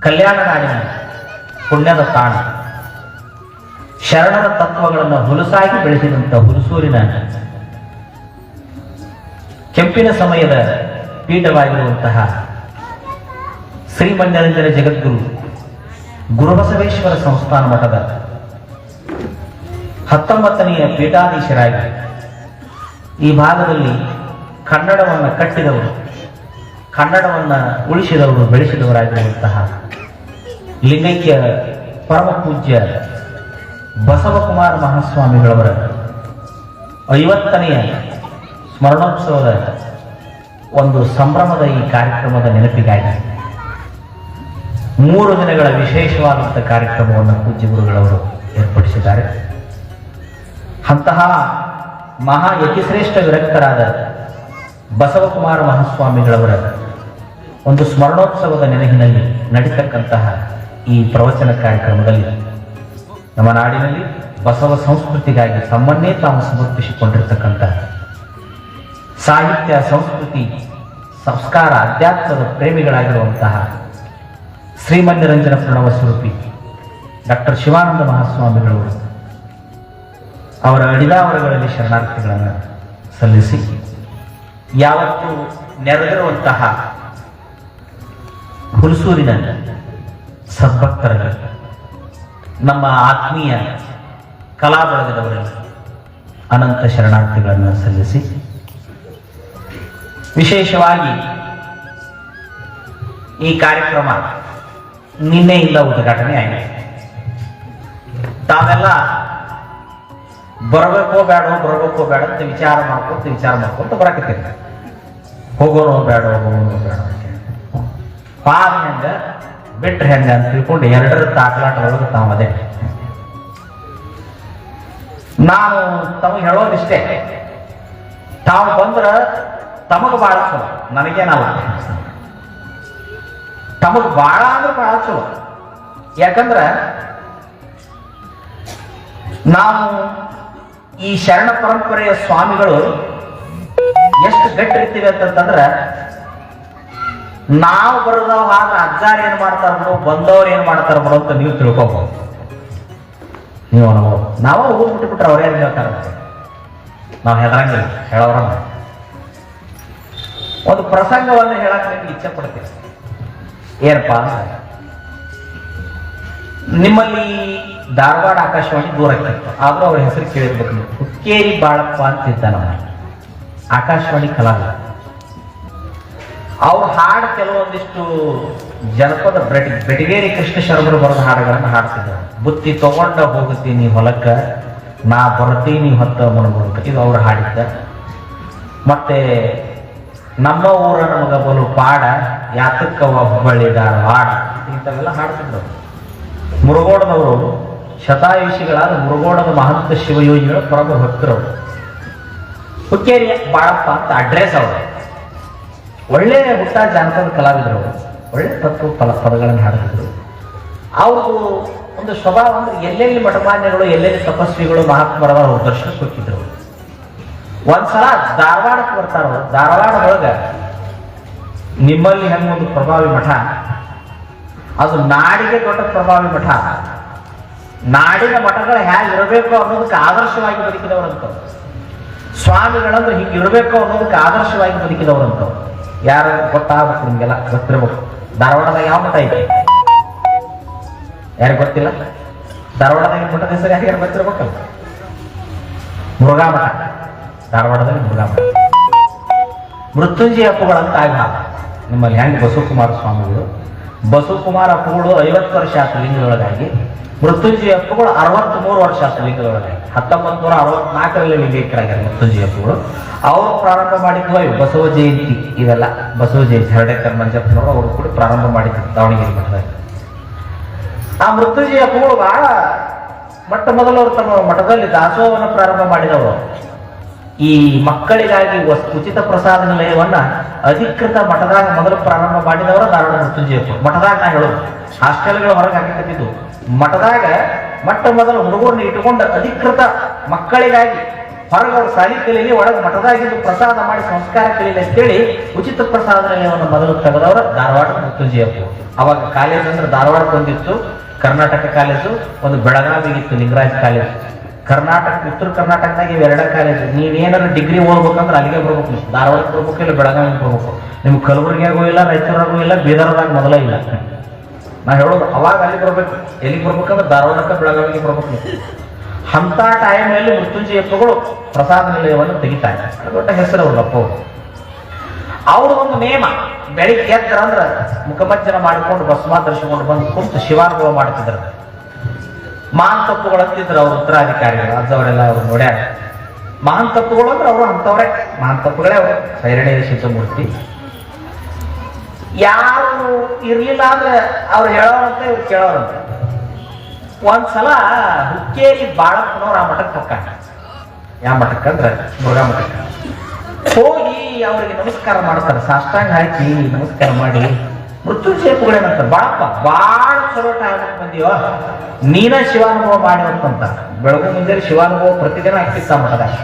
ಕಲ್ಯಾಣ ನಾಡಿನ ಪುಣ್ಯದ ತಾಣ, ಶರಣರ ತತ್ವಗಳನ್ನು ಹುಲಸಾಗಿ ಬೆಳೆಸಿದಂಥ ಹುಲಸೂರಿನ ಕೆಂಪಿನ ಸಮಯದ ಪೀಠವಾಗಿರುವಂತಹ ಶ್ರೀಮನ್ಯರಂಜನ ಜಗದ್ಗುರು ಗುರುಬಸವೇಶ್ವರ ಸಂಸ್ಥಾನ ಮಠದ 19ನೆಯ ಪೀಠಾಧೀಶರಾಗಿ ಈ ಭಾಗದಲ್ಲಿ ಕನ್ನಡವನ್ನು ಕಟ್ಟಿದವರು, ಕನ್ನಡವನ್ನು ಉಳಿಸಿದವರು, ಬೆಳೆಸಿದವರಾಗಿರುವಂತಹ ಲಿಂಗೈಕ್ಯ ಪರಮ ಪೂಜ್ಯ ಬಸವಕುಮಾರ ಮಹಾಸ್ವಾಮಿಗಳವರ 50ನೆಯ ಸ್ಮರಣೋತ್ಸವದ ಒಂದು ಸಂಭ್ರಮದ ಈ ಕಾರ್ಯಕ್ರಮದ ನೆನಪಿಗಾಗಿ 3 ದಿನಗಳ ವಿಶೇಷವಾದಂಥ ಕಾರ್ಯಕ್ರಮವನ್ನು ಪೂಜ್ಯ ಗುರುಗಳವರು ಏರ್ಪಡಿಸಿದ್ದಾರೆ. ಅಂತಹ ಮಹಾ ಯತಿಶ್ರೇಷ್ಠ ವಿರಕ್ತರಾದ ಬಸವಕುಮಾರ ಮಹಾಸ್ವಾಮಿಗಳವರ ಒಂದು ಸ್ಮರಣೋತ್ಸವದ ನೆನಪಿನಲ್ಲಿ ನಡೀತಕ್ಕಂತಹ ಈ ಪ್ರವಚನ ಕಾರ್ಯಕ್ರಮದಲ್ಲಿ ನಮ್ಮ ನಾಡಿನಲ್ಲಿ ಬಸವ ಸಂಸ್ಕೃತಿಗಾಗಿ ತಮ್ಮನ್ನೇ ತಾವು ಸಮರ್ಪಿಸಿಕೊಂಡಿರ್ತಕ್ಕಂತಹ ಸಾಹಿತ್ಯ, ಸಂಸ್ಕೃತಿ, ಸಂಸ್ಕಾರ, ಅಧ್ಯಾತ್ಮದ ಪ್ರೇಮಿಗಳಾಗಿರುವಂತಹ ಶ್ರೀಮನ್ಯರಂಜನ ಪ್ರಣವ ಸ್ವರೂಪಿ ಡಾಕ್ಟರ್ ಶಿವಾನಂದ ಮಹಾಸ್ವಾಮಿಗಳವರು ಅವರ ಅಡಿದಾವರಗಳಲ್ಲಿ ಶರಣಾರ್ಥಿಗಳನ್ನು ಸಲ್ಲಿಸಿ ಯಾವತ್ತೂ ನೆರೆದಿರುವಂತಹ ಹುಲಸೂರಿನ ಸದ್ಭಕ್ತರಲ್ಲಿ, ನಮ್ಮ ಆತ್ಮೀಯ ಕಲಾ ಬಳಗದವರಲ್ಲಿ ಅನಂತ ಶರಣಾರ್ಥಿಗಳನ್ನು ಸಲ್ಲಿಸಿ ವಿಶೇಷವಾಗಿ ಈ ಕಾರ್ಯಕ್ರಮ ನಿನ್ನೆಯಿಂದ ಉದ್ಘಾಟನೆ ಆಗಿದೆ. ತಾವೆಲ್ಲ ಬರಬೇಕೋ ಬೇಡ ಅಂತ ವಿಚಾರ ಮಾಡ್ಕೊಂತ ಬರಕತ್ತೀರಿ. ಹೋಗೋಣ ಬೇಡ ಪಾದ ಹೆಂಗ ಬಿಟ್ರೆ ಹೆಂಗ ಅಂತ ತಿಳ್ಕೊಂಡು 2ರ ತಾಕಲಾಟದೊಳಗೆ ತಾವದೇ. ನಾನು ತಮಗೆ ಹೇಳೋದಿಷ್ಟೇ, ತಾವು ಬಂದ್ರ ತಮಗ ಬಾಳ ಚಲೋ, ನನಗೇನಲ್ಲ. ತಮಗ್ ಬಾಳ ಅಂದ್ರೆ ಬಾಳ ಚಲೋ. ಯಾಕಂದ್ರ ನಾವು ಈ ಶರಣ ಪರಂಪರೆಯ ಸ್ವಾಮಿಗಳು ಎಷ್ಟು ಗಟ್ಟಿರ್ತೀವಿ ಅಂತಂದ್ರ, ನಾವು ಬರೋದಾವ ಆಗ ಅಜ್ಜಾರ್ ಏನ್ ಮಾಡ್ತಾರ ಬಿಡು, ಬಂದವ್ರು ಏನ್ ಮಾಡ್ತಾರ ಬಿಡು ಅಂತ ನೀವು ತಿಳ್ಕೊಬಹುದು. ನೀವು ಅನುಭವ ನಾವ ಊದ್ಬಿಟ್ಟು ಬಿಟ್ರೆ ಅವ್ರೇನು ಹೇಳ್ತಾರ, ನಾವು ಹೆದರಂಗಿಲ್ಲ. ಹೇಳೋರ ಒಂದು ಪ್ರಸಂಗವನ್ನು ಹೇಳಕ್ ನಿಮ್ಗೆ ಇಚ್ಛೆ ಪಡ್ತೀವಿ. ಏನಪ್ಪ ಅಂದ್ರೆ, ನಿಮ್ಮಲ್ಲಿ ಧಾರವಾಡ ಆಕಾಶವಾಣಿ ದೂರಕ್ಕಿತ್ತು, ಆದ್ರೂ ಅವ್ರ ಹೆಸರು ಕೇಳಿರ್ಬೇಕು ನೀವು. ಹುಕ್ಕೇರಿ ಬಾಳಪ್ಪ ಅಂತಿದ್ದ ನಮ್ಮ ಆಕಾಶವಾಣಿ ಕಲಾವಿದ. ಅವ್ರು ಹಾಡು ಕೆಲವೊಂದಿಷ್ಟು ಜನಪದ ಬೆಟಗೇರಿ ಕೃಷ್ಣ ಶರ್ಮರು ಬರೆದ ಹಾಡುಗಳನ್ನು ಹಾಡ್ತಿದ್ರು. ಬುತ್ತಿ ತಗೊಂಡ ಹೋಗುತ್ತೀನಿ ಹೊಲಕ್ಕ, ನಾ ಬರ್ತೀನಿ ಹೊತ್ತ ಮನಗುಳಕ, ಇದು ಅವ್ರು ಹಾಡಿದ್ದ. ಮತ್ತೆ ನಮ್ಮ ಊರ ನಮಗ ಬಲು ಪಾಡ, ಯಾತಕ್ಕವ ಹುಬ್ಬಳ್ಳಿ ಧಾರವಾಡ, ಇಂಥವೆಲ್ಲ ಹಾಡ್ತಿದ್ರು. ಮುರುಗೋಡದವರು ಶತಾಯುಷಿಗಳಾದ ಮುರುಗೋಡದ ಮಹಂತ ಶಿವಯೋಗಿಗಳ ಪರಮ ಭಕ್ತರವರು. ಹುಕ್ಕೇರಿ ಬಾಳಪ್ಪ ಅಂತ ಅಡ್ರೆಸ್ ಅವರು. ಒಳ್ಳೆ ಹುಟ್ಟ ಜಾನಪದ ಕಲಾವಿದರು, ಒಳ್ಳೆ ತತ್ವ ಪದಗಳನ್ನು ಹಾಡ್ತಿದ್ರು. ಅವರು ಒಂದು ಸ್ವಭಾವ ಅಂದ್ರೆ, ಎಲ್ಲೆಲ್ಲಿ ಮಠಮಾನ್ಯಗಳು, ಎಲ್ಲೆಲ್ಲಿ ತಪಸ್ವಿಗಳು, ಮಹಾತ್ಮರವ ಅವ್ರ ದರ್ಶನಕ್ಕೆ ಹೋಗಿದ್ರು. ಒಂದ್ಸಲ ಧಾರವಾಡಕ್ಕೆ ಬರ್ತಾರ. ಧಾರವಾಡ ಒಳಗ ನಿಮ್ಮಲ್ಲಿ ಹೆಂಗ ಒಂದು ಪ್ರಭಾವಿ ಮಠ, ಅದು ನಾಡಿಗೆ ದೊಡ್ಡ ಪ್ರಭಾವಿ ಮಠ. ನಾಡಿನ ಮಠಗಳು ಹೇಗೆ ಇರಬೇಕು ಅನ್ನೋದಕ್ಕೆ ಆದರ್ಶವಾಗಿ ಬದುಕಿದವರಂತ ಸ್ವಾಮಿಗಳಂದ್ರೆ ಹಿಂಗಿರ್ಬೇಕು ಅನ್ನೋದಕ್ಕೆ ಆದರ್ಶವಾಗಿ ಬದುಕಿದವರಂತ. ಯಾರು ಗೊತ್ತಾಗಬೇಕು, ನಿಮ್ಗೆಲ್ಲ ಗೊತ್ತಿರ್ಬೇಕು. ಧಾರವಾಡದಾಗ ಯಾವ ಮಠ ಐತೆ ಯಾರಿಗೆ ಗೊತ್ತಿಲ್ಲ? ಧಾರವಾಡದಾಗ ಮಠದ ಹೆಸರು ಯಾರು ಗೊತ್ತಿರ್ಬೇಕಲ್ಲ? ಮುರುಘಾ ಮಠ. ಧಾರವಾಡದಲ್ಲಿ ಮುರುಘಾ ಮಠ. ಮೃತ್ಯುಂಜಯ ಅಪ್ಪುಗಳಂತ ಆಗ ನಿಮ್ಮಲ್ಲಿ ಹೆಂಗೆ ಬಸವಕುಮಾರ ಸ್ವಾಮಿಗಳು, ಬಸವಕುಮಾರ ಅಪ್ಪುಗಳು 50 ವರ್ಷ ಆಯ್ತು ಲಿಂಗದೊಳಗಾಗಿ. ಮೃತ್ಯುಂಜಯ ಅಪ್ಪುಗಳು 63 ವರ್ಷ ಆಯ್ತು ಲಿಂಗದೊಳಗಾಗಿ. 1964ರಲ್ಲಿ ಲಿಂಗೈಕ್ಯರಾಗ್ಯಾರ ಮೃತ್ಯುಂಜಯ ಅಪ್ಪುಗಳು. ಅವರು ಪ್ರಾರಂಭ ಮಾಡಿದ್ವು ಬಸವ ಜಯಂತಿ, ಇವೆಲ್ಲ ಬಸವ ಜಯಂತಿ ಹರಡೇಕರ್ ಮಂಜಪ್ಪನವರು ಅವರು ಕೂಡ ಪ್ರಾರಂಭ ಮಾಡಿದ್ರು ದಾವಣಗೆರೆ ಮಠದಲ್ಲಿ. ಆ ಮೃತ್ಯುಂಜಯ ಅಪ್ಪುಗಳು ಬಹಳ ಮೊದಲವರು ತಮ್ಮ ಮಠದಲ್ಲಿ ದಾಸೋಹವನ್ನು ಪ್ರಾರಂಭ ಮಾಡಿದವರು. ಈ ಮಕ್ಕಳಿಗಾಗಿ ಉಚಿತ ಪ್ರಸಾದ ನಿಲಯವನ್ನ ಅಧಿಕೃತ ಮಠದಾಗ ಮೊದಲು ಪ್ರಾರಂಭ ಮಾಡಿದವರ ಧಾರವಾಡ ಮೃತ್ಯುಂಜಯ ಅಪ್ಪು. ಮಠದಾಗ ನಾ ಹೇಳೋದು, ಹಾಸ್ಟೆಲ್ಗಳು ಹೊರಗೆ ಹಾಕಿದ್ದು. ಮಠದಾಗ ಮೊದಲು ಹುಡುಗರನ್ನ ಇಟ್ಟುಕೊಂಡು ಅಧಿಕೃತ ಮಕ್ಕಳಿಗಾಗಿ ಹೊರಗೆ ಅವ್ರು ಸಾಲಿ ಕಲೀಲಿ, ಒಳಗೆ ಮಠದಾಗಿದ್ದು ಪ್ರಸಾದ ಮಾಡಿ ಸಂಸ್ಕಾರ ಕಲೀಲಿ ಅಂತೇಳಿ ಉಚಿತ ಪ್ರಸಾದ ನಿಲಯವನ್ನು ಮೊದಲು ತೆಗೆದವರು ಧಾರವಾಡ ಮೃತ್ಯುಂಜಯಪ್ಪ. ಅವಾಗ ಕಾಲೇಜ್ ಅಂದ್ರೆ ಧಾರವಾಡಕ್ಕೆ ಒಂದಿತ್ತು ಕರ್ನಾಟಕ ಕಾಲೇಜು, ಒಂದು ಬೆಳಗಾವಿಗಿತ್ತು ಲಿಂಗರಾಜ್ ಕಾಲೇಜ್. ಕರ್ನಾಟಕ ಉತ್ತರ ಕರ್ನಾಟಕದಾಗ ಇವೆರಡ ಕಾಲೇಜ್. ನೀವೇನಾದ್ರು ಡಿಗ್ರಿ ಓದ್ಬೇಕಂದ್ರೆ ಅಲ್ಲಿಗೆ ಬರ್ಬೇಕು, ನೀವು ಧಾರವಾಡಕ್ಕೆ ಬರ್ಬೇಕು, ಇಲ್ಲ ಬೆಳಗಾವಿಗೆ ಬರ್ಬೇಕು. ನಿಮ್ಗೆ ಕಲಬುರಗಿಯಾಗೂ ಇಲ್ಲ, ರಾಯಚೂರಾಗೂ ಇಲ್ಲ, ಬೀದರ್ದಾಗ ಮೊದಲ ಇಲ್ಲ. ನಾ ಹೇಳೋದು ಅವಾಗ ಅಲ್ಲಿ ಬರ್ಬೇಕು. ಎಲ್ಲಿಗೆ ಬರ್ಬೇಕಂದ್ರೆ ಧಾರವಾಡಕ್ಕೆ ಬೆಳಗಾವಿಗೆ ಬರ್ಬೇಕು ನೀವು. ಅಂತ ಟೈಮಲ್ಲಿ ಮೃತ್ಯುಂಜಯಪ್ಪಗಳು ಪ್ರಸಾದ ನಿಲಯವನ್ನು ತೆಗಿತಾರೆ. ದೊಡ್ಡ ಹೆಸರು ಅವ್ರಪ್ಪ. ಅವ್ರ ಒಂದು ನೇಮ, ಬೆಳಿಗ್ಗೆ ಎದ್ದರಂದ್ರ ಮುಖಮಜ್ಜನ ಮಾಡಿಕೊಂಡು ಭಸ್ಮ ಧರಿಸಿಕೊಂಡು ಬಂದು ಕುಂತು ಶಿವಾನುಭವ ಮಾಡ್ತಿದ್ರು. ಮಹಾನ್ ತಪ್ಪುಗಳು ಅಂತಿದ್ರು ಅವ್ರ ಉತ್ತರಾಧಿಕಾರಿಗಳು, ಅಜ್ಜವರೆಲ್ಲ ಅವ್ರು ನೋಡ್ಯಾರ. ಮಹಾನ್ ತಪ್ಪುಗಳು ಅಂದ್ರೆ ಅವರು ಅಂತವ್ರೆ, ಮಹಾನ್ ತಪ್ಪುಗಳೇ ಅವರು. ಸೈರಣಿ ಶಿವಮೂರ್ತಿ ಯಾರು ಇರ್ಲಿಲ್ಲ ಅಂದ್ರೆ ಅವ್ರು ಹೇಳೋರಂತೆ ಇವ್ರು ಕೇಳೋರಂತೆ. ಒಂದ್ಸಲ ಹುಕ್ಕೇರಿ ಬಾಳಪ್ಪನವ್ರು ಆ ಮಠಕ್ಕೆ ಹೊಕ್ಕಾಗ. ಯಾವ ಮಠಕ್ಕೆ ಅಂದ್ರೆ ಮುರುಘಾ ಮಠಕ್ಕೆ ಹೋಗಿ ಅವರಿಗೆ ನಮಸ್ಕಾರ ಮಾಡ್ತಾರೆ. ಸಾಷ್ಟಾಂಗ ಹಾಕಿ ನಮಸ್ಕಾರ ಮಾಡಿ ಮೃತ್ಯುಂಜಯಪ್ಪಗಳೇನಂತಾರೆ, ಬಾಳಪ್ಪ ಬಾಳ ಚಲೋ ಟೈಮಕ್ಕೆ ಬಂದೀವ, ನೀನ ಶಿವಾನುಭವ ಮಾಡಿವಂತ. ಬೆಳಗ್ಗೆ ಮುಂಜಾನೆ ಶಿವಾನುಭವ ಪ್ರತಿದಿನ ಆಗ್ತಿತ್ತ ಮಠದಾಗ.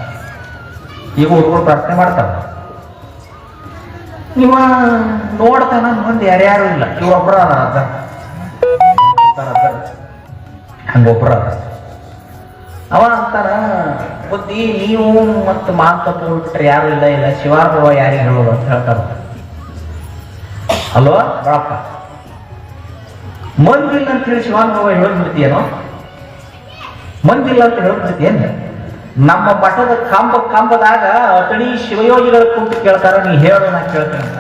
ಈಗ ಹುಡುಗರು ಪ್ರಾರ್ಥನೆ ಮಾಡ್ತಾರ. ಇವ ನೋಡ್ತಾನ ಮುಂದೆ ಯಾರ್ಯಾರು ಇಲ್ಲ, ಇವೊಬ್ಬರ ಹಂಗೊಬ್ಬರ ಅವ ಅಂತಾನ, ಬುದ್ಧಿ ನೀವು ಮತ್ತು ಮಾತಪ್ಪು ಬಿಟ್ರೆ ಯಾರು ಇಲ್ಲ, ಇಲ್ಲ ಶಿವಾನುಭವ ಯಾರಿಗೆ ಹೇಳೋದು ಅಂತ ಹೇಳ್ತಾರ. ಅಲ್ವಾ ಬಾಳಪ್ಪ, ಮಂದಿಲ್ಲ ಅಂತ ಹೇಳಿ ಶಿವಾನುಭವ ಹೇಳ್ಬಿಡ್ತೀಯೇನೋ? ಮಂದಿಲ್ಲ ಅಂತ ಹೇಳ್ಬಿಡ್ತೀಯೇನು? ನಮ್ಮ ಮಠದ ಕಂಬದಾಗ ಅತಣಿ ಶಿವಯೋಗಿಗಳ ಕುಂತು ಕೇಳ್ತಾರ, ನೀ ಹೇಳು ನಾ ಕೇಳ್ತೇನೆ ಅಂತ.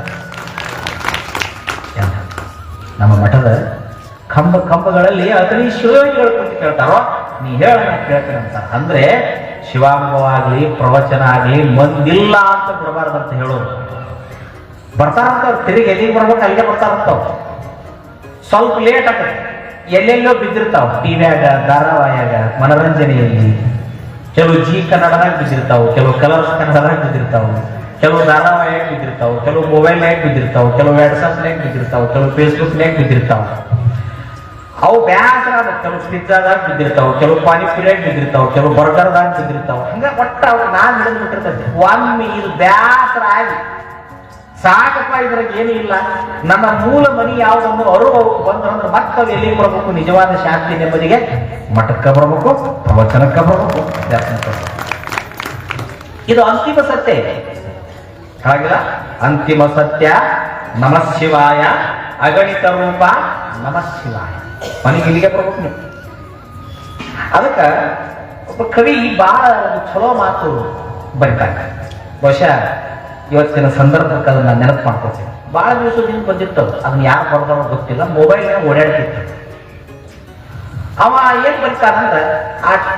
ನಮ್ಮ ಮಠದ ಕಂಬಗಳಲ್ಲಿ ಅತಣಿ ಶಿವಯೋಗಿಗಳ ಕುಂತು ಕೇಳ್ತಾರೋ, ನೀ ಹೇಳು ನಾ ಕೇಳ್ತೇನೆ ಅಂತ. ಅಂದ್ರೆ ಶಿವಾನುಭವ ಆಗ್ಲಿ ಪ್ರವಚನ ಆಗ್ಲಿ ಮಂದಿಲ್ಲ ಅಂತ ಬಿಡಬಾರ್ದಂತ ಹೇಳೋರು. ಬರ್ತಾರಂತ ತಿರುಗಿ ಎಲ್ಲಿಗೆ ಬರ್ಬೇಕು ಅಲ್ಲಿಗೆ ಬರ್ತಾರಂತಾವ. ಸ್ವಲ್ಪ ಲೇಟ್ ಆಗ್ತದೆ, ಎಲ್ಲೆಲ್ಲೋ ಬಿದ್ದಿರ್ತಾವ. ಟಿವಿಯಾಗ, ಧಾರಾವಾಹಿಯಾಗ, ಮನರಂಜನೆಯಲ್ಲಿ ಕೆಲವು ಜಿ ಕನ್ನಡದಾಗ ಬಿದ್ದಿರ್ತಾವ, ಕೆಲವು ಕಲರ್ಸ್ ಕನ್ನಡದಾಗ ಬಿದ್ದಿರ್ತಾವ, ಕೆಲವು ಧಾರಾವಾಹಿಯಾಗ ಬಿದ್ದಿರ್ತಾವ, ಕೆಲವು ಮೊಬೈಲ್ನಾಗ ಬಿದ್ದಿರ್ತಾವ, ಕೆಲವು ವಾಟ್ಸಪ್ನಾಗ ಬಿದ್ದಿರ್ತಾವ, ಕೆಲವು ಫೇಸ್ಬುಕ್ನಾಗ ಬಿದ್ದಿರ್ತಾವ. ಅವು ಬ್ಯಾಸರ, ಕೆಲವು ಪಿಜ್ಜಾದಾಗ ಬಿದ್ದಿರ್ತಾವ, ಕೆಲವು ಪಾನಿಪುರಿಯಾಗ ಬಿದ್ದಿರ್ತಾವ, ಕೆಲವು ಬರ್ಗರ್ದಾಗ ಬಿದ್ದಿರ್ತಾವ. ಹಂಗ ಒಟ್ಟ ಅವ್ರು ನಾನು ಹಿಡಿದು ಬಿಟ್ಟಿರ್ತೈತಿ. ಒಮ್ಮೆ ಇದು ಬ್ಯಾಸರ ಆಗಿ ಸಾಕಪ್ಪ, ಇದ್ರಾಗ ಏನೂ ಇಲ್ಲ, ನನ್ನ ಮೂಲ ಮನಿ ಯಾವುದನ್ನು ಅರುವಕ್ಕೆ ಬಂದ್ರೆ ಮತ್ತೆ ಅವು ಎಲ್ಲಿಗೆ ಬರ್ಬೇಕು? ನಿಜವಾದ ಶಾಂತಿ ನೆಮ್ಮದಿಗೆ ಮಠಕ್ಕೆ ಬರ್ಬೇಕು, ಪ್ರವಚನಕ್ಕೆ ಬರ್ಬೇಕು, ದರ್ಶನಕ್ಕೆ ಬರ್ಬೇಕು. ಇದು ಅಂತಿಮ ಸತ್ಯ ಇದೆ, ಹಾಗಿಲ್ಲ? ಅಂತಿಮ ಸತ್ಯ ನಮಃ ಶಿವಾಯ, ಅಗಣಿತ ರೂಪ ನಮಃ ಶಿವಾಯ. ಮನೆಗೆ ಇಲ್ಲಿಗೆ ಬರ್ಬೇಕು ನೀವು. ಅದಕ್ಕ ಒಬ್ಬ ಕವಿ ಬಹಳ ಒಂದು ಚಲೋ ಮಾತು ಬರೀತಾರೆ. ಬಹುಶಃ ಇವತ್ತಿನ ಸಂದರ್ಭಕ್ಕೆ ಅದನ್ನ ನೆನಪು ಮಾಡ್ಕೊಳ್ತೀನಿ. ಬಹಳ ದಿವಸದಿಂದ ಬಂದಿರ್ತವೆ, ಅದನ್ನ ಯಾರು ಬರ್ದಾರೋ ಗೊತ್ತಿಲ್ಲ, ಮೊಬೈಲ್ನಾಗ ಓಡಾಡ್ತಿತ್ತು. ಅವ ಏನ್ ಬರೀತಾನಂದ್ರ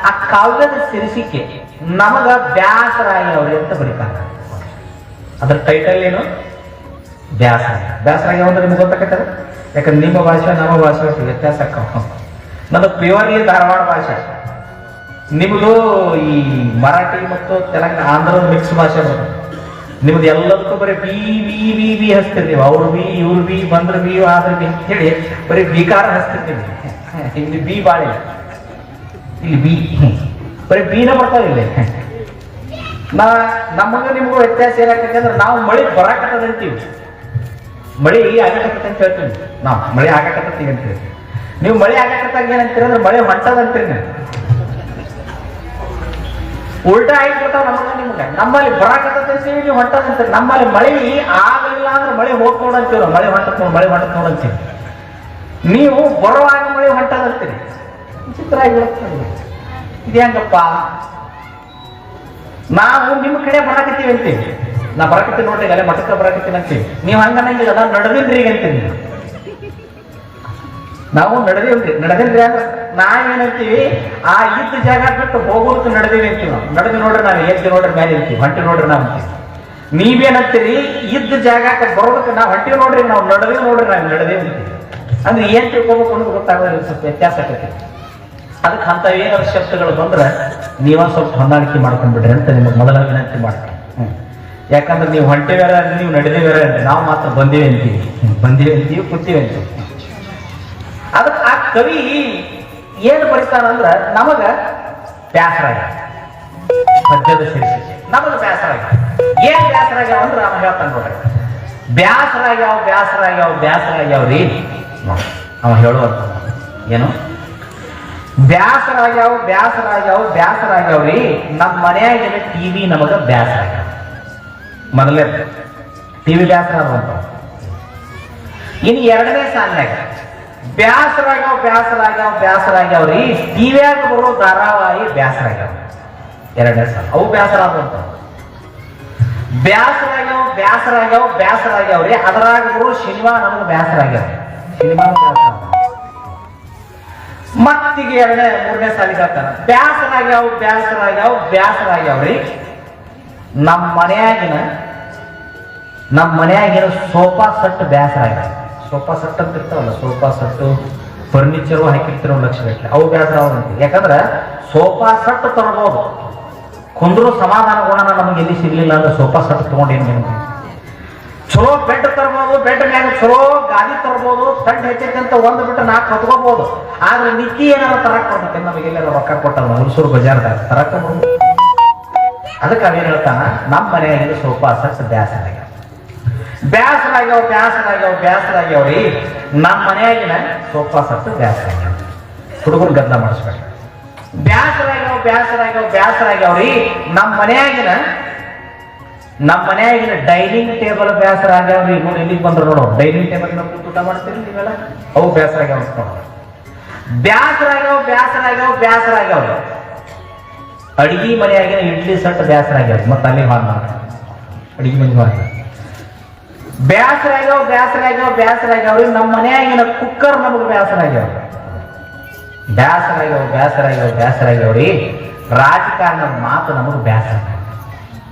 ಆ ಕಾವ್ಯದ ಸಿರಿಸಿಕೆ ನಮಗ ಬ್ಯಾಸರಾಗಿ ಅವ್ರಿ ಅಂತ ಬರೀತಾನ. ಅದ್ರ ಟೈಟಲ್ ಏನು? ಬ್ಯಾಸರಾಗಿ ಅಂದ್ರೆ ನಿಮ್ಗೆ ಗೊತ್ತಾಗತ್ತದ. ಯಾಕಂದ್ರೆ ನಿಮ್ಮ ಭಾಷೆ ನಮ್ಮ ಭಾಷೆ ವ್ಯತ್ಯಾಸ ಆಕ್ಕ. ನನ್ನ ಪ್ಯೂರ್ಲಿ ಧಾರವಾಡ ಭಾಷೆ, ನಿಮ್ದು ಈ ಮರಾಠಿ ಮತ್ತು ತೆಲಂಗಾಣ ಆಂಧ್ರದ ಮಿಕ್ಸ್ ಭಾಷೆ ಬರುತ್ತೆ. ನಿಮ್ದು ಎಲ್ಲದಕ್ಕೂ ಬರೀ ಬಿ ಬಿ ಬಿ ಬಿ ಹಚ್ತೀರಿ ನೀವು. ಅವ್ರು ಬಿ, ಇವ್ರು ಬಿ, ಬಂದ್ರ ಬಿ, ಆದ್ರ ಬಿ ಅಂತ ಹೇಳಿ ಬರೀ ಬಿಕಾರ ಹಚ್ತಿರ್ತೀವಿ. ಇಲ್ಲಿ ಬಿ ಬಾಳೆ, ಇಲ್ಲಿ ಬಿ ಬರೀ ಬೀನ ಬರ್ತಾವ ಇಲ್ಲಿ. ನಮಗ ನಿಮಗೂ ವ್ಯತ್ಯಾಸ ಏನಾಗ್ತೈತೆ ಅಂದ್ರೆ ನಾವು ಮಳೆ ಬರಾಕತ್ತದ ಅಂತೀವಿ, ಮಳೆ ಆಗಕತ್ತ ಅಂತ ಹೇಳ್ತೀವಿ. ನಾವು ಮಳೆ ಆಗಕತ್ತೀವಿ ಅಂತೀವಿ. ನೀವು ಮಳೆ ಆಗಕತ್ತಾಗ ಏನಂತೀರಿ ಅಂದ್ರೆ ಮಳೆ ಹೊಂಟದ ಅಂತೀರಿ ನೀವು. ಉಲ್ಟಾ ಆಗಿಬಿಡ್ತಾವ ನಮಗ ನಿಮ್ಗೆ. ನಮ್ಮಲ್ಲಿ ಬರಾಕತ್ತೀವಿ, ನೀವು ಹೊಂಟದ ಅಂತೀರಿ. ನಮ್ಮಲ್ಲಿ ಮಳೆ ಆಗಲಿಲ್ಲ ಅಂದ್ರೆ ಮಳೆ ಹೋಗ್ ನೋಡಂತೀವಿ, ಮಳೆ ಹೊಂಟತ್ ನೋಡಿ, ಮಳೆ ಹೊಂಟತ್ ನೋಡಂತೀವಿ. ನೀವು ಬರುವಾಗ ಮಳೆ ಹೊಂಟದಂತೀರಿ. ವಿಚಿತ್ರ ಆಗಿಬಿಡುತ್ತೆ. ಇದು ಹೆಂಗಪ್ಪ? ನಾವು ನಿಮ್ಮ ಕಡೆ ಬರಾಕತ್ತೀವಿ ಅಂತೀವಿ. ನಾ ಬರಾಕತ್ತೀವಿ ನೋಡ್ರಿ, ಅಲ್ಲೇ ಮಠಕ್ಕೆ ಬರಾಕತ್ತೀನಿ ಅಂತೀವಿ. ನೀವು ಹಂಗನ್ನಂಗಿಲ್ಲ, ನಾವು ನಡೆದಿಲ್ರಿ ಈಗ ಅಂತೀವಿ. ನಾವು ನಡೆದಿಲ್ರಿ ಅಂದ್ರೆ ನಾವೇನಂತೀವಿ, ಆ ಇದ್ದ ಜಾಗ ಬಿಟ್ಟು ಹೋಗೋದಕ್ಕೆ ನಡೆದೇವಿ ಅಂತೀವಿ. ನಾವು ನಡೆದು ನೋಡ್ರಿ, ನಾವು ಎದ್ದು ನೋಡ್ರಿ ಮೇಲೆ ಇರ್ತೀವಿ, ಹೊಂಟಿ ನೋಡ್ರಿ ನಾವು ಅಂತೀವಿ. ನೀವೇನಂತೀರಿ, ಇದ್ದ ಜಾಗಕ್ಕೆ ಬರೋದಕ್ಕೆ ನಾವು ಹೊಂಟಿ ನೋಡ್ರಿ, ನಾವು ನಡೆದೇವಿ ನೋಡ್ರಿ, ನಾವು ನಡೆದೇವಿ ಅಂತೀವಿ. ಅಂದ್ರೆ ಏನ್ ತಿಳ್ಕೊಬೇಕು ಅನ್ನೋದು ಗೊತ್ತಾಗೋದಿಲ್ಲ, ಸ್ವಲ್ಪ ವ್ಯತ್ಯಾಸ ಆಗ್ತೈತಿ. ಅದಕ್ಕೆ ಅಂತ ಏನಾದ್ರು ಶಬ್ದಗಳು ಬಂದ್ರೆ ನೀವ ಸ್ವಲ್ಪ ಹೊಂದಾಣಿಕೆ ಮಾಡ್ಕೊಂಡ್ಬಿಡ್ರಿ ಅಂತ ನಿಮಗೆ ಮೊದಲ ವಿನಂತಿ ಮಾಡ್ತೀನಿ. ಯಾಕಂದ್ರೆ ನೀವು ಹೊಂಟೆ ಬೇರೆ ಅಂದ್ರೆ ನೀವು ನಡೆದೇವೇರೆ ಅಂದ್ರೆ ನಾವು ಮಾತ್ರ ಬಂದೇವೆ ಅಂತೀವಿ, ಕೂತೀವಿ ಅಂತೀವಿ. ಅದಕ್ಕೆ ಆ ಕವಿ ಏನು ಬರೀತಾನಂದ್ರ ನಮಗ ಬ್ಯಾಸರ ಪದ್ಯದ ಶೀರ್ಷಿಕೆ ನಮಗೆ ಬೇಸರ ಆಗ್ಯಾವ. ಏನ್ ಬೇಸರ ಆಗ್ಯಾವ ಅಂದ್ರೆ ಅವ ಹೇಳ್ತಾನೆ ನೋಡ್ರಿ, ಬೇಸರ ಆಗ್ಯಾವ ಬೇಸರ ಆಗ್ಯಾವ ಬೇಸರ ಆಗ್ಯಾವ್ರಿ. ಅವ ಹೇಳುವಂತ ಏನು, ಬ್ಯಾಸರ ಆಗ್ಯಾವ ಬ್ಯಾಸರ ಆಗ್ಯಾವ ಬ್ಯಾಸರ ಆಗ್ಯಾವ್ರಿ. ನಮ್ಮ ಮನೆಯಾಗಿನ ಟಿವಿ ನಮಗ ಬ್ಯಾಸರ ಆಗ್ಯಾವ. ಮೊದಲೇ ಟಿವಿ ಬ್ಯಾಸರ ಆಗುವಂತ. ಇನ್ನು ಎರಡನೇ ಸಾಲಿನಾಗ ಬ್ಯಾಸರ ಆಗ್ಯಾವ ಬ್ಯಾಸರ ಆಗ್ಯಾವ ಬ್ಯಾಸರ ಆಗ್ಯಾವ್ರಿ. ಟಿವಿಯಾಗ ಬರೋ ಧಾರಾವಾಹಿ ಬ್ಯಾಸರ ಆಗ್ಯಾವ. ಎರಡನೇ ಸಾಲ ಅವು ಬ್ಯಾಸರ ಆಗುವಂತ. ಬ್ಯಾಸರ ಆಗ್ಯಾವ ಬ್ಯಾಸರ ಆಗ್ಯಾವ ಬ್ಯಾಸರ ಆಗ್ಯಾವ್ರಿ. ಅದರಾಗ ಬರೋ ಸಿನಿಮಾ ನಮಗೆ ಬ್ಯಾಸರ ಆಗ್ಯಾವ. ಸಿನಿಮಾ ಬ್ಯಾಸರ ಮತ್ತೀಗ ಮೂರನೇ ಸಾಲಿಗೆ ಹೇಳ್ತಾನ ಬ್ಯಾಸರ ಆಗ್ಯಾವ ಬ್ಯಾಸರ ಆಗ್ಯಾವ ಬ್ಯಾಸರ ಆಗ್ಯಾವ್ರಿ. ನಮ್ಮ ಮನೆಯಾಗಿನ ಸೋಫಾ ಸೆಟ್ ಬ್ಯಾಸರ ಆಗ್ಯಾವ. ಸೋಫಾ ಸೆಟ್ ಅಂತ ಇರ್ತಾವಲ್ಲ, ಸೋಫಾ ಸೆಟ್ಟು ಫರ್ನಿಚರು ಹಾಕಿರ್ತಿರೋ ಲಕ್ಷ ಗಟ್ಟಲೆ ಅವು ಬ್ಯಾಸರ ಆಗುವಂತ. ಯಾಕಂದ್ರೆ ಸೋಫಾ ಸೆಟ್ ತರಬಹುದು, ಕುಂದ್ರು ಸಮಾಧಾನ ಗುಣನ ನಮಗೆ ಎಲ್ಲಿ ಸಿಗ್ಲಿಲ್ಲ ಅಂದ್ರೆ ಸೋಫಾ ಸೆಟ್ ತಗೊಂಡೇನು. ಚಲೋ ಬೆಡ್ ತರಬಹುದು, ಬೆಡ್ ಮ್ಯಾಗ ಚಲೋ ಗಾದಿ ತರಬಹುದು, ತಂಡ ಹೆಚ್ಚೈತಂತ ಒಂದು ಬಿಟ್ಟು 4 ಹೊತ್ಕೋಬಹುದು. ಆದ್ರೆ ನಿತ್ಯ ಏನಾದ್ರು ತರಕ್ ಕೊಡ್ಬೇಕು, ನಮಗೆಲ್ಲ ರೊಕ್ಕ ಕೊಟ್ಟಲ್ಲ ಹುಲ್ಸೂರು ಬಜಾರ್ದಾಗ ತರಕ ಬರ್ಬೋದು. ಅದಕ್ಕೆ ಅವೇನ್ ಹೇಳ್ತಾನ, ನಮ್ಮ ಮನೆಯಾಗಿನ ಸೋಫಾ ಸೆಟ್ ಬ್ಯಾಸರ ಆಗ್ಯಾವ ಬ್ಯಾಸರ ಆಗ್ಯಾವ ಬ್ಯಾಸರ ಆಗ್ಯಾವ ಬ್ಯಾಸರ ಆಗ್ಯಾವ್ರಿ. ನಮ್ಮ ಮನೆಯಾಗಿನ ಸೋಫಾ ಸೆಟ್ ಬ್ಯಾಸರ ಆಗ್ಯಾವ. ಹುಡುಗರು ಗದ್ದ ಮಾಡಿಸ್ಬೇಕು. ಬ್ಯಾಸರ ಆಗ್ಯಾವ ಬ್ಯಾಸರ ಆಗ್ಯಾವ ಬ್ಯಾಸರ ಆಗ್ಯಾವ್ರಿ. ನಮ್ಮ ಮನೆಯಾಗಿನ ಡೈನಿಂಗ್ ಟೇಬಲ್ ಬ್ಯಾಸರ ಆಗ್ಯಾವ್ರಿ. ನೋಡಿ ಇಲ್ಲಿಗೆ ಬಂದ್ರು ನೋಡೋ, ಡೈನಿಂಗ್ ಟೇಬಲ್ ಕೂತು ಊಟ ಮಾಡ್ತೀರಿ ನೀವೆಲ್ಲ, ಅವು ಬ್ಯಾಸರ ಆಗ್ಯಾವ ನೋಡೋ. ಬ್ಯಾಸರ ಆಗ್ಯಾವ ಬ್ಯಾಸರ ಆಗ್ಯಾವ ಬ್ಯಾಸರ ಆಗ್ಯಾವ್ರಿ. ಅಡಿಗೆ ಮನೆಯಾಗಿನ ಇಡ್ಲಿ ಸೆಟ್ ಬ್ಯಾಸರ ಆಗ್ಯಾವ. ಮತ್ತೆ ಅಲ್ಲಿ ಹಾಲ್ ಮಾಡ ಅಡಿಗೆ ಮನೆ ಹಾಲ್ ಬ್ಯಾಸರ ಆಗ್ಯಾವ ಬ್ಯಾಸರ ಆಗ್ಯಾವ ಬ್ಯಾಸರ ಆಗ್ಯಾವ್ರಿ. ನಮ್ಮ ಮನೆಯಾಗಿನ ಕುಕ್ಕರ್ ನಮಗೆ ಬ್ಯಾಸರ ಆಗ್ಯಾವ. ಬ್ಯಾಸರ ಆಗ್ಯಾವ ಬ್ಯಾಸರ ಆಗ್ಯಾವ ಬ್ಯಾಸರ ಆಗ್ಯಾವ್ರಿ. ರಾಜಕಾರಣದ ಮಾತು ನಮಗೆ ಬ್ಯಾಸರ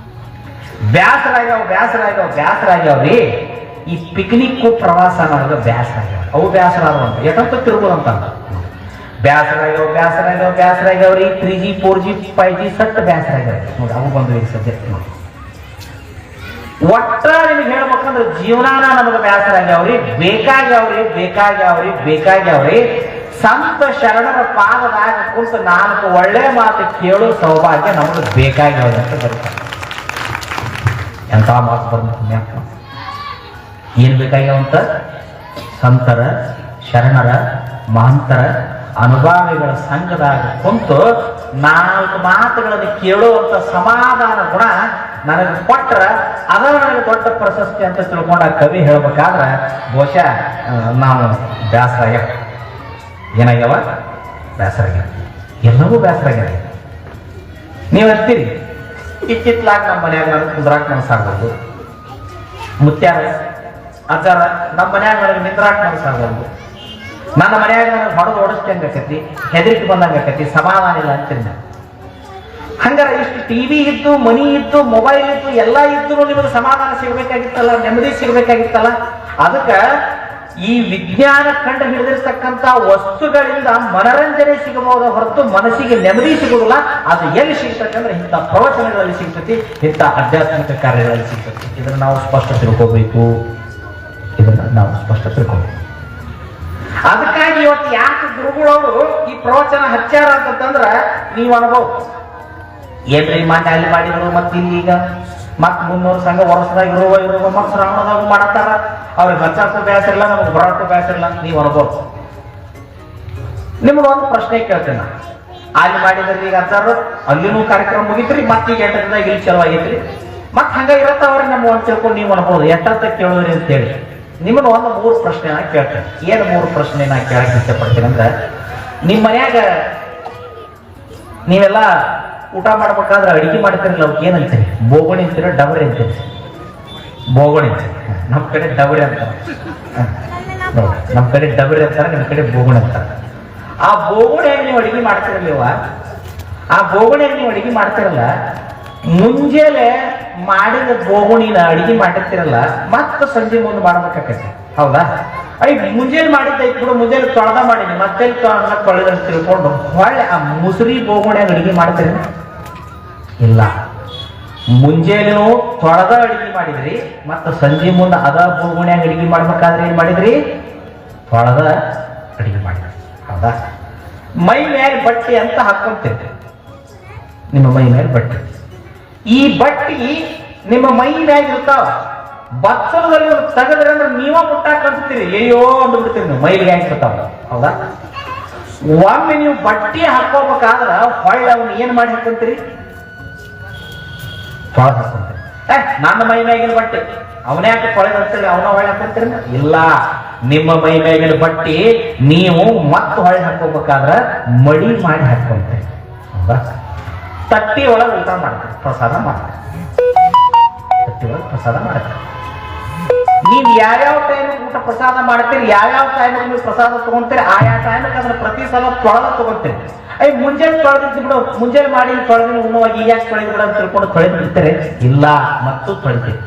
ಬ್ಯಾಸರ ಆಗ್ಯಾವ ಬ್ಯಾಸರ ಆಗ್ಯಾವ ಬ್ಯಾಸರ ಆಗ್ಯಾವ್ರಿ. ಈ ಪಿಕ್ನಿಕ್ ಪ್ರವಾಸ ಮಾಡೋದು ಬ್ಯಾಸರ ಆಗ್ಯಾವ. ಅವು ಬ್ಯಾಸರ ಆಗುವಂತ ಯಾಕಂತ ತಿರುಗುದಂತ ಬ್ಯಾಸರ ಆಗ್ಯಾವ ಬ್ಯಾಸರ ಆಗ್ಯಾವ ಬ್ಯಾಸರ ಆಗ್ಯಾವ್ರಿ. 3G 4G 5G ಸೆಟ್ ಬ್ಯಾಸರ ಆಗ್ಯಾವ ನೋಡಿ, ಅವು ಬಂದು ಈ ಸಬ್ಜೆಕ್ಟ್ ನೋಡಿ. ಒಟ್ಟ ನಿಮ್ಗೆ ಹೇಳ್ಬೇಕಂದ್ರೆ ಜೀವನಾನ ನಮಗೆ ಬ್ಯಾಸರ ಆಗ್ಯಾವ್ರಿ. ಬೇಕಾಗ್ಯಾವ್ರಿ. ಸಂತ ಶರಣರ ಪಾದದಾಗ ಕುಂತು 4 ಒಳ್ಳೆ ಮಾತು ಕೇಳೋ ಸೌಭಾಗ್ಯ ನಮಗೆ ಬೇಕಾಗ್ಯಾವ್ರಿ ಅಂತ ಬರುತ್ತೆ. ಎಂತ ಮಾತು ಬರ್ಬೇಕು, ಏನ್ ಬೇಕಾಗ್ಯಾವಂತ, ಸಂತರ ಶರಣರ ಮಹಂತರ ಅನುಭಾವಿಗಳ ಸಂಘದಾಗ ಕುಂತು 4 ಮಾತುಗಳನ್ನು ಕೇಳುವಂತ ಸಮಾಧಾನ ಗುಣ ನನಗೆ ಕೊಟ್ರ ಅದ ನನಗೆ ದೊಡ್ಡ ಪ್ರಶಸ್ತಿ ಅಂತ ತಿಳ್ಕೊಂಡ ಕವಿ ಹೇಳ್ಬೇಕಾದ್ರೆ ಬಹುಶಃ ನಾವು ಬ್ಯಾಸರ ಆಗ್ಯಾವ. ಏನಾಗ್ಯಾವ ಬ್ಯಾಸರ ಆಗ್ಯಾವ, ಎಲ್ಲವೂ ಬ್ಯಾಸರ ಆಗ್ಯಾವ. ನೀವು ಅಂತೀರಿ ಇತ್ತಿತ್ಲಾಗ ನಮ್ಮ ಮನ್ಯಾಗ ನನಗೆ ಕುಂದ್ರಾಕ್ ಮನಸ್ಸಾಗ್ಬೋದು, ಮುತ್ಯಾರ ಅಜ್ಜಾರ ನಮ್ಮ ಮನ್ಯಾಗ ನನಗೆ ನಿಂದ್ರಾಕ್ ಮನಸ್ಸಾಗ್ಬೋದು, ನನ್ನ ಮನ್ಯಾಗ ನನಗೆ ಹೊಡೆದು ಓಡಿಸ್ದಂಗೆ ಆಕತಿ, ಹೆದರಿಕೆ ಬಂದಂಗೆ ಆಕತಿ, ಸಮಾಧಾನ ಇಲ್ಲ ಅಂತೀನಿ. ಹಂಗಾರ ಇಷ್ಟು ಟಿವಿ ಇದ್ದು, ಮನಿ ಇದ್ದು, ಮೊಬೈಲ್ ಇದ್ದು, ಎಲ್ಲ ಇದ್ದು ನಿಮಗೆ ಸಮಾಧಾನ ಸಿಗ್ಬೇಕಾಗಿತ್ತಲ್ಲ, ನೆಮ್ಮದಿ ಸಿಗ್ಬೇಕಾಗಿತ್ತಲ್ಲ. ಅದಕ್ಕೆ ಈ ವಿಜ್ಞಾನ ಕಂಡು ಹಿಡಿದಿರ್ತಕ್ಕಂಥ ವಸ್ತುಗಳಿಂದ ಮನರಂಜನೆ ಸಿಗಬಹುದ ಹೊರತು ಮನಸ್ಸಿಗೆ ನೆಮ್ಮದಿ ಸಿಗುವುದಿಲ್ಲ. ಅದು ಎಲ್ಲಿ ಸಿಗ್ತಕ್ಕಂದ್ರೆ ಇಂಥ ಪ್ರವಚನಗಳಲ್ಲಿ ಸಿಗ್ತತಿ, ಇಂಥ ಆಧ್ಯಾತ್ಮಿಕ ಕಾರ್ಯಗಳಲ್ಲಿ ಸಿಗ್ತತಿ. ಇದನ್ನು ನಾವು ಸ್ಪಷ್ಟ ತಿಳ್ಕೋಬೇಕು. ಅದಕ್ಕಾಗಿ ಇವತ್ತು ಯಾಕೆ ಗುರುಗಳವರು ಈ ಪ್ರವಚನ ಹಚ್ಚಾರ ಅಂತಂದ್ರ ನೀವು ಅನ್ಬೋದು, ಏನ್ರಿ ಮಾನ್ಯ ಅಲ್ಲಿ ಮಾಡಿದ್ರು, ಮತ್ತೆ ಇಲ್ಲಿ ಈಗ ಮತ್ 300 ಸಂಘ ವರ್ಷದಾಗ ಇರುವ ಮತ್ ಶ್ರಾವಣದಾಗ ಮಾಡತ್ತಾರ. ಅವ್ರಿಗೆ ಹಚ್ಚಾಕು ಬ್ಯಾಸ ಇಲ್ಲ, ನಮಗೆ ಬರೋಕ್ಕೂ ಬ್ಯಾಸ ಇಲ್ಲ ಅಂತ ನೀವು ಅನ್ಬೋದು. ನಿಮ್ಗೆ ಒಂದು ಪ್ರಶ್ನೆ ಕೇಳ್ತೇನೆ, ಅಲ್ಲಿ ಮಾಡಿದ್ರಿ ಈಗ ಹಚ್ಚಾರು, ಅಲ್ಲಿನೂ ಕಾರ್ಯಕ್ರಮ ಮುಗಿತ್ರಿ, ಮತ್ತೀಗ 8 ದಿನದಾಗ ಇಲ್ಲಿ ಚಲೋ ಆಗೈತ್ರಿ, ಮತ್ ಹಂಗ ಇರತ್ತವ್ರಿ ನಮ್ಮ ಒಂದು ತಿಳ್ಕೊಂಡು ನೀವು ಅನ್ಬೋದು ಎಷ್ಟಂತ ಕೇಳೋದ್ರಿ ಅಂತೇಳಿ. ನಿಮ್ಮನ್ನ ಒಂದು 3 ಪ್ರಶ್ನೆ ಕೇಳ್ತೇನೆ. ಏನು 3 ಪ್ರಶ್ನೆ ನಾ ಕೇಳಕ್ ಇಷ್ಟಪಡ್ತೀನಿ ಅಂದ್ರೆ, ನಿಮ್ಮ ಮನ್ಯಾಗ ನೀವೆಲ್ಲ ಊಟ ಮಾಡ್ಬೇಕಾದ್ರೆ ಅಡಿಗೆ ಮಾಡ್ತಿರಲ್ಲ, ಅವ್ಕೆ ಏನಂತೀರಿ? ಬೋಗಣಿ ಅಂತೀರ, ಡಬರಿ ಅಂತೀರಿ? ಬೋಗಣಿ ಅಂತೀರಿ. ನಮ್ಮ ಕಡೆ ಡಬರಿ ಅಂತಾರೆ, ನಮ್ಮ ಕಡೆ ಡಬರಿ ಅಂತಾರೆ, ನಿಮ್ಮ ಕಡೆ ಬೋಗಣಿ ಅಂತಾರೆ. ಆ ಬೋಗಣಿಯಾಗಿ ನೀವು ಅಡಿಗೆ ಮಾಡ್ತಿರಲಿವ, ಆ ಬೋಗಣಿಯಾಗಿ ನೀವು ಅಡಿಗೆ ಮಾಡ್ತಿರಲ್ಲ, ಮುಂಜಾನೆ ಮಾಡಿದ ಬೋಗುಣಿನ ಅಡಿಗೆ ಮಾಡಿರ್ತಿರಲ್ಲ, ಮತ್ತೆ ಸಂಜೆ ಮುಂದೆ ಮಾಡ್ಬೇಕಾಕೈತಿ, ಹೌದಾ? ಮುಂಜಾನೆ ಮಾಡಿದ್ದೈತಿ ಬಿಡು, ಮುಂಜಾನೆ ತೊಳೆದ ಮಾಡೀನಿ, ಮತ್ತೆ ತೊಳೆದ ತಿಳ್ಕೊಂಡು ಹೊಳ್ಳೆ ಆ ಮುಸುರಿ ಬೋಗುಣಿಯಾಗ ಅಡಿಗೆ ಮಾಡ್ತೀರಿ? ಇಲ್ಲ. ಮುಂಜಾನೆನೂ ತೊಳೆದ ಅಡಿಗೆ ಮಾಡಿದ್ರಿ, ಮತ್ತೆ ಸಂಜೆ ಮುಂದೆ ಅದ ಬೋಗುಣಿಯಾಗ ಅಡಿಗೆ ಮಾಡ್ಬೇಕಾದ್ರೆ ಏನ್ ಮಾಡಿದ್ರಿ? ತೊಳೆದ ಅಡಿಗೆ ಮಾಡಿದ್ರಿ, ಹೌದಾ? ಮೈ ಮೇಲೆ ಬಟ್ಟೆ ಅಂತ ಹಾಕೊಂತಿರ್ತೀರಿ, ನಿಮ್ಮ ಮೈ ಮೇಲೆ ಬಟ್ಟೆ ಈ ಬಟ್ಟಿ ನಿಮ್ಮ ಮೈ ಮ್ಯಾಗ ಇರ್ತಾವ. ಬಚ್ಚಲದಲ್ಲಿ ತೆಗೆದ್ರೆ ಅಂದ್ರೆ ನೀವ ಮುಟ್ಟಾಕ ಅನ್ಸ್ತೀರಿ, ಅಯ್ಯೋ ಅಂದ್ಬಿಡ್ತೀರಿ ನೀವು, ಮೈಲಿಗೆ ಹಾಕಿರ್ತಾವ. ಹೌದಾ? ಒಮ್ಮೆ ನೀವು ಬಟ್ಟೆ ಹಾಕೋಬೇಕಾದ್ರ ಹೊಳ್ಳಿ ಅವನ್ನ ಏನ್ ಮಾಡಿ ಹಾಕೊಂತೀರಿ? ತೊಳೆದು ಹಾಕೊಂತೀರಿ. ನನ್ನ ಮೈ ಮ್ಯಾಗಿನ ಬಟ್ಟೆ ಅವನೇ ಯಾಕೆ ತೊಳೆದು ಹಾಕ್ತೀರಿ, ಅವನ ಹೊಳ್ಳಿ ಹಾಕೊಂತೀರಿ? ಇಲ್ಲ, ನಿಮ್ಮ ಮೈ ಮ್ಯಾಗಿನ ಬಟ್ಟೆ ನೀವು ಮತ್ತೆ ಹೊಳ್ಳಿ ಹಾಕೋಬೇಕಾದ್ರ ಮಡಿ ಮಾಡಿ ಹಾಕೊಂತೀರಿ. ಹೌದಾ? ತಟ್ಟಿ ಒಳಗೆ ಊಟ ಮಾಡ್ತೀರಿ, ಪ್ರಸಾದ ಮಾಡ್ತೀರಿ. ತಟ್ಟಿ ಒಳಗೆ ಪ್ರಸಾದ ಮಾಡ್ತೀರಿ. ನೀವು ಯಾವ್ಯಾವ ಟೈಮ್ ಊಟ ಪ್ರಸಾದ ಮಾಡ್ತೀರಿ, ಯಾವ್ಯಾವ ಟೈಮ್ ನೀವು ಪ್ರಸಾದ ತಗೊಂತೀರಿ, ಆಯಾ ಟೈಮಿಗೆ ಅದನ್ನ ಪ್ರತಿ ಸಲ ತೊಳೆದ ತಗೊಂತೀರಿ. ಮುಂಜಾನೆ ತೊಳೆದಿದ್ದು ಬಿಡು, ಮುಂಜಾನೆ ಮಾಡಿ ತೊಳೆದಿನ ಉಣ್ಣುವಾಗ ಈಗ ಯಾಕೆ ತೊಳೆದು ಬಿಡ ಅಂತ ತಿಳ್ಕೊಂಡು ತೊಳೆದು ಬಿಡ್ತಾರೆ? ಇಲ್ಲ, ಮತ್ತು ತೊಳಿತೀವಿ.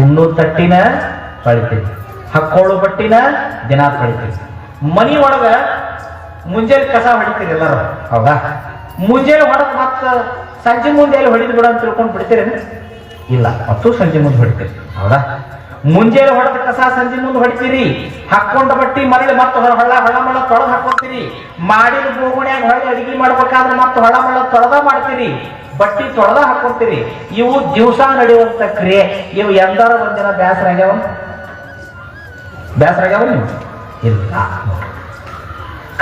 ಉಣ್ಣು ತಟ್ಟಿನ ತೊಳಿತೀವಿ, ಹಾಕೊಳ್ಳೋ ಬಟ್ಟಿನ ದಿನ ತೊಳಿತೀವಿ. ಮನಿ ಒಳಗ ಮುಂಜಾನೆ ಕಸ ಹೊಡಿತೀರಿ ಎಲ್ಲರೂ. ಹೌದಾ? ಮುಂಜಾನೆ ಹೊಡೆದ್ ಮತ್ತ ಸಂಜೆ ಮುಂದೆ ಎಲ್ಲಿ ಹೊಡಿದು ಬಿಡ ಅಂತ ತಿಳ್ಕೊಂಡು ಬಿಡ್ತೀರಿ? ಇಲ್ಲ, ಮತ್ತು ಸಂಜೆ ಮುಂದೆ ಹೊಡಿತೀರಿ. ಹೌದಾ? ಮುಂಜಾನೆ ಹೊಡೆದ ಕಸ ಸಂಜೆ ಮುಂದೆ ಹೊಡಿತೀರಿ. ಹಾಕೊಂಡ ಬಟ್ಟಿ ಮರಳಿ ಮತ್ತೆ ಹೊಳ್ಳ ಮಳ್ಳ ತೊಳೆದು ಹಾಕೊಡ್ತೀರಿ. ಮಾಡಿದ ಬೋಗುಣ್ಯಾಗ ಹೊಳ್ಳಿ ಅಡಿಗೆ ಮಾಡ್ಬೇಕಾದ್ರೆ ಮತ್ತೆ ಹೊಳ್ಳ ಮಳ್ಳ ತೊಳೆದ ಮಾಡ್ತೀರಿ, ಬಟ್ಟಿ ತೊಳೆದ ಹಾಕೊಡ್ತೀರಿ. ಇವು ದಿವಸ ನಡೆಯುವಂತ ಕ್ರಿಯೆ. ಇವು ಎಂದಾರ ಒಂದಿನ ಬೇಸರ ಆಗ್ಯಾವ? ಬೇಸರ ಆಗ್ಯಾವ ನೀವು? ಇಲ್ಲ.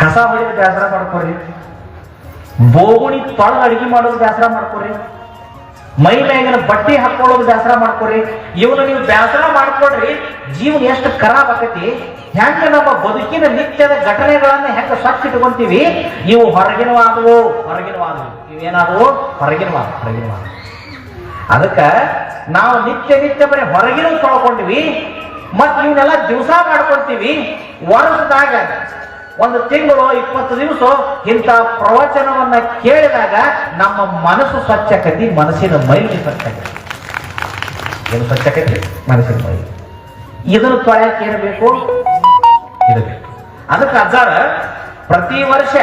ಕಸ ಹೊಡಿದ ಬೇಸರ ಮಾಡ್ಕೊಡ್ರಿ, ಬೋಗುಣಿ ತೊಳೆದು ಅಡಿಗೆ ಮಾಡೋದು ಬೇಸರ ಮಾಡ್ಕೊಡ್ರಿ, ಮೈ ಮ್ಯಾಗಿನ ಬಟ್ಟೆ ಹಾಕೊಳ್ಳೋದು ಬೇಸರ ಮಾಡ್ಕೊಡ್ರಿ. ಇವನು ನೀವು ಬೇಸರ ಮಾಡ್ಕೊಡ್ರಿ, ಜೀವನ ಎಷ್ಟು ಖರಾಬ್ ಆಕತಿ. ಹೆಂಗ ನಮ್ಮ ಬದುಕಿನ ನಿತ್ಯದ ಘಟನೆಗಳನ್ನ ಹೆಂಗ ಸ್ವಚ್ಛ ಇಟ್ಕೊಂತೀವಿ, ಇವು ಹೊರಗಿನವಾದವು. ಇವೇನಾದವು? ಹೊರಗಿನವಾದ. ಅದಕ್ಕ ನಾವು ನಿತ್ಯ ಬರೀ ಹೊರಗಿನ ತೊಳ್ಕೊಂಡಿವಿ, ಮತ್ ಇವನ್ನೆಲ್ಲ ದಿವಸ ಮಾಡ್ಕೊಳ್ತೀವಿ. ವರ್ಷದಾಗ ಒಂದು ತಿಂಗಳು 20 ದಿವಸ ಇಂಥ ಪ್ರವಚನವನ್ನ ಕೇಳಿದಾಗ ನಮ್ಮ ಮನಸ್ಸು ಸ್ವಚ್ಛಕತಿ, ಮನಸ್ಸಿನ ಮೈಲಿ ಸ್ವಚ್ಛಕತಿ. ಏನು ಸ್ವಚ್ಛಕತಿ? ಮನಸ್ಸಿನ ಮೈಲಿ. ಇದನ್ನು ತೊಳೆಯಕ್ಕೆ ಏನು ಬೇಕು? ಇದು ಬೇಕು. ಅದಕ್ಕೆ ಅಜ್ಜಾರ ಪ್ರತಿ ವರ್ಷ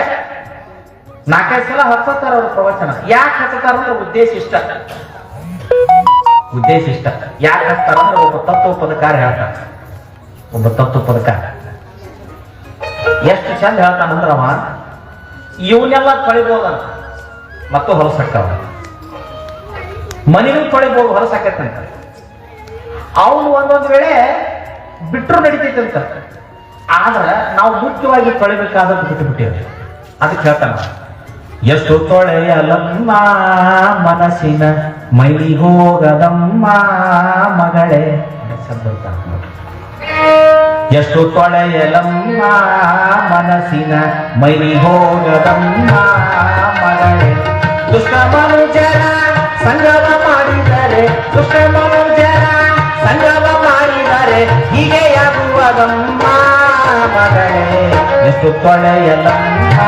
4-5 ಸಲ ಹಚ್ಚುತ್ತಾರೆ ಅವ್ರ ಪ್ರವಚನ. ಯಾಕೆ ಹಚ್ಚುತ್ತಾರ ಅಂದ್ರೆ ಉದ್ದೇಶ ಇಷ್ಟ. ಯಾಕೆ ಹಚ್ತಾರ ಅಂದ್ರೆ ಒಬ್ಬ ತತ್ವೋಪದಕಾರ ಹೇಳ್ತಾರ. ಎಷ್ಟು ಚಂದ ಹೇಳ್ತಾನಂದ್ರವ, ಇವನ್ನೆಲ್ಲ ತೊಳಿಬೋದಂತ ಮತ್ತು ಹೊಲಸಕ್ಕವ, ಮನೆಗೂ ತೊಳಿಬೋದು, ಹೊಲಸಾಕತ್ತಂತ. ಅವನು ಒಂದೊಂದು ವೇಳೆ ಬಿಟ್ಟರು ನಡೀತೈತಂತ. ಆದ್ರ ನಾವು ಮುಖ್ಯವಾಗಿ ತೊಳಿಬೇಕಾದದ್ದು ಬಿಟ್ಟುಬಿಟ್ಟಿವಿ. ಅದಕ್ಕೆ ಹೇಳ್ತಾನ, ಎಷ್ಟು ತೊಳೆಯಲಮ್ಮ ಮನಸ್ಸಿನ ಮೈ ಹೋಗದಮ್ಮ ಮಗಳೇ. ಎಷ್ಟು ತೊಳೆಯಲಮ್ಮ ಮನಸ್ಸಿನ ಮೈ ಹೋಗದಮ್ಮ ಮಗಳೇ. ದುಷ್ಟ ಮನುಜರ ಸಂಗಮ ಮಾಡಿದರೆ, ಹೀಗೆ ಆಗುವುದಮ್ಮ ಮಗಳೇ. ಎಷ್ಟು ತೊಳೆಯಲಮ್ಮ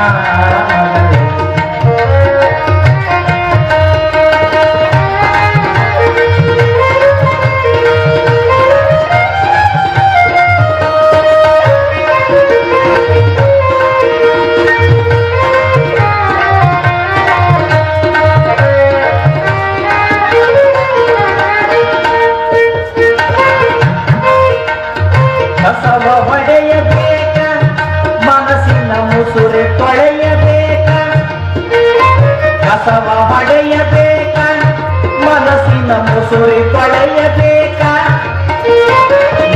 ಮಗಳೇ. ಕಸವ ಹೊಡೆಯಬೇಕ, ಮನಸ್ಸಿನ ಮುಸುರೆ ತೊಳೆಯಬೇಕ. ಕಸವ ಹೊಡೆಯಬೇಕ, ಮನಸ್ಸಿನ ಮುಸುರೆ ತೊಳೆಯಬೇಕ.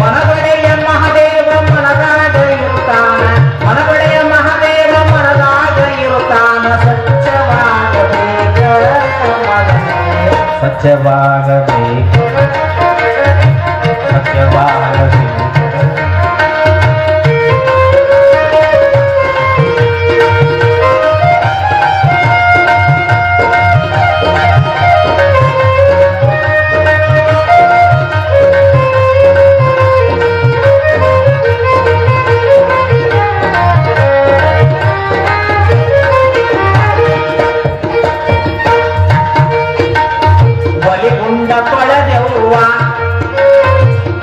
ಮನಗಡೆಯ ಮಹಾದೇವ ಮನದಾಗ ಇರುತ್ತಾನ, ಮನಗಡೆಯ ಮಹಾದೇವ ಮನದಾಗ ಇರುತ್ತಾನ. ಸ್ವಚ್ಛವಾಗಬೇಕ ಮಗನೇ, ಸ್ವಚ್ಛವಾಗಬೇಕು, ಸ್ವಚ್ಛವಾಗಬೇಕು.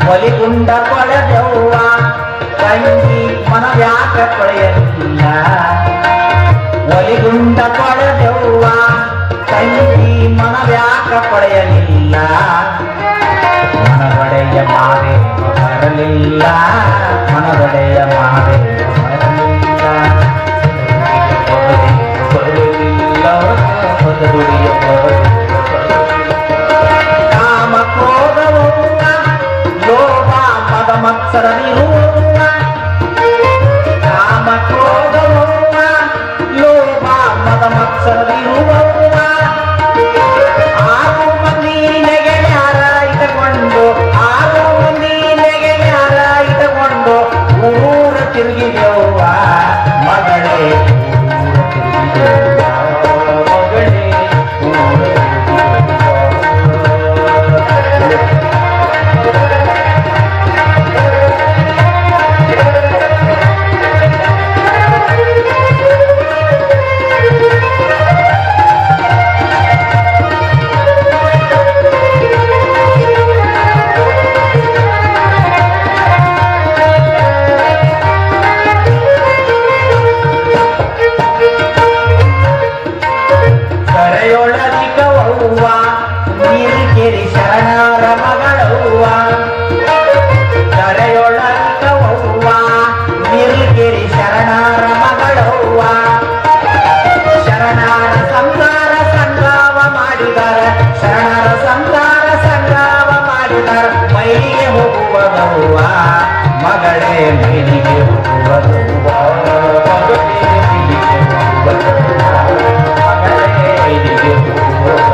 ಒಲಿಗುಂಡ ಕೊಳೆದೆವ್ವ ತಂಗಿ ಮನವ್ಯಾಕ ಕೊಳೆಯಲಿಲ್ಲ. ಒಲಿಗುಂಡ ಕೊಳೆದೆವ್ವ ತಂಗಿ ಮನವ್ಯಾಕ ಕೊಳೆಯಲಿಲ್ಲ. ಮನದೊಡೆಯ ಮಾದೇವ ಬರಲಿಲ್ಲ, ಮನದೊಡೆಯ ಮಾದೇವ ಬರಲಿಲ್ಲ. ಬರಲಿಲ್ಲ, ಮನದೊಡೆಯ ಬರಲಿಲ್ಲ. ತಿರುಗಿದೆವ್ವ ಮಗಳೇ ಊರ ತಿರುಗಿದೆವ್ವ ಮಗಳೇ ಊರ ನೀರಿಕೆರೆ ಶರಣರ ಮಗಳವ್ವ ಕರೆಯೊಳಗವ್ವ ನೀರಿಕೆರೆ ಶರಣರ ಮಗಳವ್ವ ಶರಣರ ಸಂಸಾರ ಸಂಗ್ರಾಮ ಮಾಡಿದರ ಶರಣರ ಸಂಸಾರ ಸಂಗ್ರಾಮ ಮಾಡಿದರ ಮೈಲಿಗೆ ಹೋಗುವದವ್ವ ಮಗಳೇ ಮೈಲಿಗೆ ಹೋಗುವದವ್ವ ಮಗಳೇ ಮೈಲಿಗೆ ಹೋಗುವದವ್ವ ಮಗಳೇ ಮೈಲಿಗೆ ಹೋಗುವದವ್ವ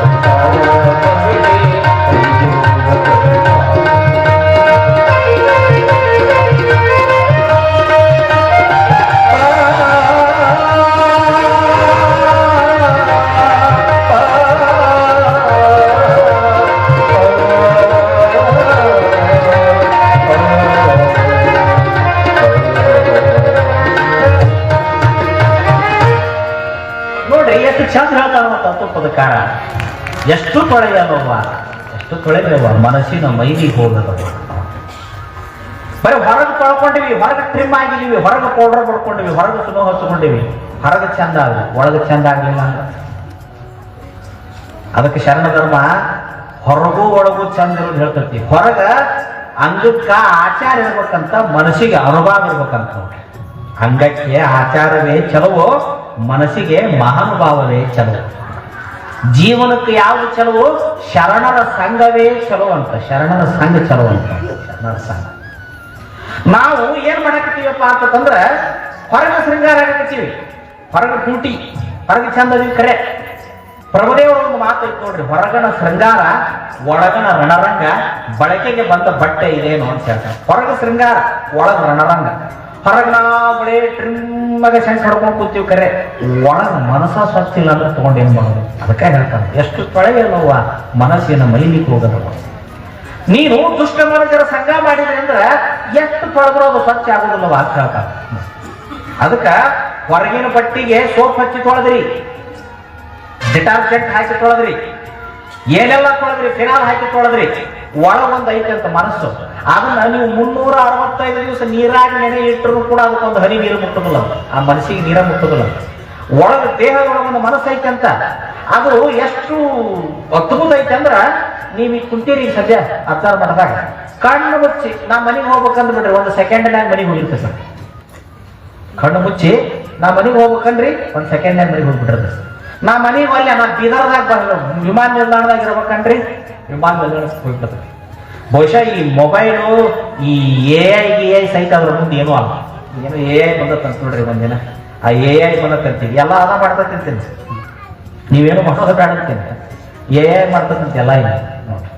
ಚಂದ ಹೇಳ್ತಾನ ತತ್ವಪದಕಾರ ಎಷ್ಟು ತೊಳೆಯಲ್ಲವ್ವ ಎಷ್ಟು ತೊಳೆಯವ್ವ ಮನಸ್ಸಿನ ಮೈಲಿಗೆ ಹೋಗದವ ಬರೀ ಹೊರಗೆ ತೊಳ್ಕೊಂಡಿವಿ ಹೊರಗೆ ಟ್ರಿಮ್ ಆಗಿದೀವಿ ಹೊರಗೆ ಪೌಡರ್ ಬಡ್ಕೊಂಡಿವಿ ಹೊರಗೆ ಸುನೋ ಹಚ್ಕೊಂಡಿವಿ ಹೊರಗೆ ಚಂದ ಆಗಲಿ ಒಳಗೆ ಚಂದ ಆಗ್ಲಿಲ್ಲ ಅಂದ್ರೆ ಅದಕ್ಕೆ ಶರಣ ಧರ್ಮ ಹೊರಗೂ ಒಳಗೂ ಚಂದ ಇರೋದು ಹೇಳ್ತೈತಿ ಹೊರಗ ಅಂಗಕ್ಕ ಆಚಾರ ಇರ್ಬೇಕಂತ ಮನಸ್ಸಿಗೆ ಅನುಭವ ಇರ್ಬೇಕಂತ ಅಂಗಕ್ಕೆ ಆಚಾರವೇ ಚಲವೋ ಮನಸ್ಸಿಗೆ ಮಹಾನುಭಾವವೇ ಚಲೋ ಜೀವನಕ್ಕೆ ಯಾವುದು ಚಲೋ ಶರಣರ ಸಂಘವೇ ಚಲೋ ಅಂತ ಶರಣರ ಸಂಘ ಚಲೋ ಅಂತ ಶರಣರ ಸಂಘ ನಾವು ಏನ್ ಮಾಡಕತ್ತೀವಪ್ಪ ಅಂತಂದ್ರ ಹೊರಗ ಶೃಂಗಾರ ಆಗಕತ್ತೀವಿ ಹೊರಗ ಬ್ಯೂಟಿ ಹೊರಗೆ ಚಂದ ಅದೀವಿ ಕರೆ ಪ್ರಭುದೇವರ ಒಂದು ಮಾತು ಐತಿ ನೋಡ್ರಿ ಹೊರಗನ ಶೃಂಗಾರ ಒಳಗನ ರಣರಂಗ ಬಳಕೆಗೆ ಬಂದ ಬಟ್ಟೆ ಇದೇನು ಅಂತ ಹೇಳ್ತಾರೆ ಹೊರಗ ಶೃಂಗಾರ ಒಳಗ ರಣರಂಗ ಹೊರಗ ನಾವು ಬರೀ ಟ್ರಿಮ್ಮಾಗ ಸೆಂಟ್ ಹೊಡ್ಕೊಂಡು ಕೂತೀವಿ ಕರೆ ಒಳಗ ಮನಸ್ಸ ಸ್ವಚ್ಛ ಇಲ್ಲ ಅಂದ್ರೆ ತಗೊಂಡು ಏನ್ ಮಾಡೋದು ಅದಕ್ಕೆ ಹೇಳ್ತಾನೆ ಎಷ್ಟು ತೊಳೆಯಲ್ಲವ್ವ ಮನಸ್ಸಿನ ಮೈಲಿಕ್ಕೆ ಹೋಗದವ ನೀನು ದುಷ್ಟ ಮನುಷ್ಯರ ಸಂಘ ಮಾಡಿದ್ರಿ ಅಂದ್ರೆ ಎಷ್ಟು ತೊಳೆದ್ರೂ ಅದು ಸ್ವಚ್ಛ ಆಗುದಿಲ್ಲವ ಅಂತ ಹೇಳ್ತಾನೆ ಅದಕ್ಕ ಹೊರಗಿನ ಬಟ್ಟಿಗೆ ಸೋಪ್ ಹಚ್ಚಿ ತೊಳೆದ್ರಿ ಡಿಟಾರ್ಜೆಂಟ್ ಹಾಕಿ ತೊಳೆದ್ರಿ ಏನೆಲ್ಲ ತೊಳೆದ್ರಿ ಫಿನಾಲ್ ಹಾಕಿ ತೊಳೆದ್ರಿ ಒಳಗೊಂದು ಐತೆ ಅಂತ ಮನಸ್ಸು ಅದನ್ನ ನೀವು 365 ದಿವಸ ನೀರಾಗಿ ನೆನೆ ಇಟ್ಟರು ಕೂಡ ಅದಕ್ಕೊಂದು ಹನಿ ನೀರು ಮುಟ್ಟುದಿಲ್ಲ ಆ ಮನಸ್ಸಿಗೆ ನೀರ ಮುಟ್ಟುದಿಲ್ಲ ಒಳಗ ದೇಹದೊಳಗೊಂದು ಮನಸ್ಸು ಐತೆ ಅಂತ ಅದು ಎಷ್ಟು ಅದ್ಭುತ ಐತೆ ಅಂದ್ರ ನೀವ್ ಈಗ ಕುಂತೀರಿ ಸದ್ಯ ಅಬ್ಸರ್ವ್ ಮಾಡಿದಾಗ ಕಣ್ಣು ಮುಚ್ಚಿ ನಾ ಮನೆಗೆ ಹೋಗ್ಬೇಕಂದ್ ಬಿಡ್ರಿ ಒಂದು ಸೆಕೆಂಡ್ನಾಗ ಮನೆಗೆ ಹೋಗಿರ್ತದೆ ಸರ್ ಕಣ್ಣು ಮುಚ್ಚಿ ನಾ ಮನೆಗೆ ಹೋಗ್ಬೇಕಂದ್ರಿ ಒಂದು ಸೆಕೆಂಡ್ನಾಗ ಮನೆಗೆ ಹೋಗ್ಬಿಟ್ರದ ನಾ ಮನೆಗೆ ಅಲ್ಲಿ ನಾ ಬೀದರ್ದಾಗ ವಿಮಾನ ನಿಲ್ದಾಣದಾಗ ಇರ್ಬೇಕನ್ರಿ ವಿಮಾನ ನಿಲ್ದಾಣ ಹೋಗ್ಬಿಡ್ತದೆ ಬಹುಶಃ ಈ ಮೊಬೈಲು ಈ ಎ ಐ ಸಹಿತ ಅದ್ರ ಮುಂದೆ ಏನೂ ಅಲ್ಲ ಏನೋ ಎ ಐ ಬಂದತ್ತಂತ ನೋಡ್ರಿ ಒಂದಿನ ಆ ಎ ಐ ಬಂದತ್ತಂತೀವಿ ಎಲ್ಲ ಅದ ಮಾಡ್ತಂತೀನಿ ನೀವೇನು ಮಾಡೋದು ಬೇಡ ಅಂತೀನಿ ಎ ಐ ಮಾಡ್ತಂತ ಎಲ್ಲ ಇಲ್ಲ ನೋಡ್ರಿ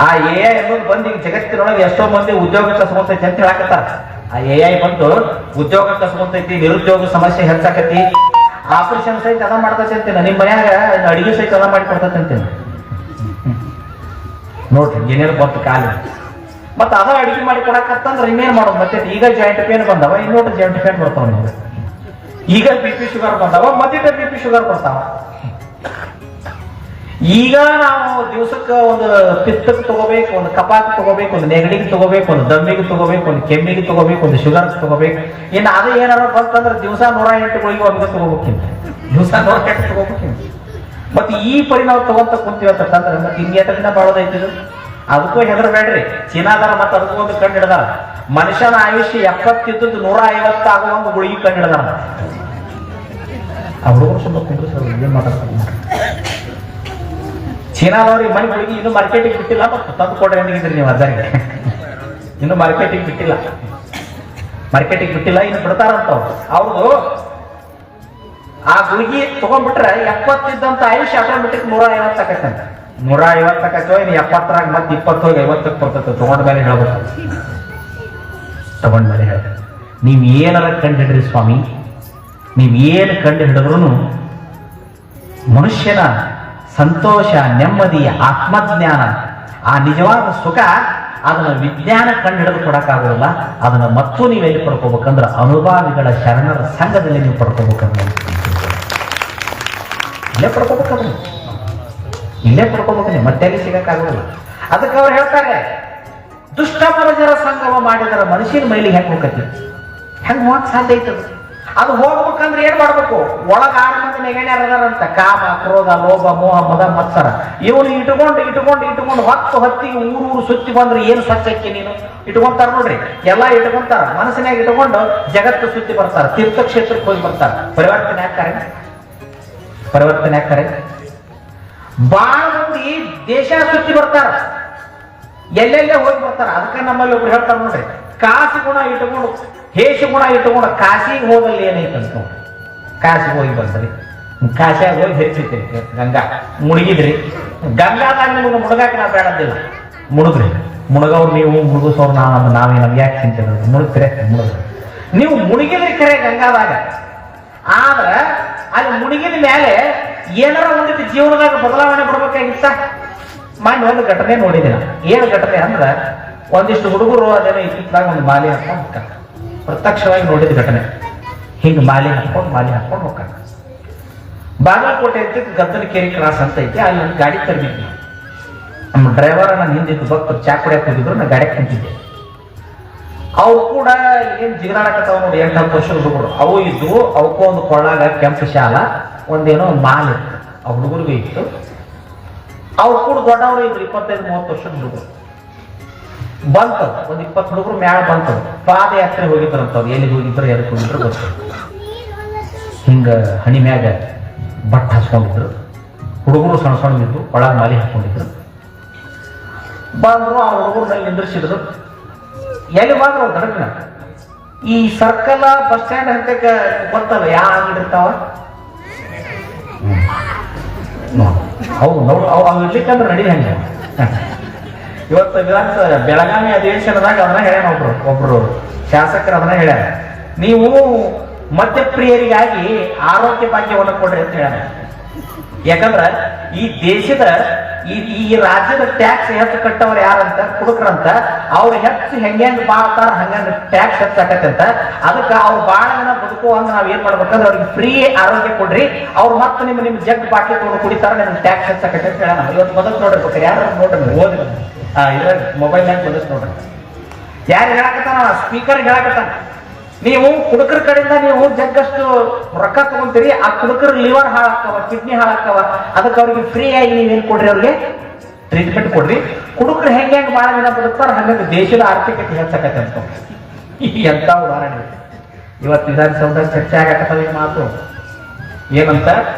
ಆ ಎ ಐ ಅನ್ನೋದು ಬಂದು ಈಗ ಜಗತ್ತಿನೊಳಗೆ ಎಷ್ಟೋ ಮಂದಿ ಉದ್ಯೋಗ ಕಸ್ಕೊಂತೈತಿ ಅಂತ ಹೇಳಕತ್ತಾರ ಆ ಎ ಐ ಬಂದು ಉದ್ಯೋಗ ಕಸ್ಕೊಂತೈತಿ ನಿರುದ್ಯೋಗ ಸಮಸ್ಯೆ ಹೆಚ್ಚಾಕತಿ ಆಪರೇಷನ್ ಸಹಿತ ಅದ ಮಾಡ್ತೈತಿ ಅಂತೀನಿ ನಿಮ್ಮ ಮನ್ಯಾಗ ಅಡಿಗೆ ಸಹಿತ ಅದ ಮಾಡಿ ಕೊಡ್ತೈತಿ ಅಂತೀನಿ ನೋಡ್ರಿ ಏನೇನು ಬಂತು ಕಾಲಿ ಮತ್ತೆ ಅದ ಅಡಿಗೆ ಮಾಡಿ ಕೊಡಕತ್ತಂದ್ರೆ ಇನ್ನೇನ್ ಮಾಡೋದು ಮತ್ತೆ ಈಗ ಜಾಯಿಂಟ್ ಪೇನ್ ಬಂದವ ಇನ್ನೊಟ್ಟು ಜಾಯಿಂಟ್ ಪೇನ್ ಬರ್ತಾವ ನೀವು ಈಗ BP ಶುಗರ್ ಬಂದವ ಮತ್ತೆ BP ಶುಗರ್ ಬರ್ತಾವ ಈಗ ನಾವು ದಿವಸಕ್ಕೆ ಒಂದು ಪಿತ್ತಕ್ಕೆ ತಗೋಬೇಕು ಒಂದು ಕಪಾಕ್ ತಗೋಬೇಕು ಒಂದು ನೆಗಡಿಗೆ ತಗೋಬೇಕು ಒಂದು ದಮ್ಮಿಗೆ ತಗೋಬೇಕು ಒಂದು ಕೆಮ್ಮಿಗೆ ತಗೋಬೇಕು ಒಂದು ಶುಗರ್ ತಗೋಬೇಕು ಇನ್ನು ಅದು ಏನಾರ ಬಂತಂದ್ರೆ ದಿವಸ 108 ಗುಳಿಗೆ ಒಂದು ತಗೋಬೇಕಿಂತ ದಿವಸ 108 ತಗೋಬೇಕಿಂತ ಮತ್ತೆ ಈ ಪರಿ ನಾವು ತಗೊಂತ ಕುಂತೀವತ್ತಂದ್ರೆ ಮತ್ತೆ ಹಿಂಗೇಟದಿಂದ ಬಾಳೋದೈತಿದ್ರು ಅದಕ್ಕೂ ಹೆದರ್ಬೇಡ್ರಿ ಚೀನಾದಾರ ಮತ್ತೆ ಅದಕ್ಕೂ ಒಂದು ಕಂಡು ಹಿಡ್ದಾರ ಮನುಷ್ಯನ ಆಯುಷ್ಯ 70 ಇದ್ದದ್ದು 150 ಆಗುವಂಗ ಗುಳಿಗೆ ಕಂಡು ಹಿಡ್ದಾರ ಆ ಹುಡುಗರು ಸುಮ್ಮನೆ ಕುಂಡ್ರು ಸರ್ ಏನ್ ಮಾತಾಡ್ತಾರೆ ಚೀನಾದವ್ರಿಗೆ ಮನೆ ಗುಳಿಗೆ ಇನ್ನೂ ಮಾರ್ಕೆಟಿಗೆ ಬಿಟ್ಟಿಲ್ಲ ಮತ್ತೆ ತಂದು ಕೊಡ್ರಿ ಅಂದಿದ್ರಿ ನೀವು ಅದರಿಗೆ ಇನ್ನು ಮಾರ್ಕೆಟಿಗೆ ಬಿಟ್ಟಿಲ್ಲ ಇನ್ನು ಬಿಡ್ತಾರಂತವ್ರು ಅವ್ರದ್ದು ಆ ಗುಳಿಗೆ ತಗೊಂಡ್ಬಿಟ್ರೆ 70 ಇದ್ದಂತ ಆಯುಷ್ಯ ಆಟೋಮೆಟಿಕ್ 150 ಆಕೈತಂತ 150 ಆಕೈತೋ ಇನ್ನು 70ರಾಗ ಮತ್ತೆ 20 ಹೋಗಿ 50ಕ್ಕೆ ಬರ್ತೈತೆ ತಗೊಂಡ ಮೇಲೆ ಹೇಳ್ಬೇಕು ನೀವು ಏನಾರ ಕಂಡು ಹಿಡ್ರಿ ಸ್ವಾಮಿ, ನೀವು ಏನು ಕಂಡು ಹಿಡಿದ್ರೂ ಮನುಷ್ಯನ ಸಂತೋಷ, ನೆಮ್ಮದಿ, ಆತ್ಮಜ್ಞಾನ, ಆ ನಿಜವಾದ ಸುಖ ಅದನ್ನ ವಿಜ್ಞಾನ ಕಂಡು ಹಿಡಿದು ಕೊಡಕ್ಕಾಗೋದಿಲ್ಲ. ಅದನ್ನ ಮತ್ತು ನೀವೆಲ್ಲಿ ಪಡ್ಕೋಬೇಕಂದ್ರೆ ಅನುಭಾವಿಗಳ ಶರಣರ ಸಂಘದಲ್ಲಿ ನೀವು ಪಡ್ಕೋಬೇಕಂದ್ರೆ ಇಲ್ಲೇ ಪಡ್ಕೋಬೇಕಂದ್ರೆ ಇಲ್ಲೇ ಪಡ್ಕೋಬೇಕಂದ್ರೆ ಮತ್ತೆಲ್ಲಿ ಸಿಗಕ್ಕಾಗೋದಿಲ್ಲ. ಅದಕ್ಕೆ ಅವ್ರು ಹೇಳ್ತಾರೆ, ದುಷ್ಟ ಮನುಜರ ಸಂಗಮ ಮಾಡಿದರೆ ಮನುಷ್ಯನ ಮೈಲಿಗೆ ಹೆಂಗೆ ಹೋಗತಿ, ಹೆಂಗೆ ಹೋಗಕ್ ಸಾಧ್ಯ ಐತದ? ಅದು ಹೋಗ್ಬೇಕಂದ್ರೆ ಏನ್ ಮಾಡ್ಬೇಕು? ಒಳಗ 6 ಮಂದಿ ನೆಗಣ್ಯಾರದಾರಂತ, ಕಾಮ, ಕ್ರೋಧ, ಲೋಭ, ಮೋಹ, ಮದ, ಮತ್ಸರ. ಇವನು ಇಟ್ಕೊಂಡು ಹೊತ್ತಿ ಊರು ಸುತ್ತಿ ಬಂದ್ರೆ ಏನು ಸ್ವಚ್ಛಕ್ಕೆ ನೀನು ಇಟ್ಕೊಂತಾರ ನೋಡ್ರಿ, ಎಲ್ಲಾ ಇಟ್ಕೊಂತಾರ. ಮನಸ್ಸಿನಾಗ ಇಟ್ಕೊಂಡು ಜಗತ್ತು ಸುತ್ತಿ ಬರ್ತಾರ, ತೀರ್ಥಕ್ಷೇತ್ರಕ್ಕೆ ಹೋಗಿ ಬರ್ತಾರ. ಪರಿವರ್ತನೆ ಆಗ್ತಾರೆ. ಬಾಳ ಮಂದಿ ದೇಶ ಸುತ್ತಿ ಬರ್ತಾರ, ಎಲ್ಲೆಲ್ಲೇ ಹೋಗಿ ಬರ್ತಾರ. ಅದಕ್ಕೆ ನಮ್ಮಲ್ಲಿ ಒಬ್ರು ಹೇಳ್ತಾರ ನೋಡ್ರಿ, ಕಾಸಿ ಗುಣ ಇಟ್ಕೊಂಡು ಹೇಸಿ ಗುಣ ಇಟ್ಕೊಂಡು ಕಾಶಿಗೆ ಹೋದಲ್ಲಿ ಏನೈತಂತ ನೋಡ್ರಿ. ಕಾಶಿಗೆ ಹೋಗಿ ಬಂದ್ರಿ, ಕಾಶಿಯಾಗ ಹೋಗಿ ಹೆಚ್ಚಿರ್ತೀರಿ, ಗಂಗಾ ಮುಳುಗಿದ್ರಿ. ಗಂಗಾದಾಗ ನಿಮಗೆ ಮುಳುಗಾಕ ನಾವು ಬೇಡದಿಲ್ಲ, ಮುಳುಗವ್ರು ನೀವು, ಮುಳುಗಿಸೋರು ನಾವೇ ನಮ್ಗೆ ಯಾಕೆ ಚಿಂತೆ ಮುಳುಗ್ತೀರಿ, ನೀವು ಮುಳುಗಿದ್ರಿ ಖರೆ ಗಂಗಾದಾಗ. ಆದ್ರ ಅಲ್ಲಿ ಮುಳುಗಿದ ಮೇಲೆ ಏನಾರ ಒಂದಿಟ್ಟು ಜೀವನದಾಗ ಬದಲಾವಣೆ ಬರ್ಬೇಕಾಗಿತ್ತ. ಮಾಡಿ ಒಂದು ಘಟನೆ ನೋಡಿದಿನ. ಏನು ಘಟನೆ ಅಂದ್ರ, ಒಂದಿಷ್ಟು ಹುಡುಗರು ಅದೇನೋ ಇತ್ತಿತ್ತಲಾಗ ಒಂದು ಮಾಲಿ ಹಾಕೊಂಡು ಪ್ರತ್ಯಕ್ಷವಾಗಿ ನೋಡಿದ ಘಟನೆ. ಹಿಂಗ ಮಾಲಿ ಹಾಕೊಂಡು ಹೋಗ್ತಾನ. ಬಾಗಲಕೋಟೆ ಅಂತ ಗದ್ದಲ ಕೇರಿ ಕ್ರಾಸ್ ಅಂತ ಐತಿ, ಅಲ್ಲಿ ಒಂದು ಗಾಡಿ ತರಬಿದ್ವಿ. ನಮ್ಮ ಡ್ರೈವರ್ ನಾನು ಹಿಂದಿದ್ದು ಭಕ್ತರು ಚಾ ಕುಡಿಯಕ್ಕೆ ಹೋಗಿದ್ರು, ನಾನು ಗಾಡಿಗೆ ಕುಂತಿದ್ದೆ. ಅವ್ರು ಕೂಡ ಏನ್ ಜಿಗದಾಡಕತ್ತಾವ ನೋಡಿ, 8-10 ವರ್ಷದ ಹುಡುಗರು ಅವು ಇದ್ವು. ಅವಕ್ಕೂ ಒಂದು ಕೊಳ್ಳಾಗ ಕೆಂಪು ಶಾಲ, ಒಂದೇನೋ ಮಾಲ್ ಇತ್ತು, ಆ ಹುಡುಗರಿಗೂ ಇತ್ತು. ಅವ್ರು ಕೂಡ ದೊಡ್ಡವರು ಇದ್ರು, 25-30 ವರ್ಷದ ಹುಡುಗರು. ಬಂತದ ಒಂದ್ 20 ಹುಡುಗರು ಮ್ಯಾಳ ಬಂತದ. ಪಾದಯಾತ್ರೆ ಹೋಗಿದ್ರಂತವ್ರು, ಎಲ್ಲಿಗೆ ಹೋಗಿದ್ರು ಎದಕ್ಕೆ ಹೋಗಿದ್ರು ಗೊತ್ತು. ಹಿಂಗ ಹಣಿ ಮ್ಯಾಗ ಬಟ್ ಹಾಸ್ಕೊಂಡಿದ್ರು. ಹುಡುಗರು ಸಣ್ಣ ಇದ್ರು, ಒಳಗ ಮಾಲಿ ಹಾಕೊಂಡಿದ್ರು. ಬಂದ್ರು, ಆ ಹುಡುಗರು ನಿಂದ್ರಿಸಿದ್ರು. ಎಲ್ಲಿ ಬಂದ್ರು ದಡಕ್ನ ಈ ಸರ್ಕಲ್ ಬಸ್ ಸ್ಟ್ಯಾಂಡ್ ಹಂತಕ್ಕೆ ಗೊತ್ತಲ್ಲ ಯಾವ ಅಂಗಡಿ ಇರ್ತಾವ. ಹೌದು ನೋಡು, ಅವು ಇರ್ಲಿಕ್ಕಂದ್ರೆ ನಡಿ ಹಂಗೆ. ಇವತ್ತು ವಿಧಾನಸಭೆ ಬೆಳಗಾವಿ ಅಧಿವೇಶನದಾಗ ಅದನ್ನ ಹೇಳ್ಯಾನ ಒಬ್ರು ಶಾಸಕರು ಅದನ್ನ ಹೇಳ್ಯಾರ, ನೀವು ಮದ್ಯಪ್ರಿಯರಿಗಾಗಿ ಆರೋಗ್ಯ ಭಾಗ್ಯವನ್ನು ಕೊಡ್ರಿ ಅಂತ ಹೇಳ್ಯಾರ. ಯಾಕಂದ್ರ ಈ ದೇಶದ ಈ ರಾಜ್ಯದ ಟ್ಯಾಕ್ಸ್ ಹೆಚ್ಚು ಕಟ್ಟವ್ರು ಯಾರಂತ, ಕುಡುಕ್ರಂತ. ಅವ್ರು ಹೆಚ್ಚು ಹೆಂಗ್ ಬಾಳ್ತಾರ ಹಂಗಂಗ ಟ್ಯಾಕ್ಸ್ ಹೆಚ್ಚಾಕತ್ತೆ ಅಂತ. ಅದಕ್ಕೆ ಅವ್ರು ಬಾಳ ಜನ ಬದುಕುವಂಗ ನಾವ್ ಏನ್ ಮಾಡ್ಬೇಕಂದ್ರೆ ಅವ್ರಿಗೆ ಫ್ರೀ ಆರೋಗ್ಯ ಕೊಡ್ರಿ. ಅವ್ರು ಮತ್ತೆ ನಿಮ್ ಜಗ್ ಬಾಕಿ ತೊಗೊಂಡು ಕುಡಿತಾರ, ನಿಮ್ಗೆ ಟ್ಯಾಕ್ಸ್ ಹೆಚ್ಚಾಕತ್ತೆ ಅಂತ ಹೇಳೋಣ. ಇವತ್ತು ಬದುಕು ನೋಡಿರ್ಬೇಕು, ಯಾರು ನೋಡ್ರಿ ಓದಿ ಮೊಬೈಲ್ನಾಗ ಬದುಕು ನೋಡ್ರಿ. ಯಾರು ಹೇಳಕತ್ತಾನ? ಸ್ಪೀಕರ್ ಹೇಳಕತ್ತಾನ, ನೀವು ಕುಡುಕರ ಕಡೆಯಿಂದ ನೀವು ಜಗ್ಗಷ್ಟು ರೊಕ್ಕ ತಗೊಂತೀರಿ, ಆ ಕುಡುಕರ ಲಿವರ್ ಹಾಳಾಕ್ಕವ, ಕಿಡ್ನಿ ಹಾಳಾಕ್ಕವ. ಅದಕ್ಕೆ ಅವ್ರಿಗೆ ಫ್ರೀ ಆಗಿ ನೀವೇನ್ ಕೊಡ್ರಿ, ಅವ್ರಿಗೆ ಟ್ರೀಟ್ಮೆಂಟ್ ಕೊಡ್ರಿ. ಕುಡುಕರು ಹೆಂಗ್ ಬಹಳ ಜನ ಬದುಕ್ತಾರ, ಹಂಗಾಗಿ ದೇಶದ ಆರ್ಥಿಕತೆ ಹೆಚ್ಚಾಕತ್ತೆ ಅಂತ. ಎಂತ ಉದಾಹರಣೆ ಇವತ್ತು ವಿಧಾನಸೌಧ ಚರ್ಚೆ ಆಗಕತ್ತದ ಈ ಮಾತು. ಏನಂತ?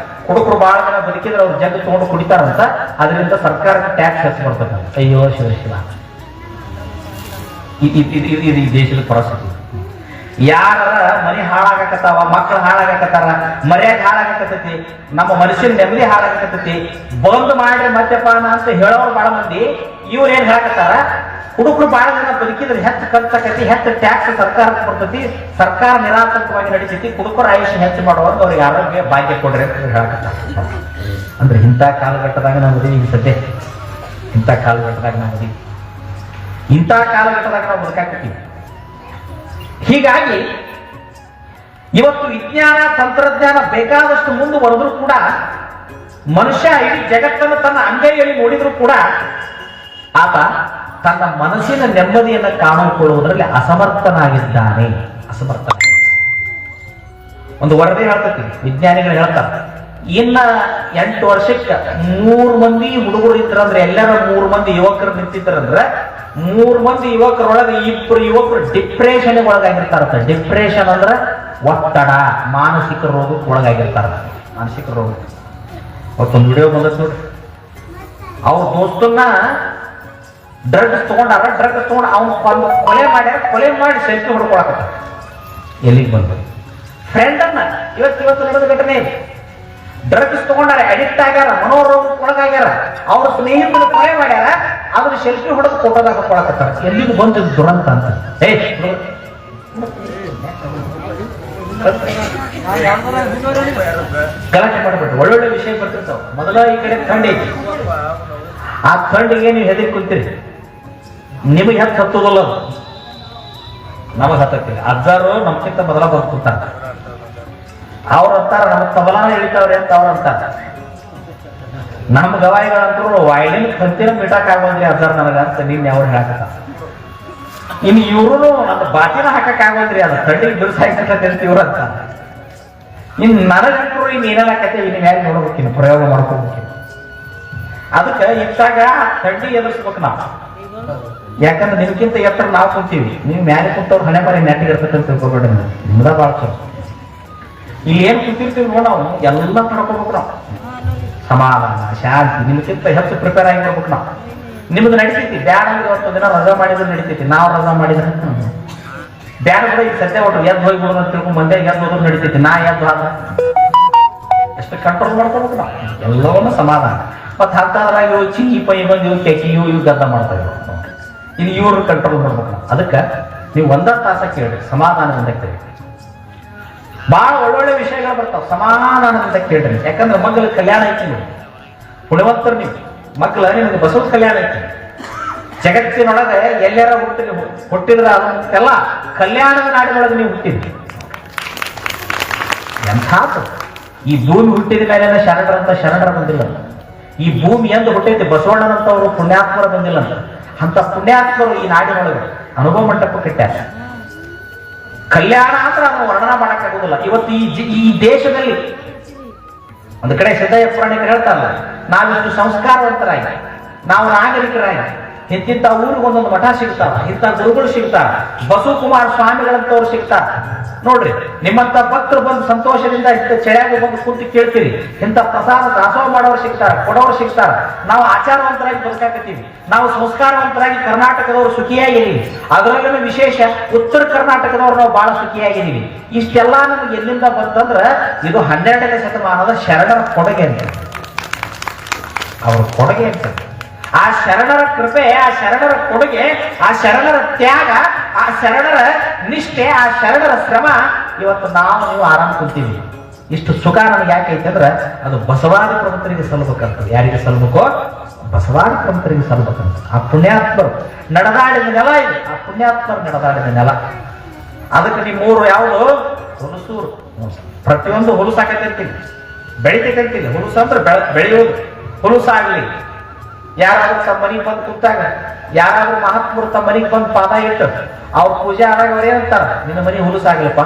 ಕುಡುಕರು ಬಹಳ ಜನ ಬದುಕಿದ್ರೆ ಅವ್ರು ಜಗ್ಗ ತಗೊಂಡು ಕುಡಿತಾರಂತ, ಅದರಿಂದ ಸರ್ಕಾರಕ್ಕೆ ಟ್ಯಾಕ್ಸ್ ಹೆಚ್ಚು ಬರ್ತದೆ. ಅಯ್ಯೋ ಶಿವ, ಇದು ಈ ದೇಶದ ಪರಿಸ್ಥಿತಿ. ಯಾರ ಮನೆ ಹಾಳಾಗಕತ್ತಾವ, ಮಕ್ಕಳು ಹಾಳಾಗಕತ್ತಾರ, ಮರ್ಯಾದೆ ಹಾಳಾಗಕತ್ತೈತಿ, ನಮ್ಮ ಮನುಷ್ಯನ ನೆಮ್ಮದಿ ಹಾಳಾಗಕತ್ತೈತಿ. ಬಂದ್ ಮಾಡ್ರಿ ಮದ್ಯಪಾನ ಅಂತ ಹೇಳೋರು ಬಹಳ ಮಂದಿ. ಇವ್ರು ಏನ್ ಹೇಳಕತ್ತಾರ? ಹುಡುಗರು ಬಹಳ ಜನ ಬದುಕಿದ್ರೆ ಹೆಚ್ಚು ಖರ್ಚಾಕತಿ, ಹೆಚ್ಚು ಟ್ಯಾಕ್ಸ್ ಸರ್ಕಾರಕ್ಕೆ ಬರ್ತೈತಿ, ಸರ್ಕಾರ ನಿರಾತಂಕವಾಗಿ ನಡೀತೈತಿ, ಕುಡುಕರ ಆಯುಷ್ಯ ಹೆಚ್ಚು ಮಾಡುವಂತ ಅವ್ರಿಗೆ ಆರೋಗ್ಯ ಭಾಗ್ಯ ಕೊಡ್ರಿ ಅಂತ ಹೇಳಕತ್ತಾರ. ಅಂದ್ರೆ ಇಂಥ ಕಾಲಘಟ್ಟದಾಗ ನಾವು ಈಗ ಸದ್ಯ ಇಂಥ ಕಾಲಘಟ್ಟದಾಗ ನಾವು ಬದುಕಾಕತ್ತೀವಿ. ಹೀಗಾಗಿ ಇವತ್ತು ವಿಜ್ಞಾನ ತಂತ್ರಜ್ಞಾನ ಬೇಕಾದಷ್ಟು ಮುಂದುವರೆದ್ರು ಕೂಡ, ಮನುಷ್ಯ ಇಡೀ ಜಗತ್ತನ್ನು ತನ್ನ ಅಂಗೈಯಲ್ಲಿ ನೋಡಿದ್ರು ಕೂಡ ಆತ ತನ್ನ ಮನಸ್ಸಿನ ನೆಮ್ಮದಿಯನ್ನು ಕಾಣಿಕೊಳ್ಳುವುದರಲ್ಲಿ ಅಸಮರ್ಥನಾಗಿದ್ದಾನೆ. ಒಂದು ವರದಿ ಹೇಳ್ತೈತಿ, ವಿಜ್ಞಾನಿಗಳು ಹೇಳ್ತಾರೆ, ಇನ್ನ 8 ವರ್ಷಕ್ಕೆ 3 ಮಂದಿ ಹುಡುಗರು ಇದ್ರಂದ್ರೆ, ಎಲ್ಲರ 3 ಮಂದಿ ಯುವಕರು ನಿಂತಿದ್ರಂದ್ರೆ, 3 ಮಂದಿ ಯುವಕರೊಳಗೆ 2 ಯುವಕರು ಡಿಪ್ರೆಷನ್ ಒಳಗಾಗಿರ್ತಾರಂತ. ಡಿಪ್ರೆಷನ್ ಅಂದ್ರೆ ಒತ್ತಡ, ಮಾನಸಿಕ ರೋಗಕ್ಕೆ ಒಳಗಾಗಿರ್ತಾರ. ಮಾನಸಿಕ ರೋಗ ಅವತ್ತೊಂದು ವಿಡಿಯೋ ಬಂದತ್ ನೋಡ್ರಿ, ಅವ್ರ ದೋಸ್ತನ್ನ ಡ್ರಗ್ಸ್ ತಗೊಂಡಾರ, ಡ್ರಗ್ಸ್ ತಗೊಂಡು ಅವ್ನು ಕೊಲೆ ಮಾಡ್ಯಾರ, ಕೊಲೆ ಮಾಡಿ ಸೆಲ್ಫಿ ಹೊಡ್ಕೊಳಕತ್ತ. ಎಲ್ಲಿಗೆ ಬಂದ್ರು? ಫ್ರೆಂಡ್ ಅನ್ನ ಇವತ್ತು ನಡೆದ ಘಟನೆ ಇದೆ. ಡ್ರಗ್ಸ್ ತಗೊಂಡಾರ, ಅಡಿಕ್ಟ್ ಆಗ್ಯಾರ, ಮನೋರೋಗಕ್ಕೆ ಒಳಗಾಗ್ಯಾರ, ಅವ್ರ ಸ್ನೇಹಿತರು ಕೊಲೆ ಮಾಡ್ಯಾರ, ಅದ್ರ ಸೆಲ್ಫಿ ಹೊಡೆದು ಫೋಟೋದಾಗ ಹಾಕೊಳಕತ್ತಾರ. ಎಲ್ಲಿಗೆ ಬಂದ ದುರಂತ ಅಂತ. ಗಲಾಟೆ ಮಾಡಬೇಡ್ರಿ, ಒಳ್ಳೊಳ್ಳೆ ವಿಷಯ ಬರ್ತಿರ್ತಾವ. ಮೊದಲ ಈ ಕಡೆ ಥಂಡಿ ಐತಿ, ಆ ಥಂಡಿಗೆ ನೀವು ಹೆದರಿ ಕುಂತೀರಿ, ನಿಮಗೆ ಹೆಚ್ಚು ಹತ್ತೋದಲ್ಲ, ನಮಗ್ ಹತ್ತಕ್ಕಿಲ್ಲ. ಅಜ್ಜಾರು ನಮ್ಗಿಂತ ಮೊದಲ ಬಂದು ಕೂತಾರ, ಅವ್ರ ಅಂತಾರ ನಮಗ್ ತಬಲಾನ ಇಳಿತಾವ್ರಿ ಅಂತ ಅವ್ರ ಅಂತಾರ. ನಮ್ಮ ಗವಾಯಿಗಳಂತೂ ವಾಯಿಲಿನ ಕಂತಿನ ಬಿಟಾಕ್ ಆಗೋದ್ರಿ ಅಜ್ಜಾರ್ ನನಗ ಅಂತ ನಿನ್ನೆ ಅವ್ರು ಹೇಳಕತ್ತ. ಇನ್ನು ಇವ್ರು ನನ್ನ ಬಾತಿನ ಹಾಕಕ್ ಆಗೋದ್ರಿ, ಅದು ಥಂಡಿಗೆ ಬಿರುಸಾಯ್ತಂತ ಇವ್ರ ಅಂತ. ಇನ್ ನನಗಂತೂ ಇನ್ ಏನೇನಾಕತ್ತೆ ಇನ್ ಯಾರು ನೋಡ್ಬೇಕಿನ್ನು, ಪ್ರಯೋಗ ಮಾಡ್ಕೋಬೇಕಿನ್ನು. ಅದಕ್ಕೆ ಇತ್ತಾಗ ಥಂಡಿ ಎದುರಿಸ್ಬೇಕು ನಾವು. ಯಾಕಂದ್ರೆ ನಿಮ್ಗಿಂತ ಎತ್ತರ ನಾವು ಕುಂತೀವಿ, ನೀವು ಮ್ಯಾಲೆ ಕುಂತವ್ರು ಹಣೆ ಬಾರಿ ನೆಟ್ಟಿಗೆ ಇರ್ತಕ್ಕಂತ ತಿಳ್ಕೊಬೇಡ್ರಿ. ನಿಮ್ದ ಬಾಳ ಚಲೋ. ಇಲ್ಲಿ ಏನ್ ಕುಂತಿರ್ತೀವಿ ನೋಡ್ ನಾವು ಎಲ್ಲ ತಡ್ಕೋಬೇಕು ನಾವು. ಸಮಾಧಾನ, ಶಾಂತಿ, ನಿಮ್ಗಿಂತ ಹೆಚ್ಚು ಪ್ರಿಪೇರ್ ಆಗಿ ಬರ್ಬೇಕು ನಾವು. ನಿಮ್ದು ನಡಿತೈತಿ, ಬ್ಯಾಡ ಅಂದ್ರೆ ಒಂದು ದಿನ ರಜಾ ಮಾಡಿದ್ರೆ ನಡಿತೈತಿ, ನಾವು ರಜಾ ಮಾಡಿದ್ರೆ ಬ್ಯಾಡ ಕೂಡ ಈಗ ಸದ್ಯ ಒಟ್ಟು ಎದ್ದು ಹೋಗ್ಬಿಡೋದು ಅಂತ ತಿಳ್ಕೊಂಡು ಮಂದ್ಯ ಎದ್ದು ಹೋದ್ರು ನಡಿತೈತಿ. ನಾ ಎದ್ದು ಆದ ಎಷ್ಟು ಕಂಟ್ರೋಲ್ ಮಾಡ್ಕೋಬೇಕು ನಾವು ಎಲ್ಲವನ್ನೂ. ಸಮಾಧಾನ ಮತ್ತೆ ಹತ್ತಾದ್ರಾಗ ಇವು ಚಿಕ್ಕಿ ಪೈ ಬಂದು ಇವು ಕೆಕ್ಕಿ ಇವು ಗದ್ದ ಮಾಡ್ತಾ ಇದ್ರು. ಇದು ಇವ್ರು ಕಂಟ್ರೋಲ್ ಮಾಡ್ಬೇಕು ನಾವು. ಅದಕ್ಕೆ ನೀವು ಒಂದ ತಾಸ ಕೇಳ್ರಿ, ಸಮಾಧಾನದಿಂದ ಕೇಳಿ. ಬಹಳ ಒಳ್ಳೊಳ್ಳೆ ವಿಷಯಗಳು ಬರ್ತಾವ, ಸಮಾಧಾನದಿಂದ ಕೇಳ್ರಿ. ಯಾಕಂದ್ರೆ ಮಗ್ಳ ಕಲ್ಯಾಣ ಐತಿ, ನೀವು ಪುಣ್ಯವಂತರು, ನೀವು ಮಗ್ಳ ನಿಮ್ಗೆ ಬಸವ ಕಲ್ಯಾಣ ಐತಿ. ಜಗತ್ತಿನೊಳಗೆ ಎಲ್ಲಾರ ಹುಟ್ಟಿದ್ರ ಅದಕ್ಕೆಲ್ಲ ಕಲ್ಯಾಣದ ನಾಡಿನೊಳಗೆ ನೀವು ಹುಟ್ಟಿದ್ರಿ. ಎಂಥಾತು ಈ ಭೂಮಿ ಹುಟ್ಟಿದ ಮೇಲೆ ಶರಣರಂತ ಶರಣರ ಬಂದಿಲ್ಲ. ಈ ಭೂಮಿ ಎಂದು ಹುಟ್ಟೈತಿ ಬಸವಣ್ಣನಂತವರು ಪುಣ್ಯಾತ್ಮರ ಬಂದಿಲ್ಲ ಅಂತ. ಅಂತ ಪುಣ್ಯಾತ್ಮರು ಈ ನಾಡಿನೊಳಗೆ ಅನುಭವ ಮಂಟಪ ಕಟ್ಟ್ಯಾರ. ಕಲ್ಯಾಣ ಅಂದ್ರೆ ಅದನ್ನು ವರ್ಣನ ಮಾಡಕ್ಕಾಗುದಿಲ್ಲ. ಇವತ್ತು ಈ ದೇಶದಲ್ಲಿ ಒಂದು ಕಡೆ ಸಿದ್ದಯ್ಯ ಪುರಾಣಿಕರು ಹೇಳ್ತಾರಲ್ಲ, ನಾವಿಷ್ಟು ಸಂಸ್ಕಾರವಂತರಾಗಿ, ನಾವು ನಾಗರಿಕರಾಗಿ, ಇಂತಿಂತ ಊರಿಗೆ ಒಂದೊಂದು ಮಠ ಸಿಗ್ತಾರ, ಇಂಥ ಗುರುಗಳು ಸಿಗ್ತಾರ, ಬಸವಕುಮಾರ ಸ್ವಾಮಿಗಳಂತವ್ರು ಸಿಗ್ತಾರ. ನೋಡ್ರಿ, ನಿಮ್ಮಂತ ಭಕ್ತರು ಬಂದು ಸಂತೋಷದಿಂದ ಇಂಥ ಚಳಿಯಾಗಿ ಬಂದು ಕುಂತು ಕೇಳ್ತೀರಿ. ಇಂಥ ಪ್ರಸಾದ ದಾಸೋಹ ಮಾಡೋರು ಸಿಗ್ತಾರ, ಕೊಡೋರು ಸಿಗ್ತಾರ. ನಾವು ಆಚಾರವಂತರಾಗಿ ಬದುಕಾಕತ್ತೀವಿ, ನಾವು ಸಂಸ್ಕಾರವಂತರಾಗಿ ಕರ್ನಾಟಕದವರು ಸುಖಿಯಾಗಿದ್ದೀವಿ. ಅದರಲ್ಲೂ ವಿಶೇಷ ಉತ್ತರ ಕರ್ನಾಟಕದವರು ನಾವು ಬಹಳ ಸುಖಿಯಾಗಿದ್ದೀವಿ. ಇಷ್ಟೆಲ್ಲ ನಮ್ಗೆ ಎಲ್ಲಿಂದ ಬಂತಂದ್ರ ಇದು 12ನೇ ಶತಮಾನದ ಶರಣರ ಕೊಡುಗೆ ಅಂತ, ಅವ್ರ ಕೊಡುಗೆ ಅಂತ. ಆ ಶರಣರ ಕೃಪೆ, ಆ ಶರಣರ ಕೊಡುಗೆ, ಆ ಶರಣರ ತ್ಯಾಗ, ಆ ಶರಣರ ನಿಷ್ಠೆ, ಆ ಶರಣರ ಶ್ರಮ ಇವತ್ತು ನಾವು ನೀವು ಆರಾಮ್ ಕುಂತೀವಿ. ಇಷ್ಟು ಸುಖ ನಮ್ಗೆ ಯಾಕೈತೆ ಅಂದ್ರೆ ಅದು ಬಸವಾದಿ ಪ್ರಮುಖರಿಗೆ ಸಲ್ಲಬೇಕಂತ. ಯಾರಿಗೆ ಸಲ್ಲಬೇಕೋ? ಬಸವಾದಿ ಪ್ರಮುಖರಿಗೆ ಸಲ್ಲಬೇಕಂತ. ಆ ಪುಣ್ಯಾತ್ಮರು ನಡೆದಾಡಿದ ನೆಲ ಇದು, ಆ ಪುಣ್ಯಾತ್ಮರು ನಡೆದಾಡಿದ ನೆಲ. ಅದಕ್ಕೆ ನಿಮ್ಮೂರು ಯಾವುದು? ಹುಲಸೂರು. ಪ್ರತಿಯೊಂದು ಹುಲಸಾಕತಿರ್ತೀವಿ, ಬೆಳಿತೈತಿರ್ತೀವಿ. ಹುಲಸ ಅಂದ್ರೆ ಬೆಳೆಯೋದು. ಹುಲಸಾಗ್ಲಿ, ಯಾರಾದ್ರೂ ತಮ್ಮ ಮನೆಗೆ ಬಂದು ಕೂತಾಗ, ಯಾರಾದ್ರೂ ಮಹಾತ್ಮರು ತಮ್ಮ ಮನೆಗೆ ಬಂದು ಪಾದ ಇಟ್ಟು ಅವ್ರ ಪೂಜೆ ಆದಾಗ ಅವ್ರು ಏನಂತಾರ? ನಿನ್ನ ಮನೆ ಹುಲಸಾಗ್ಲಪ್ಪ,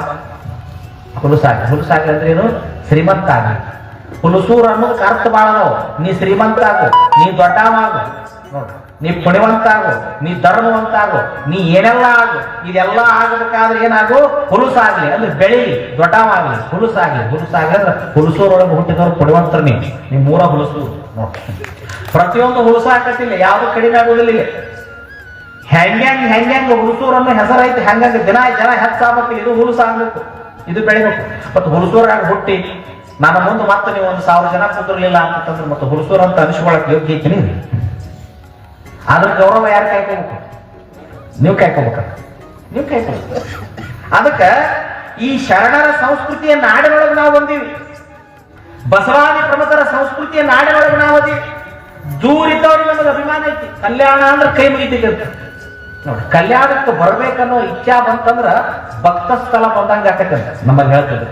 ಹುಲಸಾಗ್ಲಿ. ಹುಲಸಾಗ್ಲಿ ಅಂದ್ರೆ ಏನು? ಶ್ರೀಮಂತ ಆಗ್ಲಿ. ಹುಲಸೂರು ಅನ್ನೋದಕ್ಕೆ ಅರ್ಥ ಬಾಳ ಅದಾವ. ನೀ ಶ್ರೀಮಂತ ಆಗು, ನೀ ದೊಡ್ಡವಾಗು, ನೋಡ್ರಿ, ನೀ ಪುಣ್ಯವಂತ ಆಗು, ನೀ ಧರ್ಮವಂತ ಆಗು, ನೀ ಏನೆಲ್ಲ ಆಗು. ಇದೆಲ್ಲ ಆಗಬೇಕಾದ್ರೆ ಏನಾಗು? ಹುಲಸಾಗ್ಲಿ ಅಂದ್ರೆ ಬೆಳೀಲಿ, ದೊಡ್ಡವಾಗ್ಲಿ, ಹುಲಸಾಗ್ಲಿ. ಹುಲಸಾಗ್ಲಿ ಅಂದ್ರೆ ಹುಲಸೂರೊಳಗೆ ಹುಟ್ಟಿದವ್ರು ಪುಣ್ಯವಂತರು. ನೀವು ಮೂರ ಹುಲಸೂರು ನೋಡ್ರಿ. ಪ್ರತಿಯೊಂದು ಹುಲಸಾಕತಿಲ್ಲ, ಯಾವ್ದು ಕಡಿಮೆ ಆಗುದಿಲ್ಲ. ಇಲ್ಲಿ ಹೆಂಗ್ಯಾಂಗ ಹುಲಸೂರನ್ನು ಹೆಸರೈತಿ, ಹಂಗಂಗ ಜನ ಹೆಚ್ಚಾಗಬೇಕು. ಇದು ಹುಲಸಾಗ್ಬೇಕು, ಇದು ಬೆಳಿಬೇಕು. ಮತ್ತು ಹುಲಸೂರಾಗ ಹುಟ್ಟಿ ನನ್ನ ಮುಂದೆ ಮತ್ತೆ ನೀವು 1000 ಜನ ಕುಂದಿರ್ಲಿಲ್ಲ ಅಂತಂದ್ರೆ ಮತ್ತೆ ಹುಲಸೂರು ಅಂತ ಅನಿಸ್ಕೊಳಕ್ ಯೋಗ್ಯ ಐತಿ? ಅದ್ರ ಗೌರವ ಯಾರು ಕಾಯ್ಕೋಬೇಕು? ನೀವು ಕಾಯ್ಕೋಬೇಕ, ನೀವು ಕಾಯ್ಕೋಬೇಕು. ಅದಕ್ಕ ಈ ಶರಣರ ಸಂಸ್ಕೃತಿಯ ನಾಡಿನೊಳಗೆ ನಾವು ಬಂದೀವಿ, ಬಸವಾದಿ ಪ್ರಮುಖರ ಸಂಸ್ಕೃತಿಯ ನಾಡಿನೊಳಗೆ ನಾವು ಅದೀವಿ. ದೂರಿದ್ದವ್ರಿಗೆ ನಮಗೆ ಅಭಿಮಾನ ಐತಿ. ಕಲ್ಯಾಣ ಅಂದ್ರೆ ಕೈ ಮುಗಿತೈತಿ ನೋಡಿ. ಕಲ್ಯಾಣಕ್ಕೆ ಬರ್ಬೇಕನ್ನೋ ಇಚ್ಛಾ ಬಂತಂದ್ರ ಭಕ್ತ ಸ್ಥಳ ಬಂದಂಗ ಆಕತ್ತಂತ ನಮಗೆ ಹೇಳ್ತಿದ್ರು.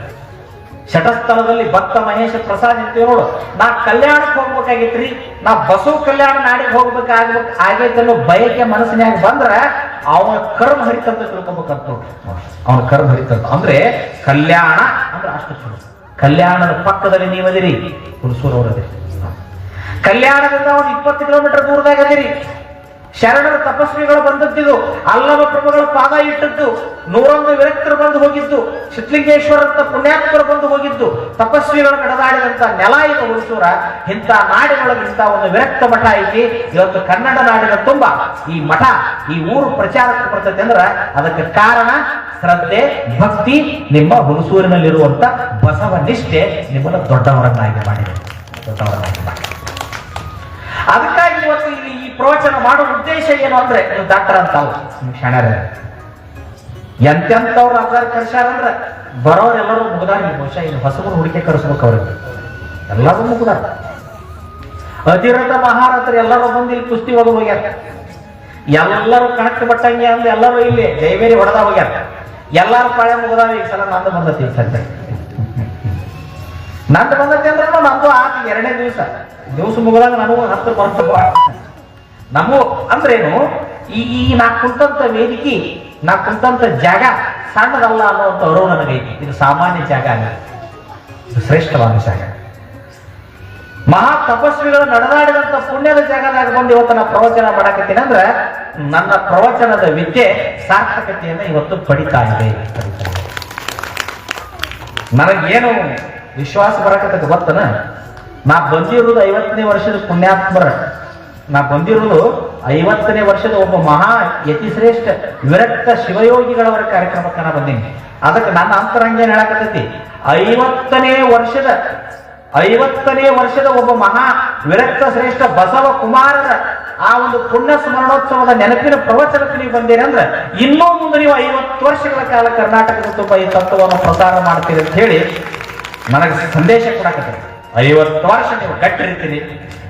ಶಟಸ್ಥಳದಲ್ಲಿ ಭಕ್ತ ಮಹೇಶ ಪ್ರಸಾದ್ ಇರ್ತೀವಿ ನೋಡು. ನಾ ಕಲ್ಯಾಣಕ್ಕೆ ಹೋಗ್ಬೇಕಾಗಿತ್ರಿ, ನಾ ಬಸವ ಕಲ್ಯಾಣ ನಾಡಿಗೆ ಆಗೈತನ್ನೋ ಬಯಕೆ ಮನಸ್ಸಿನಾಗ ಬಂದ್ರ ಅವನ ಕರ್ಮ ಹರಿತಂತ ತಿಳ್ಕೊಬೇಕಂತ ನೋಡ್ರಿ. ಅವನ ಕರ್ಮ ಹರಿತಂತ ಅಂದ್ರೆ ಕಲ್ಯಾಣ ಅಂದ್ರೆ ಅಷ್ಟು ಚಲೋ. ಕಲ್ಯಾಣದ ಪಕ್ಕದಲ್ಲಿ ನೀವದಿರಿ, ಹುಲಸೂರವರದಿರಿ. ಕಲ್ಯಾಣದಿಂದ ಒಂದು 20 ಕಿಲೋಮೀಟರ್ ದೂರದಾಗ ಅದಿರಿ. ಶರಣರ ತಪಸ್ವಿಗಳು ಬಂದದ್ದು, ಅಲ್ಲಮ ಪ್ರಭುಗಳ ಪಾದ ಇಟ್ಟದ್ದು, 101 ವಿರಕ್ತರು ಬಂದು ಹೋಗಿದ್ದು, ಸಿದ್ಧಲಿಂಗೇಶ್ವರಂತ ಪುಣ್ಯಾತ್ಮರು ಬಂದು ಹೋಗಿದ್ದು, ತಪಸ್ವಿಗಳು ನಡೆದಾಡಿದಂತ ನೆಲ ಇದು ಹುಲಸೂರ. ಇಂಥ ನಾಡಿನೊಳಗೆ ಇಂಥ ಒಂದು ವಿರಕ್ತ ಮಠ ಐತಿ. ಇವತ್ತು ಕನ್ನಡ ನಾಡಿನ ತುಂಬ ಈ ಮಠ, ಈ ಊರು ಪ್ರಚಾರಕ್ಕೆ ಬರ್ತೈತೆ ಅಂದ್ರೆ ಅದಕ್ಕೆ ಕಾರಣ ಶ್ರದ್ಧೆ, ಭಕ್ತಿ. ನಿಮ್ಮ ಹುಲಸೂರಿನಲ್ಲಿರುವಂತ ಬಸವ ನಿಷ್ಠೆ ನಿಮ್ಮನ್ನು ದೊಡ್ಡವರನ್ನಾಗಿ ಮಾಡಿದೆ, ದೊಡ್ಡವರನ್ನಾಗಿ ಮಾಡಿದೆ. ಅದಕ್ಕಾಗಿ ಇವತ್ತು ಇಲ್ಲಿ ಈ ಪ್ರವಚನ ಮಾಡುವ ಉದ್ದೇಶ ಏನು ಅಂದ್ರೆ, ಡಾಕ್ಟರ್ ಅಂತ ಶರಣರ ಎಂತೆಂಥವ್ರು ಅದಾರ ಕರ್ಸ್ಯಾರಂದ್ರ ಬರೋರೆಲ್ಲರೂ ಮುಗ್ದಾರ. ಬಹುಶಃ ಇನ್ನು ಹೊಸಬರು ಹುಡುಕಿ ಕರೆಸ್ಬೇಕು ಅವ್ರಿಗೆ. ಎಲ್ಲರೂ ಮುಗ್ದಾರ. ಅಧಿರಥ ಮಹಾರಥರು ಎಲ್ಲರೂ ಬಂದು ಇಲ್ಲಿ ಕುಸ್ತಿ ಹೋಗಿ ಹೋಗ್ಯಾರ. ಎಲ್ಲರೂ ಕಣಕ್ಕೆ ಬಟ್ಟಂಗೆ ಅಂದ್ ಎಲ್ಲರೂ ಇಲ್ಲಿ ಜೈವೇರಿ ಹೊಡೆದ ಹೋಗ್ಯಾರ. ಎಲ್ಲಾರು ಪಾಳೆ ಮುಗ್ದಾವ. ಈ ಸಲ ನಂದು ಬಂದತಿ. ಈ ಸಂತೆ ನಂದು ಬಂದತಿ ಅಂದ್ರೆ ನಮ್ದು ಆಗಿ 2ನೇ ದಿವಸ ಮುಗಿದಾಗ ನನಗೂ 10 ಬರ್ತವ. ನಮಗೂ ಅಂದ್ರೇನು, ಈ ನಾ ಕುಂತಂತ ವೇದಿಕೆ, ನಾ ಕುಂತಂತ ಜಾಗ ಸಣ್ಣದಲ್ಲ ಅನ್ನುವಂಥ ಅರಿವು ನನಗೈತಿ. ಇದು ಸಾಮಾನ್ಯ ಜಾಗ ಅಲ್ಲ, ಇದು ಶ್ರೇಷ್ಠವಾದ ಜಾಗ. ಮಹಾ ತಪಸ್ವಿಗಳು ನಡೆದಾಡಿದಂತ ಪುಣ್ಯದ ಜಾಗದಾಗ ಬಂದು ಇವತ್ತು ನಾ ಪ್ರವಚನ ಮಾಡಕತ್ತೀನಿ ಅಂದ್ರೆ ನನ್ನ ಪ್ರವಚನದ ವಿದ್ಯೆ ಸಾರ್ಥಕತೆಯನ್ನು ಇವತ್ತು ಪಡಿತಾ ಇದೆ. ನನಗೇನು ವಿಶ್ವಾಸ ಬರಕತ್ತ ಗೊತ್ತನ, ನಾ ಬಂದಿರುವುದು 50ನೇ ವರ್ಷದ ಪುಣ್ಯಾತ್ಮರ. ನಾ ಬಂದಿರುವುದು 50ನೇ ವರ್ಷದ ಒಬ್ಬ ಮಹಾ ಯತಿಶ್ರೇಷ್ಠ ವಿರಕ್ತ ಶಿವಯೋಗಿಗಳವರ ಕಾರ್ಯಕ್ರಮಕ್ಕೆ ನಾ ಬಂದೀನಿ. ಅದಕ್ಕೆ ನನ್ನ ಅಂತರಂಗೇನು ಹೇಳಕತ್ತೈತಿ, 50ನೇ ವರ್ಷದ ಒಬ್ಬ ಮಹಾ ವಿರಕ್ತ ಶ್ರೇಷ್ಠ ಬಸವ ಕುಮಾರರ ಆ ಒಂದು ಪುಣ್ಯ ಸ್ಮರಣೋತ್ಸವದ ನೆನಪಿನ ಪ್ರವಚನಕ್ಕೆ ನೀವು ಬಂದೇನೆ ಅಂದ್ರೆ ಇನ್ನೂ ಮುಂದೆ ನೀವು 50 ವರ್ಷಗಳ ಕಾಲ ಕರ್ನಾಟಕದ ತುಂಬ ಈ ತತ್ವವನ್ನು ಪ್ರಸಾರ ಮಾಡ್ತೀರಿ ಅಂತ ಹೇಳಿ ನನಗೆ ಸಂದೇಶ ಕೊಡಕತ್ತಾರೆ. 50 ವರ್ಷ ನೀವು ಗಟ್ಟಿರ್ತೀರಿ.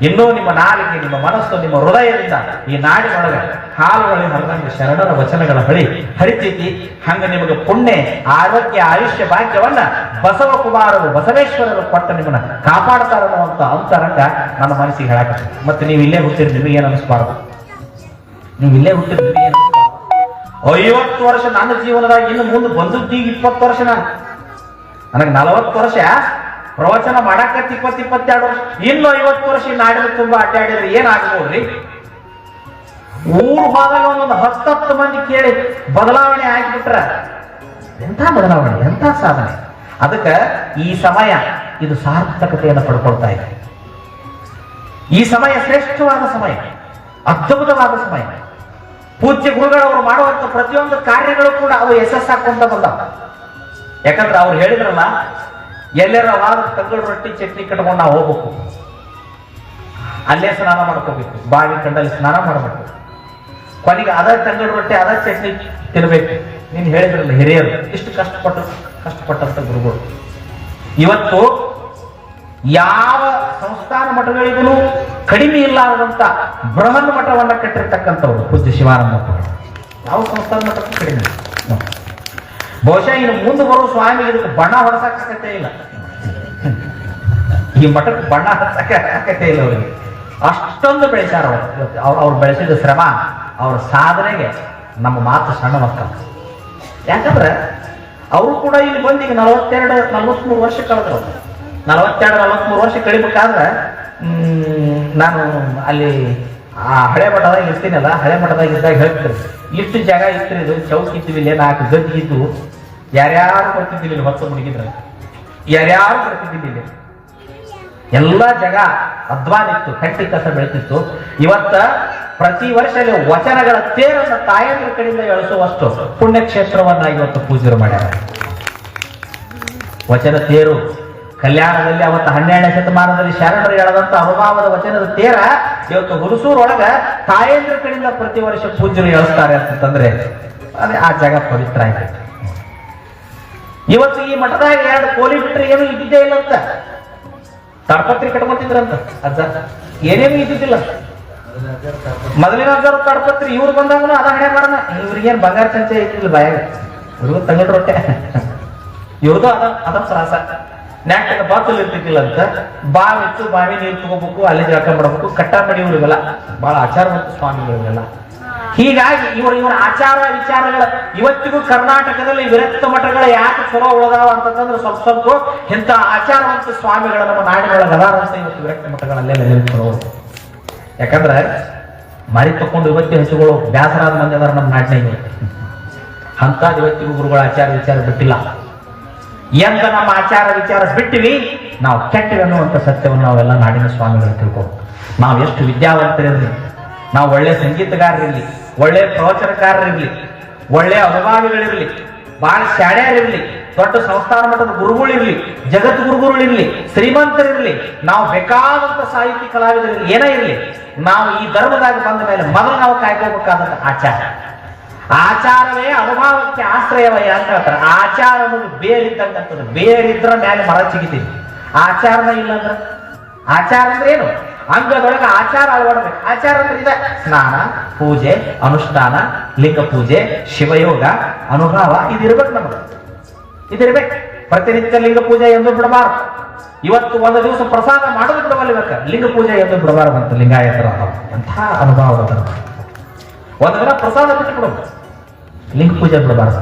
ಇನ್ನೂ ನಿಮ್ಮ ನಾಲಿಗೆ, ನಿಮ್ಮ ಮನಸ್ಸು, ನಿಮ್ಮ ಹೃದಯದಿಂದ ಈ ನಾಡಿನೊಳಗೆ ಹಾಲುಗಳು ಹರಿದಂಗೆ ಶರಣರ ವಚನಗಳ ಹರಿತೈತಿ. ಹಂಗ ನಿಮಗೆ ಪುಣ್ಯ, ಆರೋಗ್ಯ, ಆಯುಷ್ಯ ಭಾಗ್ಯವನ್ನ ಬಸವ ಕುಮಾರರು, ಬಸವೇಶ್ವರರು ಕೊಟ್ಟ ನಿಮ್ಮನ್ನ ಕಾಪಾಡ್ತಾರ ಅನ್ನುವಂಥ ಅಂತರಂಗ ನನ್ನ ಮನಸ್ಸಿಗೆ ಹೇಳಕತ್ತೆ. ಮತ್ತೆ ನೀವು ಇಲ್ಲೇ ಹುಟ್ಟಿರಿ, ನಿಮಗೇನು ಅನಿಸ್ಬಾರ್ದು. ನೀವು ಇಲ್ಲೇ ಹುಟ್ಟಿರಿ, ನಿಮಗೇನು ಅನಿಸ್ಬಾರ್ದು. 50 ವರ್ಷ ನನ್ನ ಜೀವನದಾಗ, ಇನ್ನು ಮುಂದೆ ಬಂದದ್ದೀಗ 20 ವರ್ಷ. ನನಗೆ 40 ವರ್ಷ ಪ್ರವಚನ ಮಾಡಾಕತ್ತಿ, 22 ವರ್ಷ. ಇನ್ನು 50 ವರ್ಷ ನಾಡಿನ ತುಂಬಾ ಅಡ್ಡಾಡಿದ್ರೆ ಏನಾಗ್ಬೋದ್ರಿ? ಊರು ಹೋದಾಗ ಒಂದೊಂದು 10 ಮಂದಿ ಕೇಳಿ ಬದಲಾವಣೆ ಆಗಿಬಿಟ್ರ ಎಂಥ ಬದಲಾವಣೆ, ಎಂಥ ಸಾಧನೆ. ಅದಕ್ಕೆ ಈ ಸಮಯ ಇದು ಸಾರ್ಥಕತೆಯನ್ನು ಪಡ್ಕೊಳ್ತಾ ಇದೆ. ಈ ಸಮಯ ಶ್ರೇಷ್ಠವಾದ ಸಮಯ, ಅದ್ಭುತವಾದ ಸಮಯ. ಪೂಜ್ಯ ಗುರುಗಳವರು ಮಾಡುವಂತ ಪ್ರತಿಯೊಂದು ಕಾರ್ಯಗಳು ಕೂಡ ಅವು ಯಶಸ್ಸಾಕೊಂತ ಬಂದವ. ಯಾಕಂದ್ರೆ ಅವ್ರು ಹೇಳಿದ್ರಲ್ಲ, ಎಲ್ಲರ ವಾರ ತಂಗಳು ರೊಟ್ಟಿ ಚಟ್ನಿ ಕಟ್ಕೊಂಡು ನಾವು ಹೋಗ್ಬೇಕು, ಅಲ್ಲೇ ಸ್ನಾನ ಮಾಡ್ಕೋಬೇಕು, ಬಾವಿ ಕಂಡಲ್ಲಿ ಸ್ನಾನ ಮಾಡಬೇಕು, ಕೊನೆಗೆ ಅದ ತಂಗಳು ರೊಟ್ಟಿ ಅದ ಚಟ್ನಿ ತಿನ್ಬೇಕು. ನೀನು ಹೇಳಿದ್ರಲ್ಲ ಹಿರಿಯರು, ಇಷ್ಟು ಕಷ್ಟಪಟ್ಟಂತ ಗುರುಗಳು. ಇವತ್ತು ಯಾವ ಸಂಸ್ಥಾನ ಮಠಗಳಿಗೂ ಕಡಿಮೆ ಇಲ್ಲಾರದಂತ ಬೃಹನ್ ಮಠವನ್ನ ಕಟ್ಟಿರ್ತಕ್ಕಂಥವ್ರು ಪೂಜ್ಯ ಶಿವಾನಂದ ಮಠಗಳು. ಯಾವ ಸಂಸ್ಥಾನ ಮಠಕ್ಕೂ ಕಡಿಮೆ ಇಲ್ಲ. ಬಹುಶಃ ಇನ್ನು ಮುಂದೆ ಬರುವ ಸ್ವಾಮಿ ಇದಕ್ಕೆ ಬಣ್ಣ ಹೊರಸಕ್ಕೆ ಇಲ್ಲ. ಈ ಮಠಕ್ಕೆ ಬಣ್ಣ ಹಚ್ಚಕ್ಕೆ ಇಲ್ಲ ಅವರಿಗೆ. ಅಷ್ಟೊಂದು ಬೆಳೆಸಾರ ಅವ್ರು ಬೆಳೆಸಿದ ಶ್ರಮ, ಅವ್ರ ಸಾಧನೆಗೆ ನಮ್ಮ ಮಾತು ಸಣ್ಣ ಮಕ್ಕಳು. ಯಾಕಂದ್ರೆ ಅವರು ಕೂಡ ಇಲ್ಲಿ ಬಂದು ಈಗ 42-43 ವರ್ಷ ಕಳೆದ್ರು. 42-43 ವರ್ಷ ಕಳಿಬೇಕಾದ್ರೆ ನಾನು ಅಲ್ಲಿ ಆ ಹಳೆ ಮಠದಾಗ ಇರ್ತೀನಲ್ಲ, ಹಳೆ ಮಠದಾಗ ಇದ್ದಾಗ ಹೇಳ್ತಾರೆ, ಇಷ್ಟು ಜಾಗ ಇತ್ತು, ಇದು ಚೌಕ್ ಇದ್ವಿ, ಇಲ್ಲಿ 4 ಗದ್ದಿ ಇದ್ದು, ಯಾರ್ಯಾರು ಬರ್ತಿದ್ದಿಲ್ಲ ಇಲ್ಲಿ, ಹೊತ್ತು ಮುಗಿದ್ರ ಯಾರ್ಯಾರು ಬರ್ತಿದ್ದಿಲ್ಲ ಇಲ್ಲಿ. ಎಲ್ಲ ಜಾಗ ಅಧ್ವಾನಿತ್ತು, ಕಟ್ಟಿ ಕಸ ಬೆಳೆತಿತ್ತು. ಇವತ್ತ ಪ್ರತಿ ವರ್ಷ ವಚನಗಳ ತೇರನ್ನ ತಾಯಂದ್ರ ಕಡೆಯಿಂದ ಎಳಿಸುವಷ್ಟು ಪುಣ್ಯಕ್ಷೇತ್ರವನ್ನ ಇವತ್ತು ಪೂಜೆ ಮಾಡ್ಯಾರ. ವಚನ ತೇರು ಕಲ್ಯಾಣದಲ್ಲಿ ಅವತ್ತು 12ನೇ ಶತಮಾನದಲ್ಲಿ ಶರಣರು ಎಳೆದಂತ ಅನುಭವದ ವಚನದ ತೇರ ಇವತ್ತು ಹುಣಸೂರೊಳಗ ತಾಯಂದ್ರ ಕಡೆಯಿಂದ ಪ್ರತಿ ವರ್ಷ ಪೂಜ್ಯರು ಎಳಿಸ್ತಾರೆ ಅಂತಂದ್ರೆ ಅದೇ ಆ ಜಾಗ ಪವಿತ್ರ ಆಯ್ತು. ಇವತ್ತು ಈ ಮಠದಾಗ 2 ಕೋಲಿ ಬಿಟ್ರೆ ಏನು ಇದ್ದಿದ್ದೇ ಇಲ್ಲ ಅಂತ ತಾಡ್ಪತ್ರಿ ಕಟ್ಕೊತಿದ್ರಂತ ಅಜ್ಜ, ಏನೇನು ಇದ್ದಿದ್ದಿಲ್ಲ. ಮೊದಲಿನ ಅಜ್ಜರು ತಾಡ್ಪತ್ರಿ, ಇವ್ರು ಬಂದಾಗ ಅದ ಹಣೆ ಮಾಡೋಣ, ಇವ್ರಿಗೇನು ಬಂಗಾರ ಚಂಚೆ ಐತಿಲ್ಲ ಬಾಯಾಗ, ಇವ್ರಿಗೂ ತಂಗಡ್ ರೊಟ್ಟೆ, ಇವ್ರದ್ದು ಅದ ತ್ರಾಸ. ನ್ಯಾಕ್ಟದ ಬಾತಲ್ಲಿ ಇರ್ತಿದ್ದಿಲ್ಲ ಅಂತ ಬಾವಿ ಇತ್ತು, ಬಾವಿ ನೀರು ತಗೋಬೇಕು, ಅಲ್ಲಿ ಜಳಕ ಮಾಡಬೇಕು, ಕಟ್ಟ ಮಾಡಿ ಇವ್ರಿಗೆಲ್ಲ ಬಹಳ ಆಚಾರ ಮತ್ತು ಸ್ವಾಮಿಗಳಿಗೆಲ್ಲ. ಹೀಗಾಗಿ ಇವರ ಆಚಾರ ವಿಚಾರಗಳ ಇವತ್ತಿಗೂ ಕರ್ನಾಟಕದಲ್ಲಿ ವಿರಕ್ತ ಮಠಗಳ ಯಾಕೆ ಚಲೋ ಉಳದಾವ ಅಂತಂದ್ರೆ ಸ್ವಲ್ಪ ಇಂಥ ಆಚಾರವಂತ ಸ್ವಾಮಿಗಳ ನಮ್ಮ ನಾಡಿನೊಳಗೆ ಅದಾರ ಅಂತ ಇವತ್ತು ವಿರಕ್ತ ಮಠಗಳಲ್ಲೇ ನೆಲೆನಿಂತರು. ಯಾಕಂದ್ರೆ ಮರಿ ತಕೊಂಡು ಇವತ್ತಿ ಹಸುಗಳು ಬ್ಯಾಸರಾದ ಮಂದಿ ಅದಾರ ನಮ್ಮ ನಾಡಿನಾಗ. ಅಂತ ಇವತ್ತಿಗೂ ಗುರುಗಳ ಆಚಾರ ವಿಚಾರ ಬಿಟ್ಟಿಲ್ಲ. ಎಂತ ನಮ್ಮ ಆಚಾರ ವಿಚಾರ ಬಿಟ್ಟಿವಿ, ನಾವು ಕೆಟ್ಟಿವಿ ಅನ್ನುವಂಥ ಸತ್ಯವನ್ನು ನಾವೆಲ್ಲ ನಾಡಿನ ಸ್ವಾಮಿಗಳು ತಿಳ್ಕೊಂಡು, ನಾವು ಎಷ್ಟು ವಿದ್ಯಾವಂತರಿರಲಿ, ನಾವು ಒಳ್ಳೆ ಸಂಗೀತಗಾರರಿರ್ಲಿ, ಒಳ್ಳೆ ಪ್ರವಚನಕಾರರಿರ್ಲಿ, ಒಳ್ಳೆ ಅನುಭಾವಿಗಳಿರ್ಲಿ, ಬಹಳ ಶಾಣ್ಯರಿರ್ಲಿ, ದೊಡ್ಡ ಸಂಸ್ಥಾನ ಮಟ್ಟದ ಗುರುಗಳಿರ್ಲಿ, ಜಗದ್ಗುರುಗಳಿರ್ಲಿ, ಶ್ರೀಮಂತರಿರ್ಲಿ, ನಾವು ಬೇಕಾದಂತ ಸಾಹಿತ್ಯ ಕಲಾವಿದರಿರ್ಲಿ, ಏನೇ ಇರಲಿ, ನಾವು ಈ ಧರ್ಮದಾಗ ಬಂದ ಮೇಲೆ ಮೊದಲು ನಾವು ಕಾಯ್ಕೋಬೇಕಾದಂತ ಆಚಾರ. ಆಚಾರವೇ ಅನುಭವಕ್ಕೆ ಆಶ್ರಯವಯ್ಯ ಅಂತ ಹೇಳ್ತಾರೆ. ಆಚಾರ ಅನ್ನೋದು ಬೇರಿದ್ದಂಗೆ ಅಂತದ. ಬೇರಿದ್ರ ಮೇಲೆ ಮರ ಚಿಗಿತೀವಿ. ಆಚಾರನ ಇಲ್ಲ ಅಂದ್ರೆ, ಆಚಾರ ಅಂದ್ರೆ ಏನು? ಅಂಗದೊಳಗೆ ಆಚಾರ ಅಳವಡಬೇಕು. ಆಚಾರ ಅಂದ್ರೆ ಇದೆ: ಸ್ನಾನ, ಪೂಜೆ, ಅನುಷ್ಠಾನ, ಲಿಂಗ ಪೂಜೆ, ಶಿವಯೋಗ, ಅನುಭವ. ಇದಿರ್ಬೇಕು ನಮಗೆ, ಇದಿರ್ಬೇಕು. ಪ್ರತಿನಿತ್ಯ ಲಿಂಗ ಪೂಜೆ ಎಂದು ಬಿಡಬಾರದು. ಇವತ್ತು ಒಂದು ದಿವಸ ಪ್ರಸಾದ ಮಾಡೋದು ಬಿಡಬಲ್ಬೇಕ, ಲಿಂಗ ಪೂಜೆ ಎಂದು ಬಿಡಬಾರದಂತ ಲಿಂಗಾಯತರ ಅಂಥ ಅನುಭವ. ಒಂದು ದಿನ ಪ್ರಸಾದ ಬಿಟ್ಟು ಬಿಡೋದು, ಲಿಂಗ ಪೂಜೆ ಬಿಡಬಾರದು.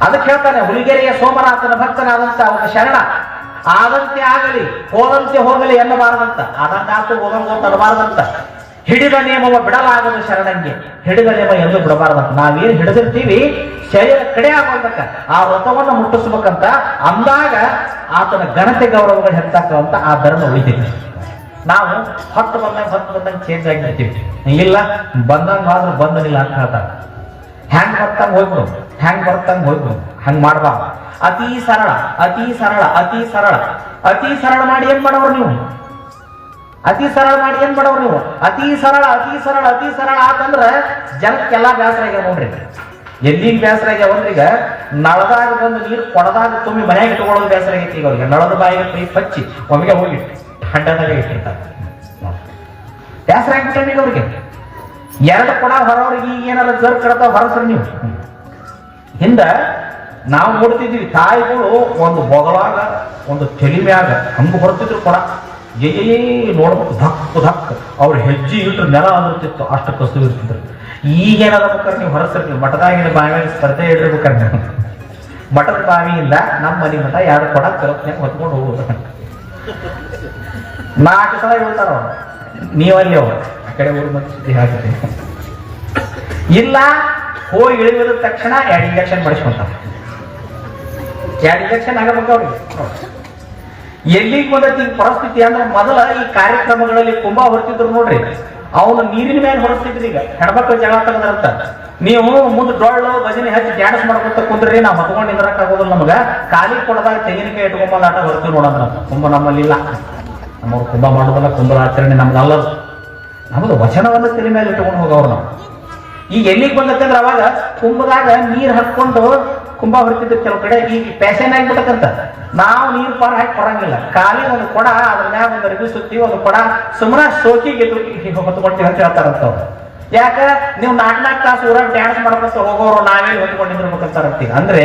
ಅದಕ್ಕೆ ಹೇಳ್ತಾನೆ, ಹುಲಿಗೆರೆಯ ಸೋಮನಾಥನ ಭಕ್ತನಾದಂತ ಅವನ ಶರಣ ಆದಂತೆ ಆಗಲಿ ಹೋದಂತೆ ಹೋಗಲಿ ಎನ್ನಬಾರದಂತ. ಆದಂತಾತು ಹೋದಂತ ಅನ್ನಬಾರದಂತ. ಹಿಡಿದ ನಿಯಮವ ಬಿಡಲಾಗದ ಶರಣಂಗೆ, ಹಿಡಿದ ನಿಯಮ ಎಂದು ಬಿಡಬಾರದಂತ. ನಾವೇನು ಹಿಡಿದಿರ್ತೀವಿ ಶರೀರ ಕಡೆ ಆಗೋದಕ್ಕ ಆ ವ್ರತವನ್ನು ಮುಟ್ಟಿಸ್ಬೇಕಂತ ಅಂದಾಗ ಆತನ ಘನತೆ ಗೌರವಗಳು ಹೆಚ್ಚಾಕಂತ ಆ ಧರ್ಮ ಉಳಿತೀವಿ. ನಾವು ಹೊತ್ತು ಬಂದಂಗೆ ಚೇಂಜ್ ಆಗಿರ್ತೀವಿ. ಇಲ್ಲ ಬಂದಂಗ ಆದ್ರೂ ಬಂದನಿಲ್ಲ ಅಂತ ಹೇಳ್ತಾರೆ. ಹ್ಯಾಂಗ್ ಬರ್ತಂಗ್ ಹೋಗ್ಬಿಡು, ಹ್ಯಾಂಗ್ ಬರ್ತಂಗ್ ಹೋಗ್ಬಿಡು. ಹಂಗ್ ಮಾಡ್ಬಾರ್ದು. ಅತಿ ಸರಳ, ಅತಿ ಸರಳ, ಅತಿ ಸರಳ. ಅತಿ ಸರಳ ಮಾಡಿ ಏನ್ ಮಾಡೋರು ನೀವು? ಅತಿ ಸರಳ ಮಾಡಿ ಏನ್ ಮಾಡೋರು ನೀವು? ಅತಿ ಸರಳ, ಅತಿ ಸರಳ, ಅತಿ ಸರಳ ಆತಂದ್ರ ಜನಕ್ಕೆಲ್ಲಾ ಬೇಸರ ಆಗ್ಯಾವ ನೋಡ್ರಿ. ಎಲ್ಲಿಗೆ ಬೇಸರ ಆಗ್ಯಾವಂದ್ರೆ, ಈಗ ನಳದಾಗ ಬಂದು ನೀರು ಕೊಡದಾಗ ತುಂಬಿ ಮನೆಯಾಗ ಇಟ್ಕೊಳ್ಳೋದು ಬೇಸರ ಆಗೈತಿ. ಈಗ ಅವ್ರಿಗೆ ನಳದ ಬಾಯಿಗೆ ಕೈ ಪಚ್ಚಿ ಒಮ್ಮೆಗೆ ಹೋಗಿ ಹಂಡದಾಗ ಇಟ್ಟಿರ್ತಾರೆ. ಬೇಸರ ಆಗ್ಬಿಟ್ರೆ ಈಗ ಅವ್ರಿಗೆ ಎರಡು ಕೊಡ ಹೊರವ್ರಿಗೆ ಈಗ ಏನಾರ ಜರ್ ಕಡತಾವ ಹೊರಸ್ರಿ ನೀವು. ಹಿಂದ ನಾವು ನೋಡ್ತಿದ್ವಿ ತಾಯಿಗಳು ಒಂದು ಬೊಗಳಾಗ ಒಂದು ತಲೆ ಮ್ಯಾಗ ಹಂಗ ಹೊರತಿದ್ರು ಕೊಡ. ನೋಡ್ಬೇಕು ಧಕ್ ಧಕ್ ಅವ್ರ ಹೆಜ್ಜೆ ಇಟ್ರು ನೆಲ ಆಗಿರ್ತಿತ್ತು, ಅಷ್ಟು ಕಸು ಇರ್ತಿದ್ರು. ಈಗೇನಾದ ಬೇಕಾದ್ರೆ ನೀವು ಹೊರಸಿರ್ತೀವಿ ಮಠದಾಗಿನ ಬಾವಿಯಾಗ ಸ್ಪರ್ಧೆ ಇಡಿರ್ಬೇಕಾದ್ರೆ ನೀವು ಮಠದ ಬಾವಿಯಿಂದ ನಮ್ಮ ಮನೆ ಮಠ ಎರಡು ಕೊಡ ಕರಪ್ನ್ಯಾಗ ಹೊತ್ಕೊಂಡು ಹೋಗೋದು. 4 ಸಲ ಹೇಳ್ತಾರ ಅವ್ರು, ನೀವಲ್ಲಿ ಅವ್ರು ಆ ಕಡೆ ಊರು ಮತ್ತೆ ಹಾಕಿದೆ. ಇಲ್ಲ ಹೋಗಿ ಇಳಿದ ತಕ್ಷಣ 2 ಇಂಜೆಕ್ಷನ್ ಮಾಡಿಸ್ಕೊಂತಾರ. 2 ಇಂಜೆಕ್ಷನ್ ಆಗಬೇಕು ಅವ್ರಿಗೆ. ಎಲ್ಲಿಗೆ ಬಂದೈತಿ ಪರಿಸ್ಥಿತಿ ಅಂದ್ರೆ, ಮೊದಲ ಈ ಕಾರ್ಯಕ್ರಮಗಳಲ್ಲಿ ತುಂಬಾ ಹೊರತಿದ್ರು ನೋಡ್ರಿ, ಅವನು ನೀರಿನ ಮೇಲೆ ಹೊರಸ್ತಿದ್ರಿ. ಈಗ ಹೆಣ್ಮಕ್ಳು ಜಗಳ ತಗದಾರಂತ, ನೀವು ಮುಂದೆ ಡೊಳ್ಳು ಭಜನೆ ಹಚ್ಚಿ ಡ್ಯಾನ್ಸ್ ಮಾಡ್ಕೊತ ಕುಂದ್ರಿ, ನಾವು ಹೊತ್ಕೊಂಡು ನಿಂದ್ರಕ್ಕಾಗೋದಿಲ್ಲ ನಮಗ. ಖಾಲಿ ಕೊಡದಾಗ ತೆಂಗಿನಕಾಯಿ ಇಟ್ಕೊಂಬಂದು ಆಟ ಹೊರತೀವಿ ನೋಡಂದ್ರ ಕುಂಭ ನಮ್ಮಲ್ಲಿ ಇಲ್ಲ. ನಮ್ಮವ್ರು ಕುಂಭ ಮಾಡೋದಲ್ಲ, ಕುಂಭದ ಆಚರಣೆ ನಮ್ಗೆ ಅಲ್ಲದು. ನಮ್ದು ವಚನವನ್ನು ತಲೆ ಮೇಲೆ ಇಟ್ಕೊಂಡು ಹೋಗವ್ರು ನಾವು. ಈಗ ಎಲ್ಲಿಗೆ ಬಂದತ್ತೆ ಅಂದ್ರೆ, ಅವಾಗ ಕುಂಭದಾಗ ನೀರು ಹಾಕೊಂಡು ಕುಂಭ ಹೊರತಿದ್ರು ಕೆಲವು ಕಡೆ. ಈಗ ಪ್ಯಾಷನ್ ಆಗಿಬಿಟ್ಟಂತ ನಾವು ನೀರು ಪಾರ ಹಾಕಿ ಬರಂಗಿಲ್ಲ. ಖಾಲಿ ಒಂದು ಕೊಡ ಅದ್ರ ಮ್ಯಾಗ ಒಂದು ಅರಿವಿ ಸುತ್ತೀವಿ, ಒಂದು ಕೊಡ ಸುಮ್ಮನೆ ಸೋಕಿಗೆ ಹೊತ್ಕೊಳ್ತೀವಿ ಅಂತ ಹೇಳ್ತಾರಂತವ್ರು. ಯಾಕ ನೀವು 4 ತಾಸು ಊರಾಗ ಡ್ಯಾನ್ಸ್ ಮಾಡ್ಕೊತ ಹೋಗೋರು ನಾವೇನು ಹೊತ್ಕೊಂಡಿರ್ಬೇಕಂತಾರಂತೀವಿ. ಅಂದ್ರೆ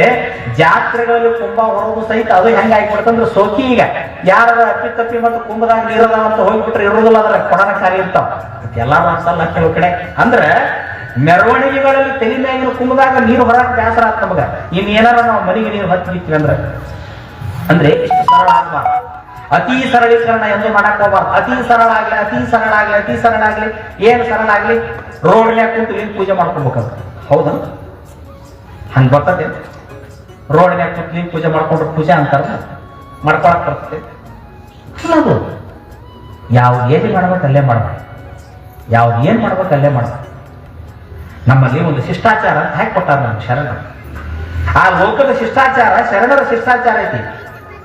ಜಾತ್ರೆಗಳಲ್ಲಿ ಕುಂಭ ಹೊರಗೂ ಸಹಿತ ಅದು ಹೆಂಗ ಆಗಿಬಿಡ್ತಂದ್ರೆ ಸೋಕಿ. ಈಗ ಯಾರ ಅಪ್ಪಿ ತಪ್ಪಿ ಮತ್ತು ಕುಂಭದಾಗ ನೀರದಾವ ಅಂತ ಹೋಗ್ಬಿಟ್ರೆ ಇರೋದಿಲ್ಲ, ಅದ್ರ ಕೊಡನ ಖಾಲಿ ಇರ್ತಾವ. ಎಲ್ಲಾರು ಅನ್ಸಲ್ಲ ಕೆಲವು ಕಡೆ. ಅಂದ್ರೆ ಮೆರವಣಿಗೆಗಳಲ್ಲಿ ತಲೆ ಮ್ಯಾಗಿನ ಕುಂಭದಾಗ ನೀರು ಹೊರಗೆ ಬೇಸರ ಆತ್ ನಮಗ. ಏನಾರ ನಾವು ಮನೆಗೆ ನೀರು ಹತ್ತಿರ್ತೀವಿ ಅಂದ್ರೆ ಇಷ್ಟು ಸರಳ ಆಗ್ಬಾರ್ದು. ಅತಿ ಸರಳೀಕರಣ ಎಂದು ಮಾಡಕ್ ಹೋಗ್ಬಾರ್ದು. ಅತಿ ಸರಳ ಆಗ್ಲಿ, ಅತಿ ಸರಳ ಆಗ್ಲಿ, ಅತಿ ಸರಳ ಆಗ್ಲಿ. ಏನು ಸರಳ ಆಗ್ಲಿ? ರೋಡ್ನ್ಯಾಗ ಕುಂತು ನೀನು ಪೂಜೆ ಮಾಡ್ಕೊಬೇಕಂತ. ಹೌದಾ? ಹಂಗ ಬರ್ತದೆ? ರೋಡ್ನ್ಯಾಗ ಕುಂತು ನೀನು ಪೂಜೆ ಮಾಡ್ಕೊಂಡ್ರೆ ಪೂಜೆ ಅಂತಾರ, ಮಾಡ್ಕೊಳಕ್ ಬರ್ತದೆ? ಅದು ಯಾವ್ದು ಏನ್ ಮಾಡ್ಬೇಕು ಅಲ್ಲೇ ಮಾಡ್ಬೇಕು, ಯಾವ್ದು ಏನ್ ಮಾಡ್ಬೇಕು ಅಲ್ಲೇ ಮಾಡ್ಬೇಕು. ನಮ್ಮಲ್ಲಿ ಒಂದು ಶಿಷ್ಟಾಚಾರ ಅಂತ ಹಾಕಿ ಕೊಟ್ಟಾರ ನಮ್ಮ ಶರಣರು. ಆ ಲೋಕದ ಶಿಷ್ಟಾಚಾರ ಶರಣರ ಶಿಷ್ಟಾಚಾರ ಐತಿ.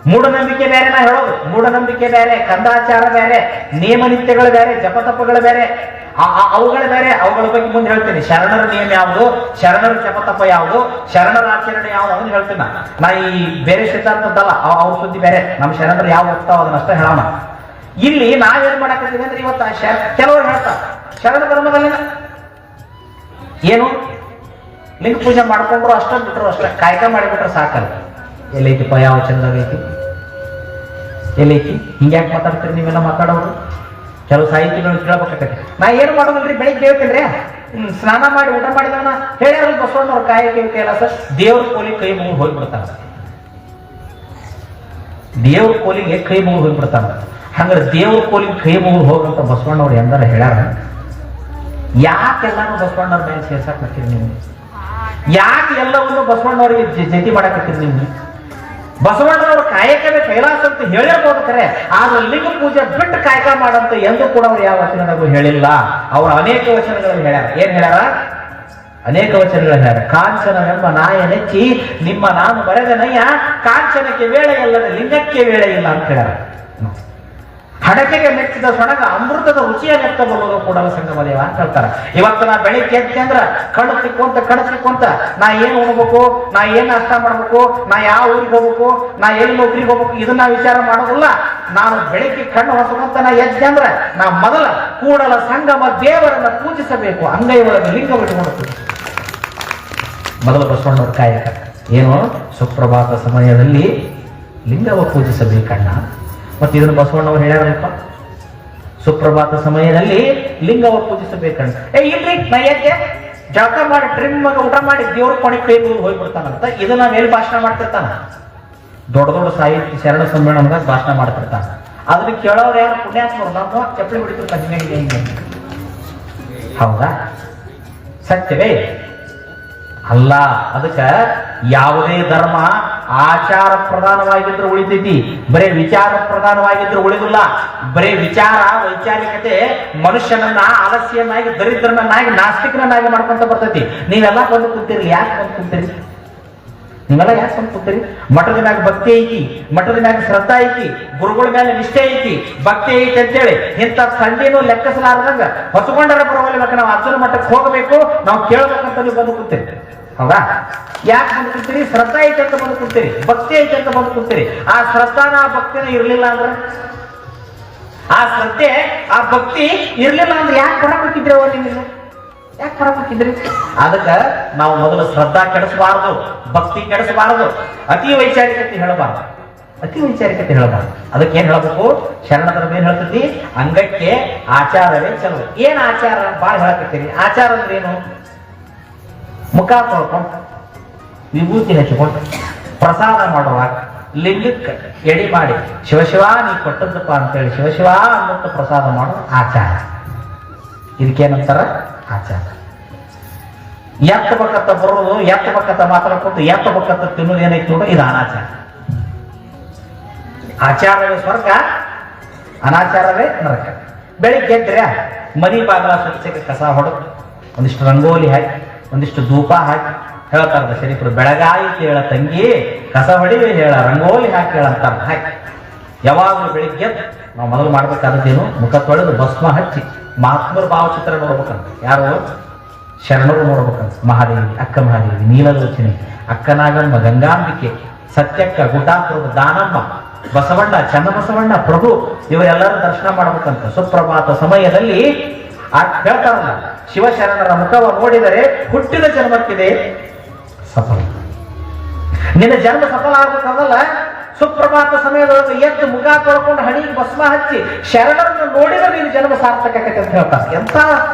ಮೂಢನಂಬಿಕೆ ಬೇರೆ, ನಾ ಹೇಳೋದು ಮೂಢನಂಬಿಕೆ ಬೇರೆ, ಕಂದಾಚಾರ ಬೇರೆ, ನಿಯಮ ನಿತ್ಯಗಳು ಬೇರೆ, ಜಪತಪಗಳು ಬೇರೆ, ಅವುಗಳ ಬೇರೆ. ಅವುಗಳ ಬಗ್ಗೆ ಮುಂದೆ ಹೇಳ್ತೀನಿ. ಶರಣರ ನಿಯಮ ಯಾವುದು, ಶರಣರ ಜಪತಪ ಯಾವುದು, ಶರಣರ ಆಚರಣೆ ಯಾವುದು ಅದನ್ನ ಹೇಳ್ತೀನಿ. ನಾ ಈ ಬೇರೆ ಸಿದ್ಧಾಂತದ್ದಲ್ಲ, ಅವ್ರ ಸುದ್ದಿ ಬೇರೆ. ನಮ್ಮ ಶರಣರು ಯಾವ ಹೋಗ್ತಾವ ಅದನ್ನಷ್ಟೇ ಹೇಳೋಣ. ಇಲ್ಲಿ ನಾವೇನ್ ಮಾಡಾಕತ್ತೀವಿ ಅಂದ್ರೆ, ಇವತ್ತು ಕೆಲವರು ಹೇಳ್ತಾರೆ ಶರಣ ಧರ್ಮದಲ್ಲಿ ಏನು ಲಿಂಗ ಪೂಜೆ ಮಾಡ್ಕೊಂಡ್ರು ಅಷ್ಟ ಬಿಟ್ರು ಅಷ್ಟ, ಕಾಯ್ಕ ಮಾಡಿಬಿಟ್ರೆ ಸಾಕಲ್ಲ. ಎಲ್ಲೈತಿಪ್ಪ ಯಾವ ವಚನದಾಗ ಐತಿ, ಎಲ್ಲೈತಿ? ಹಿಂಗ್ಯಾಕೆ ಮಾತಾಡ್ತೀರಿ ನೀವೆಲ್ಲ ಮಾತಾಡೋರು? ಕೆಲವು ಸಾಹಿತ್ಯಗಳು ಕೇಳ್ಬೇಕಾಗತ್ತೆ. ನಾ ಏನು ಮಾಡೋದಿಲ್ರಿ, ಬೆಳಿಗ್ಗೆ ಹೇಳ್ತೀನಿ ಸ್ನಾನ ಮಾಡಿ ಊಟ ಮಾಡಿದವನ ಹೇಳ್ಯಾರ ಬಸವಣ್ಣವ್ರ ಕಾಯಕ ಎಲ್ಲ ಸರ್. ದೇವ್ರ ಕೋಲಿಗೆ ಕೈ ಮುಗಿದು ಹೋಗ್ಬಿಡ್ತಾರ, ದೇವ್ರ ಕೋಲಿಗೆ ಕೈ ಮುಗಿದು ಹೋಗ್ಬಿಡ್ತಾರ. ಹಂಗಾರೆ ದೇವ್ರ ಕೋಲಿಗೆ ಕೈ ಮುಗಿದು ಹೋಗಂತ ಬಸವಣ್ಣವ್ರು ಎಂದಾರ ಹೇಳ್ಯಾರ? ಯಾಕೆಲ್ಲಾನು ಬಸವಣ್ಣವ್ರ ಮೇಲೆ ಸೇರ್ಸಾಕತ್ತೀರಿ ನೀವು? ಯಾಕೆ ಎಲ್ಲವನ್ನು ಬಸವಣ್ಣವ್ರಿಗೆ ಜತಿ ಮಾಡಾಕತ್ತೀರಿ ನೀವು? ಬಸವಣ್ಣನವರು ಕಾಯಕವೇ ಕೈಲಾಸ ಅಂತ ಹೇಳಿರ್ಬೋದು ಖರೆ, ಆದ್ರೆ ಲಿಂಗ ಪೂಜೆ ಬಿಟ್ಟು ಕಾಯಕ ಮಾಡಂತ ಎಂದು ಕೂಡ ಅವ್ರು ಯಾವ ವಚನದಾಗೂ ಹೇಳಿಲ್ಲ. ಅವರು ಅನೇಕ ವಚನಗಳಲ್ಲಿ ಹೇಳ್ಯಾರ. ಏನ್ ಹೇಳ್ಯಾರ? ಅನೇಕ ವಚನಗಳು ಹೇಳ್ಯಾರ. ಕಾಂಚನವೆಂಬ ನಾಯ ನೆಚ್ಚಿ ನಿಮ್ಮ ನಾನು ಬರೆದ ನಯ್ಯ, ಕಾಂಚನಕ್ಕೆ ವೇಳೆ ಇಲ್ಲದ ಲಿಂಗಕ್ಕೆ ವೇಳೆ ಇಲ್ಲ ಅಂತ ಹೇಳ್ಯಾರ. ಹಡಕೆಗೆ ಮೆಚ್ಚಿದ ಸೊಣಗ ಅಮೃತದ ರುಚಿಯ ನೆತ್ತ ಬರುವುದು ಕೂಡಲ ಸಂಗಮ ದೇವ ಅಂತ ಹೇಳ್ತಾರೆ. ಇವತ್ತು ನಾ ಬೆಳಿಗ್ಗೆ ಎದ್ದೆ ಅಂದ್ರ ಕಣ್ಣು ತಿಕ್ಕೊಂತ ನಾ ಏನು ಉಣ್ಬೇಕು, ನಾ ಏನ್ ನಾಷ್ಟ ಮಾಡ್ಬೇಕು, ನಾ ಯಾವ ಊರಿಗೆ ಹೋಗ್ಬೇಕು, ನಾ ಎಲ್ಲಿ ನೌಕರಿಗೆ ಹೋಗ್ಬೇಕು, ಇದನ್ನ ವಿಚಾರ ಮಾಡೋದಿಲ್ಲ. ನಾನು ಬೆಳಿಗ್ಗೆ ಕಣ್ಣು ಹೊಸಕೊಂತ ನಾ ಎದ್ದೆ ಅಂದ್ರ ನಾ ಮೊದಲ ಕೂಡಲ ಸಂಗಮ ದೇವರನ್ನ ಪೂಜಿಸಬೇಕು. ಅಂಗೈ ಒಳಗೆ ಲಿಂಗ ಬಿಟ್ಟುಕೊಂಡು ಮೊದಲು ಬಸವಣ್ಣವ್ರ ಕಾಯಕ ಏನು, ಸುಪ್ರಭಾತ ಸಮಯದಲ್ಲಿ ಲಿಂಗವ ಪೂಜಿಸಬೇಕಣ್ಣ. ಮತ್ತೆ ಇದನ್ನು ಬಸವಣ್ಣವ್ರು ಹೇಳ್ಯಾರಲ್ಪ, ಸುಪ್ರಭಾತ ಸಮಯದಲ್ಲಿ ಲಿಂಗವ ಪೂಜಿಸಬೇಕಣ್ಣ. ಇಲ್ರಿ ನಾ ಯಾಕೆ ಜಳಕ ಮಾಡಿ ಟ್ರಿಮ್ ಊಟ ಮಾಡಿ ದೇವ್ರ ಕೊನೆ ಕೈ ಹೋಗ್ಬಿಡ್ತಾನಂತ ಇದನ್ನ ಮೇಲೆ ಭಾಷಣ ಮಾಡ್ತಿರ್ತಾನ. ದೊಡ್ಡ ದೊಡ್ಡ ಸಾಹಿತ್ಯ ಶರಣ ಸಮ್ಮೇಳನದಾಗ ಭಾಷಣ ಮಾಡ್ತಿರ್ತಾನ. ಅದನ್ನ ಕೇಳೋರು ಯಾರು ಪುಣ್ಯಾತ್ಮರು, ನಮ್ಮ ಚಪ್ಪಲಿ ಹೊಡಿತಿರ್ತಾನೆ ಹಿಂಗೆ ಹಿಂಗೆ. ಹೌದಾ? ಸತ್ಯವೇ ಅಲ್ಲ. ಅದಕ್ಕ ಯಾವುದೇ ಧರ್ಮ ಆಚಾರ ಪ್ರಧಾನವಾಗಿದ್ರೆ ಉಳಿತೈತಿ, ಬರೇ ವಿಚಾರ ಪ್ರಧಾನವಾಗಿದ್ರೆ ಉಳಿದಿಲ್ಲ. ಬರೇ ವಿಚಾರ ವೈಚಾರಿಕತೆ ಮನುಷ್ಯನನ್ನ ಆಲಸ್ಯನಾಗಿ, ದರಿದ್ರನನ್ನಾಗಿ, ನಾಸ್ತಿಕನನ್ನಾಗಿ ಮಾಡ್ಕೊಂತ ಬರ್ತೈತಿ. ನೀವೆಲ್ಲ ಬಂದು ಕೂತೀರಿ, ಯಾಕೆ ಬಂದು ಕೂತೀರಿ? ನೀವೆಲ್ಲ ಯಾಕೆ ಬಂದು ಕೂತೀರಿ? ಮಠದ ಮ್ಯಾಗ ಭಕ್ತಿ ಐತಿ, ಮಠದ ಮ್ಯಾಗ ಶ್ರದ್ಧಾ ಐತಿ, ಗುರುಗಳ ಮೇಲೆ ನಿಷ್ಠೆ ಐತಿ, ಭಕ್ತಿ ಐತಿ ಅಂತೇಳಿ ಇಂಥ ಸಂಡೇನು ಲೆಕ್ಕಿಸಲಾರ್ದಂಗ ಹೊಸಗೊಂಡರ ಬರವಲ್ಬೇಕು. ನಾವು ಅರ್ಜುನ ಮಠಕ್ಕೆ ಹೋಗಬೇಕು, ನಾವು ಕೇಳಬೇಕಂತ ನೀವು ಬಂದು ಕೂತೀರಿ. ಹೌದಾ? ಯಾಕೆ ಬಂದು ಕೂತೀರಿ? ಶ್ರದ್ಧಾ ಐತಿ ಅಂತ ಬಂದು ಕೂತೀರಿ, ಭಕ್ತಿ ಐತಿ ಅಂತ ಬಂದು ಕೂತೀರಿ. ಆ ಶ್ರದ್ಧಾನ ಆ ಭಕ್ತಿನ ಇರ್ಲಿಲ್ಲ ಅಂದ್ರೆ, ಆ ಶ್ರದ್ಧೆ ಆ ಭಕ್ತಿ ಇರ್ಲಿಲ್ಲ ಅಂದ್ರೆ ಯಾಕೆ ಹೊರಬೇಕಿದ್ರಿ? ನೀವು ಯಾಕೆ ಹೊರಬೇಕಿದ್ರಿ? ಅದಕ್ಕ ನಾವು ಮೊದಲು ಶ್ರದ್ಧಾ ಕೆಡಿಸಬಾರದು, ಭಕ್ತಿ ಕೆಡಿಸಬಾರದು, ಅತಿ ವೈಚಾರಿಕತೆ ಹೇಳಬಾರದು, ಅತಿ ವೈಚಾರಿಕತೆ ಹೇಳಬಾರದು. ಅದಕ್ಕೆ ಏನ್ ಹೇಳಬೇಕು? ಶರಣ ಧರ್ಮ ಏನ್ ಹೇಳ್ತೈತಿ? ಅಂಗಕ್ಕೆ ಆಚಾರವೇ ಚಲೋ. ಏನ್ ಆಚಾರ? ಬಾಳ ಹೇಳಕತ್ತೀರಿ. ಆಚಾರ ಅಂದ್ರೆ ಏನು? ಮುಖ ತೊಳ್ಕೊಂಡು, ವಿಭೂತಿ ಹಚ್ಕೊಂಡು, ಪ್ರಸಾದ ಮಾಡುವಾಗ ಲಿಂಗಕ್ಕೆ ಎಡಿ ಮಾಡಿ ಶಿವಶಿವ ನೀ ಕೊಟ್ಟದ್ದಪ್ಪ ಅಂತೇಳಿ ಶಿವಶಿವ ಅನ್ನೋದು ಪ್ರಸಾದ ಮಾಡೋದು ಆಚಾರ. ಇದಕ್ಕೇನಂತಾರ? ಆಚಾರ. ಎತ್ತಬೇಕತ್ತ ಬರೋದು, ಎತ್ತಬೇಕತ್ತ ಮಾತಾಡ್ಕೊಂಡು, ಎತ್ತಬೇಕತ್ತ ತಿನ್ನೋದು ಏನೈತಿ ನೋಡು, ಇದು ಅನಾಚಾರ. ಆಚಾರವೇ ಸ್ವರ್ಗ, ಅನಾಚಾರವೇ ನರಕ. ಬೆಳಿಗ್ಗೆ ಎದ್ರೆ ಮನಿ ಬಾಗಲ ಸ್ವಚ್ಛಕ್ಕೆ ಕಸ ಹೊಡೆದು ಒಂದಿಷ್ಟು ರಂಗೋಲಿ ಹಾಕಿ ಒಂದಿಷ್ಟು ಧೂಪ ಹಾಕಿ ಹೇಳ್ತಾರ ಶರೀಫರು, ಬೆಳಗಾಯಿತು ಹೇಳ ತಂಗಿ ಕಸ ಹೊಡಿವೆ ಹೇಳ, ರಂಗೋಲಿ ಹಾಕಿ ಹೇಳಂತಾರ. ಹಾಕಿ ಯಾವಾಗಲೂ ಬೆಳಿಗ್ಗೆ ನಾವು ಮೊದಲು ಮಾಡ್ಬೇಕಾದದ್ದೇನು? ಮುಖ ತೊಳೆದು ಭಸ್ಮ ಹಚ್ಚಿ ಮಹಾತ್ಮರ ಭಾವಚಿತ್ರ ನೋಡ್ಬೇಕಂತ. ಯಾರು? ಶರಣರು ನೋಡ್ಬೇಕಂತ. ಮಹಾದೇವಿ, ಅಕ್ಕ ಮಹಾದೇವಿ, ನೀಲಲೋಚನೆ, ಅಕ್ಕನಾಗಮ್ಮ, ಗಂಗಾಂಬಿಕೆ, ಸತ್ಯಕ್ಕ, ಗುಡ್ಡಾಪುರದ ದಾನಮ್ಮ, ಬಸವಣ್ಣ, ಚನ್ನಬಸವಣ್ಣ, ಪ್ರಭು, ಇವರೆಲ್ಲರೂ ದರ್ಶನ ಮಾಡ್ಬೇಕಂತ. ಸುಪ್ರಭಾತ ಸಮಯದಲ್ಲಿ ಹೇಳ್ತಾರಲ್ಲ, ಶಿವಶರಣರ ಮುಖವ ನೋಡಿದರೆ ಹುಟ್ಟಿದ ಜನ್ಮಕ್ಕಿದೆ ಸಫಲ. ನಿನ್ನ ಜನ್ಮ ಸಫಲ ಆಗ್ಬೇಕಂದಲ್ಲ, ಸುಪ್ರಭಾತ ಸಮಯದೊಳಗೆ ಎದ್ದು ಮುಖ ತೊಳ್ಕೊಂಡು ಹಣಿಗೆ ಭಸ್ಮ ಹಚ್ಚಿ ಶರಣರನ್ನು ನೋಡಿದ್ರೆ ನೀನು ಜನ್ಮ ಸಾರ್ಥಕ ಆಕೈತೆ ಅಂತ ಹೇಳ್ತಾರೆ. ಎಂತ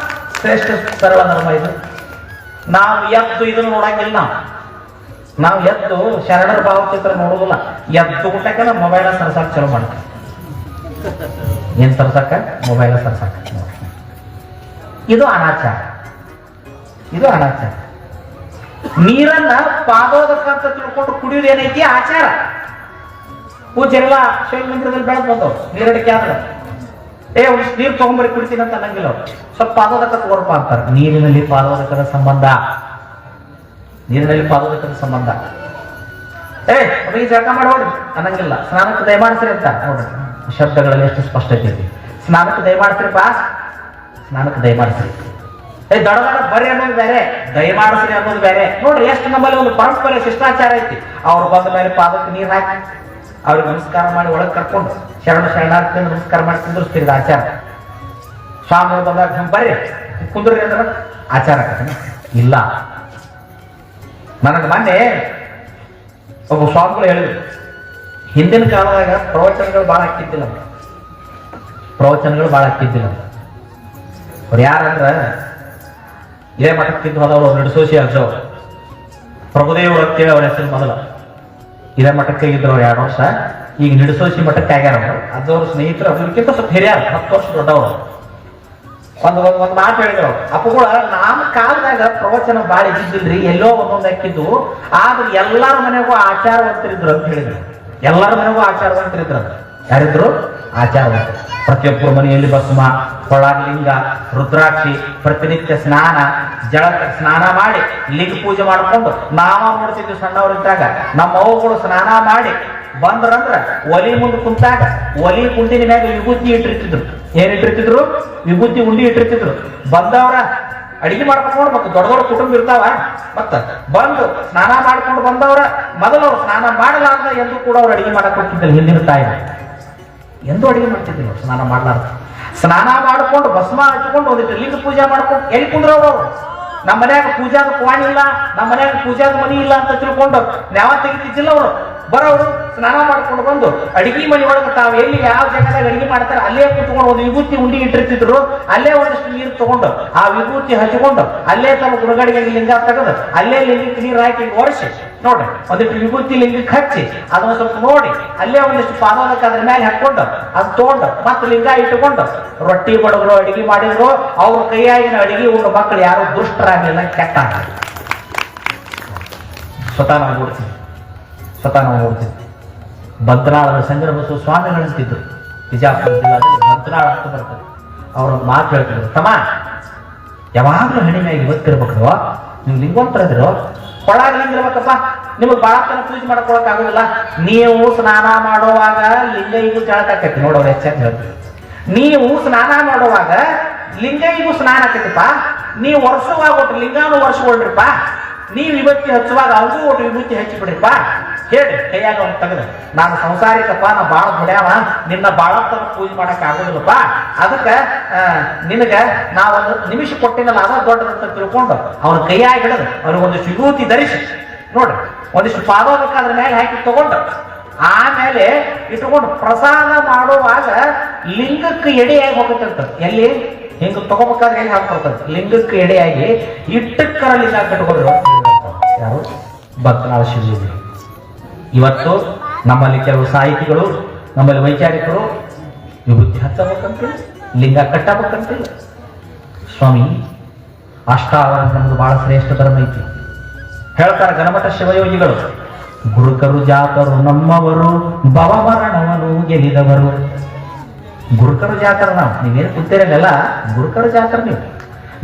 ಶ್ರೇಷ್ಠ ಸರಳ ಧರ್ಮ ಇದು. ನಾವು ಎದ್ದು ಇದನ್ನು ನೋಡಂಗಿಲ್ಲ, ನಾವು ಎದ್ದು ಶರಣರ ಭಾವಚಿತ್ರ ನೋಡುದಿಲ್ಲ. ಎದ್ದು ಊಟಕ್ಕೆ ನಾವು ಮೊಬೈಲ ಸರ್ಸಾಕ ಚಲೋ ಮಾಡ್ತೀವಿ. ಏನ್ ಸರ್ಸಾಕ? ಮೊಬೈಲ ಸರ್ಸಾಕ. ಇದು ಅನಾಚಾರ, ಇದು ಅನಾಚಾರ. ನೀರನ್ನ ಪಾದೋದಕ್ಕಂತ ತಿಳ್ಕೊಂಡು ಕುಡಿಯೋದು ಏನೈತಿ? ಆಚಾರ. ಪೂಜೆಲ್ಲ ಶಿವ ಮಂದಿರದಲ್ಲಿ ಬೆಳೆದ್ ಬಂದವು. ನೀರಡಿಕೆ ಆದ್ರೆ ಒಂದಿಷ್ಟು ನೀರು ತಗೊಂಬರಿ ಕುಡಿತೀನಿ ಅಂತ ಅನ್ನಂಗಿಲ್ಲ ಅವ್ರು. ಸ್ವಲ್ಪ ಪಾದೋದಕ ತಗೋರಪ್ಪ ಅಂತಾರೆ. ನೀರಿನಲ್ಲಿ ಪಾದೋದಕದ ಸಂಬಂಧ, ನೀರಿನಲ್ಲಿ ಪಾದೋದಕದ ಸಂಬಂಧ. ನಮಗೆ ಜಳಕ ಮಾಡೋಡಿ ಅನ್ನಂಗಿಲ್ಲ. ಸ್ನಾನಕ್ಕೆ ದಯಮಾಡಿಸ್ರಿ ಅಂತ ನೋಡ್ರಿ, ಶಬ್ದಗಳಲ್ಲಿ ಎಷ್ಟು ಸ್ಪಷ್ಟತೆ ಐತಿ. ಸ್ನಾನಕ್ಕೆ ದಯಮಾಡಿಸ್ರಿಪ್ಪ, ಸ್ನಾನಕ್ಕೆ ದಯಮಾಡಿಸ್ರಿ. ದೊಡ್ಡ ಬರ್ರಿ ಅನ್ನೋದು ಬೇರೆ, ದಯಮಾಡಿಸ್ರಿ ಅನ್ನೋದು ಬೇರೆ. ನೋಡ್ರಿ ಎಷ್ಟು ನಮ್ಮಲ್ಲಿ ಒಂದು ಪರಂಪರೆ ಶಿಷ್ಟಾಚಾರ ಐತಿ. ಅವ್ರು ಬಂದ ಮೇಲೆ ಪಾದಕ್ಕೆ ನೀರು ಹಾಕಿ ಅವ್ರಿಗೆ ನಮಸ್ಕಾರ ಮಾಡಿ ಒಳಗೆ ಕರ್ಕೊಂಡು ಶರಣಾರ್ಥಿ ನಮಸ್ಕಾರ ಮಾಡಿ ಕುಂದಿರ್ಸ್ತೀರಿ. ಆಚಾರ. ಸ್ವಾಮಿ ಬಂದಾಗ ಬರ್ರಿ ಕುಂದ್ರಿ ಅಂದ್ರೆ ಆಚಾರ ಇಲ್ಲ. ನನಗೆ ಮೊನ್ನೆ ಒಬ್ಬ ಸ್ವಾಮಿಗಳು ಹೇಳಿದ್ರು, ಹಿಂದಿನ ಕಾಲದಾಗ ಪ್ರವಚನಗಳು ಭಾಳ ಹಾಕಿದ್ದಿಲ್ಲ, ಪ್ರವಚನಗಳು ಭಾಳ ಹಾಕಿದ್ದಿಲ್ಲ. ಅವ್ರು ಯಾರಂದ್ರ ಇದೇ ಮಠಕ್ಕಿದ್ದು ಹೋದವರು ನಡೆಸೋಸಿ ಅಜ್ಜವ್ರು, ಪ್ರಭುದೇವರು ಅಂತೇಳಿ ಅವ್ರ ಹೆಸರು ಮೊದಲು. ಇದೇ ಮಠಕ್ಕೆ ಇದ್ರು ಅವ್ರು 2 ವರ್ಷ. ಈಗ ನಿಡಸೋಸಿ ಮಠಕ್ಕೆ ಆಗ್ಯಾರ ಅವರು. ಅಜ್ಜವ್ರ ಸ್ನೇಹಿತರು, ಅದಕ್ಕಿಂತ ಸ್ವಲ್ಪ ಹಿರಿಯಾರ, 10 ವರ್ಷ ದೊಡ್ಡವರು. ಒಂದು ಮಾತು ಹೇಳಿದ್ರು ಅವ್ರು, ಅಪ್ಪಗಳ ನಮ್ಮ ಕಾಲದಾಗ ಪ್ರವಚನ ಭಾಳ ಇದ್ದಿದ್ದಿಲ್ರಿ, ಎಲ್ಲೋ ಒಂದೊಂದು ಹಾಕಿದ್ದು. ಆದ್ರೆ ಎಲ್ಲಾರ ಮನೆಗೂ ಆಚಾರವಂತರಿದ್ರು ಅಂತ ಹೇಳಿದ್ರು. ಎಲ್ಲರ ಮನೆಗೂ ಆಚಾರವಂತರಿದ್ರು ಅಂತ. ಯಾರಿದ್ರು? ಆಚಾರವಂತರು. ಪ್ರತಿಯೊಬ್ಬರ ಮನೆಯಲ್ಲಿ ಭಸ್ಮ, ಲಿಂಗ, ರುದ್ರಾಕ್ಷಿ, ಪ್ರತಿನಿತ್ಯ ಸ್ನಾನ, ಸ್ನಾನ ಮಾಡಿ ಲಿಂಗ ಪೂಜೆ ಮಾಡಿಕೊಂಡು ನಾವ ನೋಡ್ತಿದ್ವಿ ಸಣ್ಣವರಿದ್ದಾಗ. ನಮ್ಮ ಅವ್ವಗಳು ಸ್ನಾನ ಮಾಡಿ ಬಂದ್ರಂದ್ರ ಒಲಿ ಮುಂದೆ ಕುಂತಾಗ ಒಲಿ ಕುಂಡಿನ ಮ್ಯಾಗ ವಿಭೂತಿ ಇಟ್ಟಿರ್ತಿದ್ರು. ಏನ್ ಇಟ್ಟಿರ್ತಿದ್ರು? ವಿಭೂತಿ ಉಂಡಿ ಇಟ್ಟಿರ್ತಿದ್ರು. ಬಂದವ್ರ ಅಡಿಗೆ ಮಾಡ್ಕೊಂಡು ಮತ್ತೆ ದೊಡ್ಡ ದೊಡ್ಡ ಕುಟುಂಬ ಇರ್ತಾವ. ಮತ್ತ ಬಂದು ಸ್ನಾನ ಮಾಡ್ಕೊಂಡು ಬಂದವ್ರ ಮೊದಲು ಅವ್ರು ಸ್ನಾನ ಮಾಡಲಾರ್ದ ಎಂದು ಕೂಡ ಅವ್ರು ಅಡಿಗೆ ಮಾಡಕ್ ಹೋಗ್ತಿದ್ದಿಲ್ಲ. ಹಿಂದಿನ ತಾಯಿ ಎಂದು ಅಡಿಗೆ ಮಾಡ್ತಿದ್ದಿಲ್ಲ ಸ್ನಾನ ಮಾಡ್ಲಾರ್ದ. ಸ್ನಾನ ಮಾಡ್ಕೊಂಡು ಭಸ್ಮ ಹಚ್ಕೊಂಡು ಒಂದಿಟ್ಟು ಲಿಂಗ ಪೂಜೆ ಮಾಡ್ಕೊಂಡು ಎಲ್ಲಿ ಕುಂದ್ರವ್ರು ಅವ್ರು? ನಮ್ಮ ಮನ್ಯಾಗ ಪೂಜಾದ ಕ್ವಾಣಿ ಇಲ್ಲ, ನಮ್ಮ ಮನ್ಯಾಗ ಪೂಜಾದ ಮನಿ ಇಲ್ಲ ಅಂತ ತಿಳ್ಕೊಂಡು ನ್ಯಾವ ತೆಗಿತಿದ್ದಿಲ್ಲ ಅವರು. ಬರೋರು ಸ್ನಾನ ಮಾಡ್ಕೊಂಡು ಬಂದು ಅಡಿಗೆ ಮನೆ ಒಳಗೆ ತಾವು ಎಲ್ಲಿ ಯಾವ ಜಾಗದಾಗ ಅಡಿಗೆ ಮಾಡ್ತಾರೆ ಅಲ್ಲೇ ಕುತ್ಕೊಂಡು ಒಂದು ವಿಭೂತಿ ಉಂಡಿ ಇಟ್ಟಿರ್ತಿದ್ರು. ಅಲ್ಲೇ ಒಂದಷ್ಟು ನೀರು ತಗೊಂಡು ಆ ವಿಭೂತಿ ಹಚ್ಕೊಂಡು ಅಲ್ಲೇ ತಮ್ಮ ಗುರುಗಡಿಗೆ ಲಿಂಗ ತೆಗೆದು ಅಲ್ಲೇ ಲಿಂಗಕ್ಕೆ ನೀರು ಹಾಕಿ ಒರೆಸಿ ನೋಡ್ರಿ ಒಂದಿಷ್ಟು ವಿಭೂತಿ ಲಿಂಗಕ್ಕೆ ಹಚ್ಚಿ ಅದನ್ನ ಸ್ವಲ್ಪ ನೋಡಿ ಅಲ್ಲೇ ಒಂದಿಷ್ಟು ಪಾದೋದಕ್ಕೆ ಅದ್ರ ಮೇಲೆ ಹಾಕೊಂಡು ಅದು ತಗೊಂಡು ಮತ್ತೆ ಲಿಂಗ ಇಟ್ಟುಕೊಂಡು ರೊಟ್ಟಿ ಬಡದ್ರು ಅಡಿಗೆ ಮಾಡಿದ್ರು. ಅವ್ರ ಕೈಯಾಗಿನ ಅಡಿಗೆ ಉಂಡು ಮಕ್ಕಳು ಯಾರು ದುಷ್ಟರಾಗಲಿಲ್ಲ, ಕೆಟ್ಟ ಸ್ವತಃ ನಾವು ನೋಡ್ತೀವಿ. ಬಂತ್ನಾಳದ ಸಂಜಯ ಬಸವ ಸ್ವಾಮಿಗಳಂತಿದ್ರು. ಬಿಜಾಪುರ ಜಿಲ್ಲಾದಲ್ಲಿ ಬಂತ್ನಾಳ ಅಂತ ಬರ್ತದೆ. ಅವ್ರ ಮಾತು ಹೇಳ್ತಿದ್ರು, ತಮ್ಮ ಯಾವಾಗಲೂ ಹೆಣಿಮೆಯಾಗಿ ಇವತ್ತಿರ್ಬೇಕು, ನೀವು ಲಿಂಗೋತ್ತರದಿರೋ ಕೊಳಾಗ ಲಿಂಗಿರ್ಬೇಕಪ್ಪ, ನಿಮಗೆ ಬಾಳ ತನ ಪೂಜೆ ಮಾಡ್ಕೊಳಕ್ ಆಗುದಿಲ್ಲ. ನೀವು ಸ್ನಾನ ಮಾಡುವಾಗ ಲಿಂಗೈಗೂ ಕೇಳಕಾಕೈತಿ ನೋಡೋರು ಹೆಚ್ಚಾಗಿ ಹೇಳ್ತೀವಿ. ನೀವು ಸ್ನಾನ ಮಾಡುವಾಗ ಲಿಂಗೈಗೂ ಸ್ನಾನ ಆಕೈತಿಪ್ಪ. ನೀವು ವರ್ಷವಾಗ ಒಟ್ಟು ಲಿಂಗಾನು ವರ್ಷಗೊಳ್ರಿಪ್ಪ. ನೀವು ವಿಭೂತಿ ಹಚ್ಚುವಾಗ ಅವ್ರಿಗೂ ಒಟ್ಟು ವಿಭೂತಿ ಹಚ್ಚಿ ಬಿಡ್ರಿಪ್ಪ ಹೇಳಿ ಕೈಯಾಗ ಅವ್ನು ತೆಗೆದು, ನಾನು ಸಂಸಾರಿಕಪ್ಪ, ನಾ ಬಾಳ ದುಡ್ಯಾವ, ನಿನ್ನ ಬಾಳ ತನ ಪೂಜೆ ಮಾಡಕ್ ಆಗುದಿಲ್ಲಪ್ಪ. ಅದಕ್ಕೆ ನಿನಗ ನಾವೊಂದು ನಿಮಿಷ ಕೊಟ್ಟಿನಲ್ಲ ಅದ ದೊಡ್ಡದಂತ ತಿಳ್ಕೊಂಡು ಅವ್ನ ಕೈಯಾಗ ಹಿಡಿದು ಅವ್ರಿಗೆ ಒಂದಿಷ್ಟು ವಿಭೂತಿ ಧರಿಸಿ ನೋಡ್ರಿ ಒಂದಿಷ್ಟು ಪಾದೋದಕ್ಕೆ ಅದ್ರ ಮೇಲೆ ಹಾಕಿ ತಗೊಂಡು ಆಮೇಲೆ ಇಟ್ಕೊಂಡು ಪ್ರಸಾದ ಮಾಡುವಾಗ ಲಿಂಗಕ್ಕೆ ಎಡೆಯಾಗಿ ಹೋಗುತ್ತಂತ. ಎಲ್ಲಿ ಹಿಂಗ ತಗೋಬೇಕಾದ್ರೆ ಎಲ್ಲಿ ಹಾಕೊಡ್ತದೆ ಲಿಂಗಕ್ಕೆ ಎಡೆಯಾಗಿ ಇಟ್ಟಕ್ಕರ ಲಿಂಗ ಕಟ್ಕೊಂಡ್ರು ಯಾರು? ಭಕ್ತನಾಳ ಶಿವಜಿ. ಇವತ್ತು ನಮ್ಮಲ್ಲಿ ಕೆಲವು ಸಾಹಿತಿಗಳು, ನಮ್ಮಲ್ಲಿ ವೈಚಾರಿಕರು ವಿಭೂತಿ ಹಚ್ಚಬೇಕಂತಿಲ್ಲ, ಲಿಂಗ ಕಟ್ಟಬೇಕಂತಿಲ್ಲ. ಸ್ವಾಮಿ ಅಷ್ಟಾವರಣ ನಮ್ದು ಬಹಳ ಶ್ರೇಷ್ಠ ಧರ್ಮ ಐತಿ ಹೇಳ್ತಾರೆ ಗಣಮಠ ಶಿವಯೋಗಿಗಳು. ಗುರುಕರು ಜಾತರು ನಮ್ಮವರು, ಭವಮರಣವನ್ನು ಗೆಲ್ಲಿದವರು. ಗುರುಕರು ಜಾತರ ನಾವು, ನೀವೇನು ಕೂತಿರಲ್ಲ ಗುರುಕರು ಜಾತರ ನೀವು.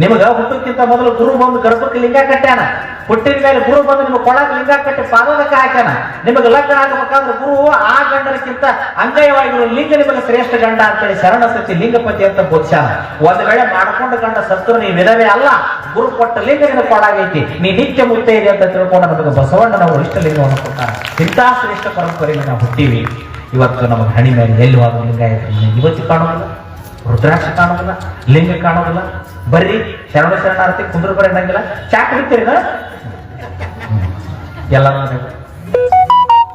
ನಿಮಗ ಹುಟ್ಟಕ್ಕಿಂತ ಮೊದಲು ಗುರು ಬಂದು ಗರ್ಭಕ್ಕೆ ಲಿಂಗ ಕಟ್ಟ್ಯಾನ, ಹುಟ್ಟಿದ ಮೇಲೆ ಗುರು ಬಂದು ನಿಮಗೆ ಕೊಳಕ್ಕೆ ಲಿಂಗ ಕಟ್ಟಿ ಪಾದೋದಕ್ಕೆ ಹಾಕ್ಯಾನ. ನಿಮಗೆ ಲಗ್ನ ಆಗಬೇಕಾದ್ರೆ ಗುರು ಆ ಗಂಡನಕ್ಕಿಂತ ಅಂಗಯವಾಗಿರುವ ಲಿಂಗ ನಿಮಗೆ ಶ್ರೇಷ್ಠ ಗಂಡ ಅಂತೇಳಿ ಶರಣ ಸತಿ ಲಿಂಗಪತಿ ಅಂತ ಬೋಧಿಸ್ಯಾನ. ಒಂದ್ ವೇಳೆ ಮಾಡ್ಕೊಂಡು ಗಂಡ ಸತ್ರು ನೀ ವಿಧವೇ ಅಲ್ಲ, ಗುರು ಕೊಟ್ಟ ಲಿಂಗ ನಿನ್ನ ಕೊಳಾಗೈತಿ, ನೀ ನಿತ್ಯ ಮುತ್ತೆ ಇದೆ ಅಂತ ತಿಳ್ಕೊಂಡು ನಮಗೆ ಬಸವಣ್ಣನವರು ಇಷ್ಟ ಲಿಂಗವನ್ನು ಕೊಟ್ಟಾರ. ಇಂಥ ಶ್ರೇಷ್ಠ ಪರಂಪರೆಗೆ ನಾವು ಹುಟ್ಟಿವಿ. ಇವತ್ತು ನಮಗೆ ಹಣಿ ಮೇಲೆ ಎಲ್ಲಿ ಹೋದ ಲಿಂಗ ಇವತ್ತು ಕಾಣೋದಿಲ್ಲ, ರುದ್ರಾಕ್ಷ ಕಾಣೋದಿಲ್ಲ, ಲಿಂಗ ಕಾಣೋದಿಲ್ಲ. ಬರ್ರಿ ಶರಣಾರ್ಥಿ ಕುಂದ್ರ ಬರ ಅನ್ನಂಗಿಲ್ಲ. ಚಾ ಕುಡಿತೀರಿ ಎಲ್ಲ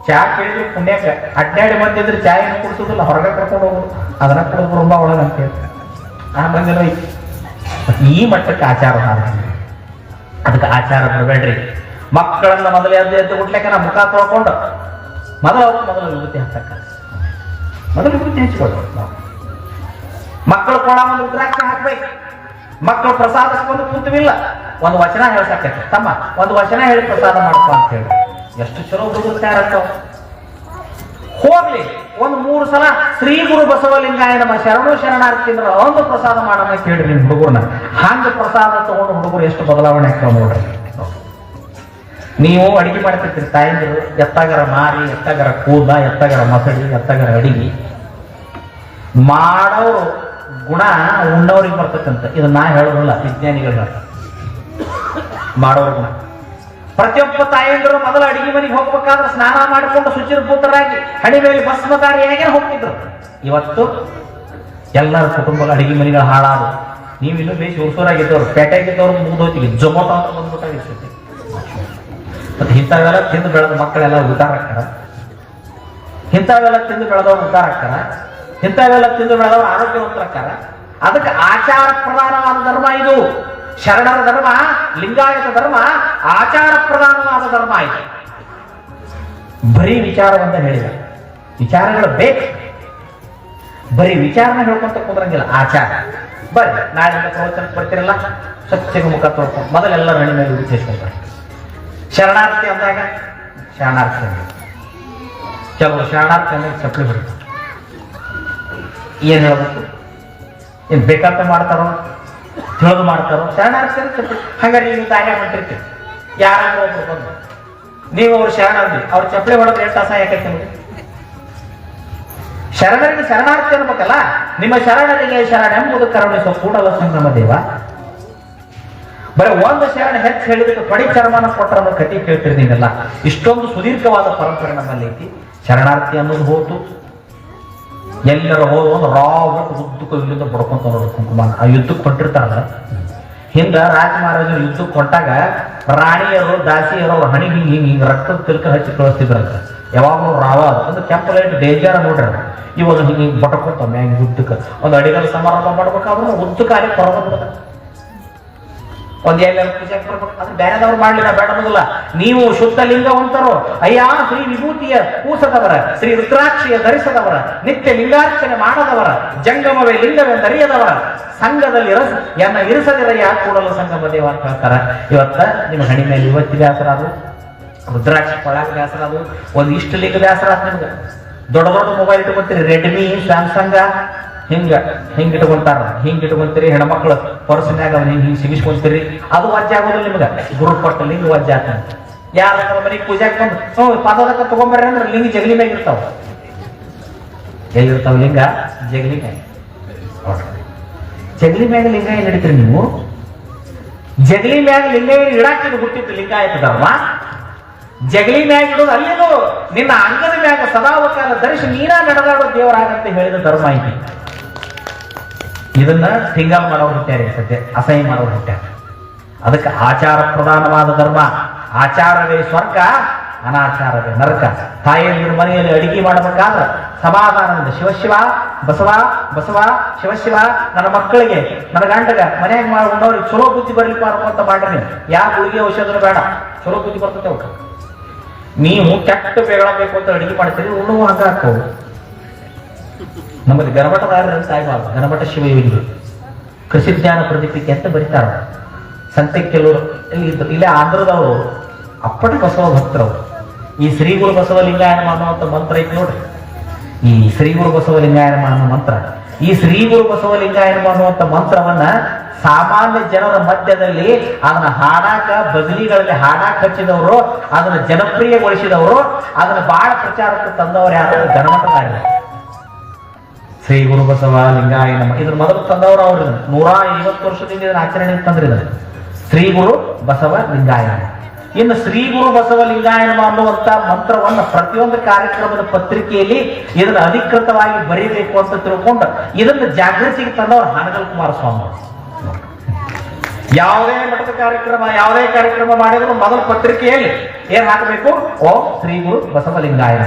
ಚಾ ಕೇಳಿದ್ರು ಪುಣ್ಯಕ ಅಡ್ಡಾಡಿ ಬಂದಿದ್ರೆ ಚಾ ಏನು ಕುಡಿಸೋದಿಲ್ಲ, ಹೊರಗೆ ಕರ್ಕೊಂಡು ಹೋಗೋದು, ಅದನ್ನ ಕುಡಿದ್ರು ரொம்ப ಒಳಗ ಅಂತ ಹೇಳಿ ಆ ಮಂದಿನ ಈ ಮಟ್ಟಕ್ಕೆ ಆಚಾರ ಅದಕ್ಕೆ ಆಚಾರ ಬರಬೇಡ್ರಿ. ಮಕ್ಕಳನ್ನ ಮೊದಲೇ ಎದ್ದು ಹುಟ್ಲಿಕ್ಕೆ ನಾ ಮುಖ ತೊಳ್ಕೊಂಡು ಮೊದಲು ವಿಭೂತಿ ಹಚ್ಚಕ್ಕ ಮೊದಲು ವಿಭೂತಿ ಹಚ್ಕೊಳ್ಬೇಕು. ಮಕ್ಕಳು ಕೊಡ ಒಂದು ರುದ್ರಾಕ್ಷ ಹಾಕ್ಬೇಕು. ಮಕ್ಕಳು ಪ್ರಸಾದಕ್ಕೆ ಬಂದು ಕೂತವಿಲ್ಲ, ಒಂದು ವಚನ ಹೇಳ್ಸಕ್ಕೆ ತಮ್ಮ ಒಂದು ವಚನ ಹೇಳಿ ಪ್ರಸಾದ ಮಾಡ್ಕೊ ಅಂತ ಹೇಳಿ ಎಷ್ಟು ಚಲೋ ಹುಡುಗರು ತಯಾರಾಗ್ತಾವ. ಹೋಗ್ಲಿ ಒಂದು 3 ಸಲ ಶ್ರೀ ಗುರು ಬಸವಲಿಂಗಾಯ ನಮ್ಮ ಶರಣಾರ್ಥಿ ಅಂದ್ರೆ ಒಂದು ಪ್ರಸಾದ ಮಾಡೋಣ ಕೇಳ್ರಿ ನಿಮ್ ಹುಡುಗರ್ನ. ಹಂಗ ಪ್ರಸಾದ ತಗೊಂಡು ಹುಡುಗರು ಎಷ್ಟು ಬದಲಾವಣೆ ಆಗ್ತಾವ ನೋಡ್ರಿ. ನೀವು ಅಡಿಗೆ ಮಾಡ್ತಿರ್ತೀರಿ ತಾಯಂದಿರು, ಎತ್ತಗರ ಮಾರಿ, ಎತ್ತಗರ ಕೂದ, ಎತ್ತಗರ ಮಸಡಿ, ಎತ್ತಗರ ಅಡಿಗೆ ಮಾಡೋರು ಗುಣ ಉಣ್ಣವ್ರಿಗೆ ಬರ್ತಕ್ಕಂಥ. ಇದನ್ನ ನಾ ಹೇಳೋದಿಲ್ಲ, ವಿಜ್ಞಾನಿಗಳು ಹೇಳ್ತಾರೆ ಮಾಡೋರ ಗುಣ. ಪ್ರತಿಯೊಬ್ಬ ತಾಯಂದಿರು ಮೊದಲು ಅಡಿಗೆ ಮನೆಗೆ ಹೋಗ್ಬೇಕಾದ್ರೆ ಸ್ನಾನ ಮಾಡಿಕೊಂಡು ಶುಚಿರ್ಭೂತರಾಗಿ ಹಣಿ ಮೇಲೆ ಭಸ್ಮಧಾರಿಯಾಗಿ ಹೋಗ್ತಿದ್ರು. ಇವತ್ತು ಎಲ್ಲರ ಕುಟುಂಬಗಳ ಅಡಿಗೆ ಮನೆಗಳು ಹಾಳಾದು. ನೀವು ಇನ್ನೂ ಬೇಸಿ ಹುರ್ಸೋರಾಗಿದ್ದವ್ರು, ಪೇಟೆಗಿದ್ದವ್ರು ಮುಗಿದೋತಿಗೆ ಜೊಮೊಟೊ ಅಂತ ಬಂದ್ಬಿಟ್ಟಾಗಿರ್ತೈತಿ. ಮತ್ತೆ ಇಂಥವೆಲ್ಲ ತಿಂದು ಬೆಳೆದ ಮಕ್ಕಳೆಲ್ಲ ಉದ್ದಾರ ಆಗ್ತಾರ, ಇಂಥವೆಲ್ಲ ತಿಂದು ಬೆಳೆದವ್ರು ಉದ್ದಾರ ಆಗ್ತಾರ, ಇಂಥವೆಲ್ಲ ತಿಂದು ಬೆಳೆದವ್ರು ಆರೋಗ್ಯವಂತರಾಗ್ತಾರ. ಅದಕ್ಕೆ ಆಚಾರ ಪ್ರಧಾನವಾದ ಧರ್ಮ ಇದು. ಶರಣರ ಧರ್ಮ, ಲಿಂಗಾಯತ ಧರ್ಮ ಆಚಾರ ಪ್ರಧಾನವಾದ ಧರ್ಮ ಆಯ್ತು. ಬರೀ ವಿಚಾರವಂತ ಹೇಳಿದ ವಿಚಾರಗಳು ಬೇಕು, ಬರೀ ವಿಚಾರನ ಹೇಳ್ಕೊಂತ ಕುಂದ್ರಂಗಿಲ್ಲ. ಆಚಾರ ಬರ್ರಿ ನಾಳೆ ಪ್ರವಚನಕ್ಕೆ ಬರ್ತಿರಲ್ಲ, ಸ್ವಚ್ಛಗೆ ಮುಖ ತೊಳ್ಕೊಂಡು ಮೊದಲೆಲ್ಲರ ಹಣ್ಣಿ ಮೇಲೆ ವಿಚಾರಿಸ್ಕೊಂಡ್ರೆ ಶರಣಾರ್ಥಿ ಅಂದಾಗ ಶರಣಾರ್ಥಿ ಕೆಲವು ಶರಣಾರ್ಥಿ ಅಂದ್ರೆ ಚಪ್ಪಲಿ ಬಿಡ್ತಾರೆ. ಏನ್ ಹೇಳ್ಬೇಕು, ಏನ್ ಬೇಕಂತ ಮಾಡ್ತಾರೋ ತಿಳಿದು ಮಾಡ್ತಾರೋ ಶರಣಾರ್ಥಿ ಅಂತ ಚಪ್ಪಲಿ. ಹಂಗಾರೆ ನೀವು ದಾರ್ಯಾಗ ಹೊಂಟಿರ್ತೀವಿ, ಯಾರಾದ್ರೂ ಒಬ್ರು ಬಂದು ನೀವು ಅವ್ರು ಶರಣಾರ್ಥಿ ಅವ್ರ ಚಪ್ಪಲಿ ಹೊಡೆದ್ರೆ ಎಷ್ಟು ಅಸಹ್ಯ ಆಕೈತೆ ನಿಮಗೆ. ಶರಣರಿಗೆ ಶರಣಾರ್ಥಿ ಅನ್ಬೇಕಲ್ಲ. ನಿಮ್ಮ ಶರಣರಿಗೆ ಶರಣೆಂಬುದು ಕರುಣಿಸೋ ಕೂಡಲ ಸಂಗಮ ದೇವ. ಬರೀ ಒಂದು ಶರಣ ಹೆಚ್ಚು ಹೇಳಿದಕ್ಕೆ ಪಡಿ ಚರ್ಮನ ಕೊಟ್ಟರ ಅನ್ನೋ ಕಥೆ ಕೇಳ್ತಿರ್ತೀನಲ್ಲ. ಇಷ್ಟೊಂದು ಸುದೀರ್ಘವಾದ ಪರಂಪರೆ ನಮ್ಮಲ್ಲಿ ಐತಿ. ಶರಣಾರ್ಥಿ ಅನ್ನೋದು ಹೋತು. ಎಲ್ಲರ ಹೋದ ಒಂದು ರಾಬರ್ಟ್ ಉದ್ದಕ್ಕೂ ಇಲ್ಲಿಂದ ಬಡ್ಕೊಂತ ನೋಡು ಕುಂಕುಮ. ಆ ಯುದ್ಧಕ್ಕೆ ಹೊಂಟಿರ್ತಾರಲ್ಲ, ಹಿಂದ ರಾಜ ಮಹಾರಾಜರು ಯುದ್ಧಕ್ಕೆ ಹೊಂಟಾಗ ರಾಣಿಯರು ದಾಸಿಯರು ಅವ್ರ ಹಣಿ ಹಿಂಗ್ ರಕ್ತದ ತಿಲ್ಕ ಹಚ್ಚಿ ಕಳಿಸ್ತಿದ್ರಂತ. ಯಾವಾಗಲೂ ರಾವ ಅಂದ್ರೆ ಕೆಂಪು ಲೈಟ್ ಡೇಂಜರ್ ನೋಡ್ರಿ. ಇವಾಗ ಹಿಂಗೆ ಬಡ್ಕೊಂತ ಮ್ಯಾಗ ಉದ್ದಕ್ಕೆ ಒಂದು ಅಡಿಗಲ್ ಸಮಾರಂಭ ಮಾಡ್ಬೇಕಾದ್ರೆ ಉದ್ದಕ್ಕೆ ಅಲ್ಲಿ ಹೊರಗ ಒಂದ್ ಎಲ್ಲರೂ ಪೂಜೆ ಬರ್ಬೇಕು. ಅದು ಬೇರೆದವ್ರು ಮಾಡ್ಲಿಲ್ಲ, ಬೇಡದಿಲ್ಲ. ನೀವು ಶುದ್ಧ ಲಿಂಗವಂತರು, ಅಯ್ಯ ಶ್ರೀ ವಿಭೂತಿಯ ಕೂಸದವರ, ಶ್ರೀ ರುದ್ರಾಕ್ಷಿಯ ಧರಿಸದವರ, ನಿತ್ಯ ಲಿಂಗಾರ್ಚನೆ ಮಾಡದವರ, ಜಂಗಮವೇ ಲಿಂಗವೆಂದರಿಯದವರ, ಸಂಘದಲ್ಲಿ ಇರಿಸದಿರಯ್ಯ ಕೂಡಲ ಸಂಗಮ ದೇವ ಅಂತ ಹೇಳ್ತಾರ. ಇವತ್ತ ನಿಮ್ಮ ಹಣಿ ಮೇಲೆ ಇವತ್ತಿ ಬ್ಯಾಸರ ಅದು, ರುದ್ರಾಕ್ಷಿ ಕೊಳಾಕ ಬ್ಯಾಸರ ಅದು, ಒಂದ್ ಇಷ್ಟು ಲಿಂಗ ಬ್ಯಾಸರ ಆತ ನಿಮ್ಗೆ. ದೊಡ್ಡ ದೊಡ್ಡ ಮೊಬೈಲ್ ಇಟ್ಕೊಂತೀರಿ, ರೆಡ್ಮಿ ಸ್ಯಾಮ್ಸಂಗ ಹಿಂಗ ಇಟ್ಕೊಂತಾರ. ಹಿಂಗ್ ಇಟ್ಕೊಂತೀರಿ, ಹೆಣ್ಮಕ್ಳು ಪರ್ಸನ್ಯಾಗ ಹಿಂಗ್ ಸಿಗಿಸ್ಕೊಂತೀರಿ. ಅದು ವಜ್ಜೆ ಆಗೋದಿಲ್ಲ ನಿಮ್ಗೆ. ಗುರು ಕೊಟ್ಟ ಲಿಂಗ ವಜ್ಜೆ ಆಗ್ತಾನೆ. ಯಾರ ಮನೆಗೆ ಪೂಜಾಕ್ ಬಂದು ಪದಕ ತಗೊಂಬರ್ರಿ ಅಂದ್ರೆ ಲಿಂಗ ಜಗಲಿ ಮ್ಯಾಗ ಇರ್ತಾವ. ಎಲ್ಲಿರ್ತಾವ ಲಿಂಗ? ಜಗಲಿ ಮ್ಯಾಗ. ಜಗಲಿ ಮ್ಯಾಗ ಲಿಂಗ ಏನ್ ಹಿಡಿತೀರಿ ನೀವು? ಜಗಲಿ ಮ್ಯಾಗ ಲಿಂಗ ಇಡಾಕಿದ್ದು ಹುಟ್ಟಿತ್ತು ಲಿಂಗಾಯತ ಧರ್ಮ. ಜಗಲಿ ಮ್ಯಾಗ ಇಡೋದು ಅಲ್ಲಿದು ನಿನ್ನ ಅಂಗದ ಮ್ಯಾಗ ಸದಾವಕಾಲ ಧರಿಸಿ ನೀನ ನಡೆದಾಡೋ ದೇವರಾಗಂತ ಹೇಳಿದ ಧರ್ಮ ಐತಿ. ಇದನ್ನ ತಿಂಗಾಲ್ ಮಾಡೋರು ಹುಟ್ಟ್ಯಾರ, ಸದ್ಯ ಅಸಹ್ಯ ಮಾಡೋರು ಹುಟ್ಟ್ಯಾರ. ಅದಕ್ಕೆ ಆಚಾರ ಪ್ರಧಾನವಾದ ಧರ್ಮ. ಆಚಾರವೇ ಸ್ವರ್ಗ, ಅನಾಚಾರವೇ ನರಕ. ತಾಯಿಯಂದಿರ ಮನೆಯಲ್ಲಿ ಅಡಿಗೆ ಮಾಡಬೇಕಾದ್ರೆ ಸಮಾಧಾನದಿಂದ ಶಿವಶಿವ ಬಸವ ಬಸವ ಶಿವಶಿವ ನನ್ನ ಮಕ್ಕಳಿಗೆ ನನ್ನ ಗಂಡಗ ಮನೆಯಾಗ ಮಾಡ್ಕೊಂಡವ್ರಿಗೆ ಚಲೋ ಬುದ್ಧಿ ಬರ್ಲಿಕ್ಕೆ ಅಂತ ಮಾಡ್ರಿ. ಯಾವ ಗುಳಿಗೆ ಔಷಧನು ಬೇಡ, ಚಲೋ ಬುದ್ಧಿ ಬರ್ತದೆ ಅವಕ್ಕೆ. ನೀವು ಕೆಟ್ಟ ಬೇಳಬೇಕು ಅಂತ ಅಡಿಗೆ ಮಾಡ್ತೀರಿ, ಉಣ್ಣುವ ಹಂಗ ಹಾಕೋದು. ನಮ್ಮಲ್ಲಿ ಗಣಮಠದಾರರು ಅಂತ ಆಗಬಾರ್ದು. ಗಣಮಠ ಶಿವಯೋಗಿಗಳು ಕೃಷಿ ಜ್ಞಾನ ಪ್ರದೀಪಿಕೆ ಅಂತ ಬರೀತಾರ. ಸಂತೆ ಕೆಲವರು ಇಲ್ಲೇ ಆಂಧ್ರದವರು ಅಪ್ಪಟ ಬಸವ ಭಕ್ತರವರು. ಈ ಶ್ರೀ ಗುರು ಬಸವಲಿಂಗಾಯನ ಅನ್ನುವಂಥ ಮಂತ್ರ ಐತಿ ನೋಡ್ರಿ. ಈ ಶ್ರೀ ಗುರು ಬಸವಲಿಂಗಾಯನ ಅನ್ನೋ ಮಂತ್ರ, ಈ ಶ್ರೀ ಗುರು ಬಸವಲಿಂಗಾಯನ ಅನ್ನುವಂಥ ಮಂತ್ರವನ್ನ ಸಾಮಾನ್ಯ ಜನರ ಮಧ್ಯದಲ್ಲಿ ಅದನ್ನ ಹಾಡಾಕ, ಬದಲಿಗಳಲ್ಲಿ ಹಾಡಾಕ ಹಚ್ಚಿದವರು, ಅದನ್ನ ಜನಪ್ರಿಯಗೊಳಿಸಿದವರು, ಅದನ್ನ ಬಹಳ ಪ್ರಚಾರಕ್ಕೆ ತಂದವರು ಯಾರು? ಗಣಮಠದಾರ. ಶ್ರೀ ಗುರು ಬಸವ ಲಿಂಗಾಯನ ಇದ್ರ ಮೊದಲು ತಂದವರು ಅವ್ರು. 150 ವರ್ಷದಿಂದ ಇದನ್ನ ಆಚರಣೆ ತಂದ್ರಿದ್ದಾರೆ. ಶ್ರೀ ಗುರು ಬಸವ ಲಿಂಗಾಯನ. ಇನ್ನು ಶ್ರೀ ಗುರು ಬಸವ ಲಿಂಗಾಯನ ಅನ್ನುವಂತ ಮಂತ್ರವನ್ನ ಪ್ರತಿಯೊಂದು ಕಾರ್ಯಕ್ರಮದ ಪತ್ರಿಕೆಯಲ್ಲಿ ಇದನ್ನ ಅಧಿಕೃತವಾಗಿ ಬರೀಬೇಕು ಅಂತ ತಿಳ್ಕೊಂಡು ಇದನ್ನ ಜಾಗೃತಿಗೆ ತಂದವರು ಹಾನಗಲ್ ಕುಮಾರಸ್ವಾಮಿ. ಯಾವುದೇ ಮಠದ ಕಾರ್ಯಕ್ರಮ, ಯಾವುದೇ ಕಾರ್ಯಕ್ರಮ ಮಾಡಿದ್ರು ಮೊದಲ ಪತ್ರಿಕೆಯಲ್ಲಿ ಏನ್ ಹಾಕಬೇಕು? ಓಂ ಶ್ರೀ ಗುರು ಬಸವಲಿಂಗಾಯನ.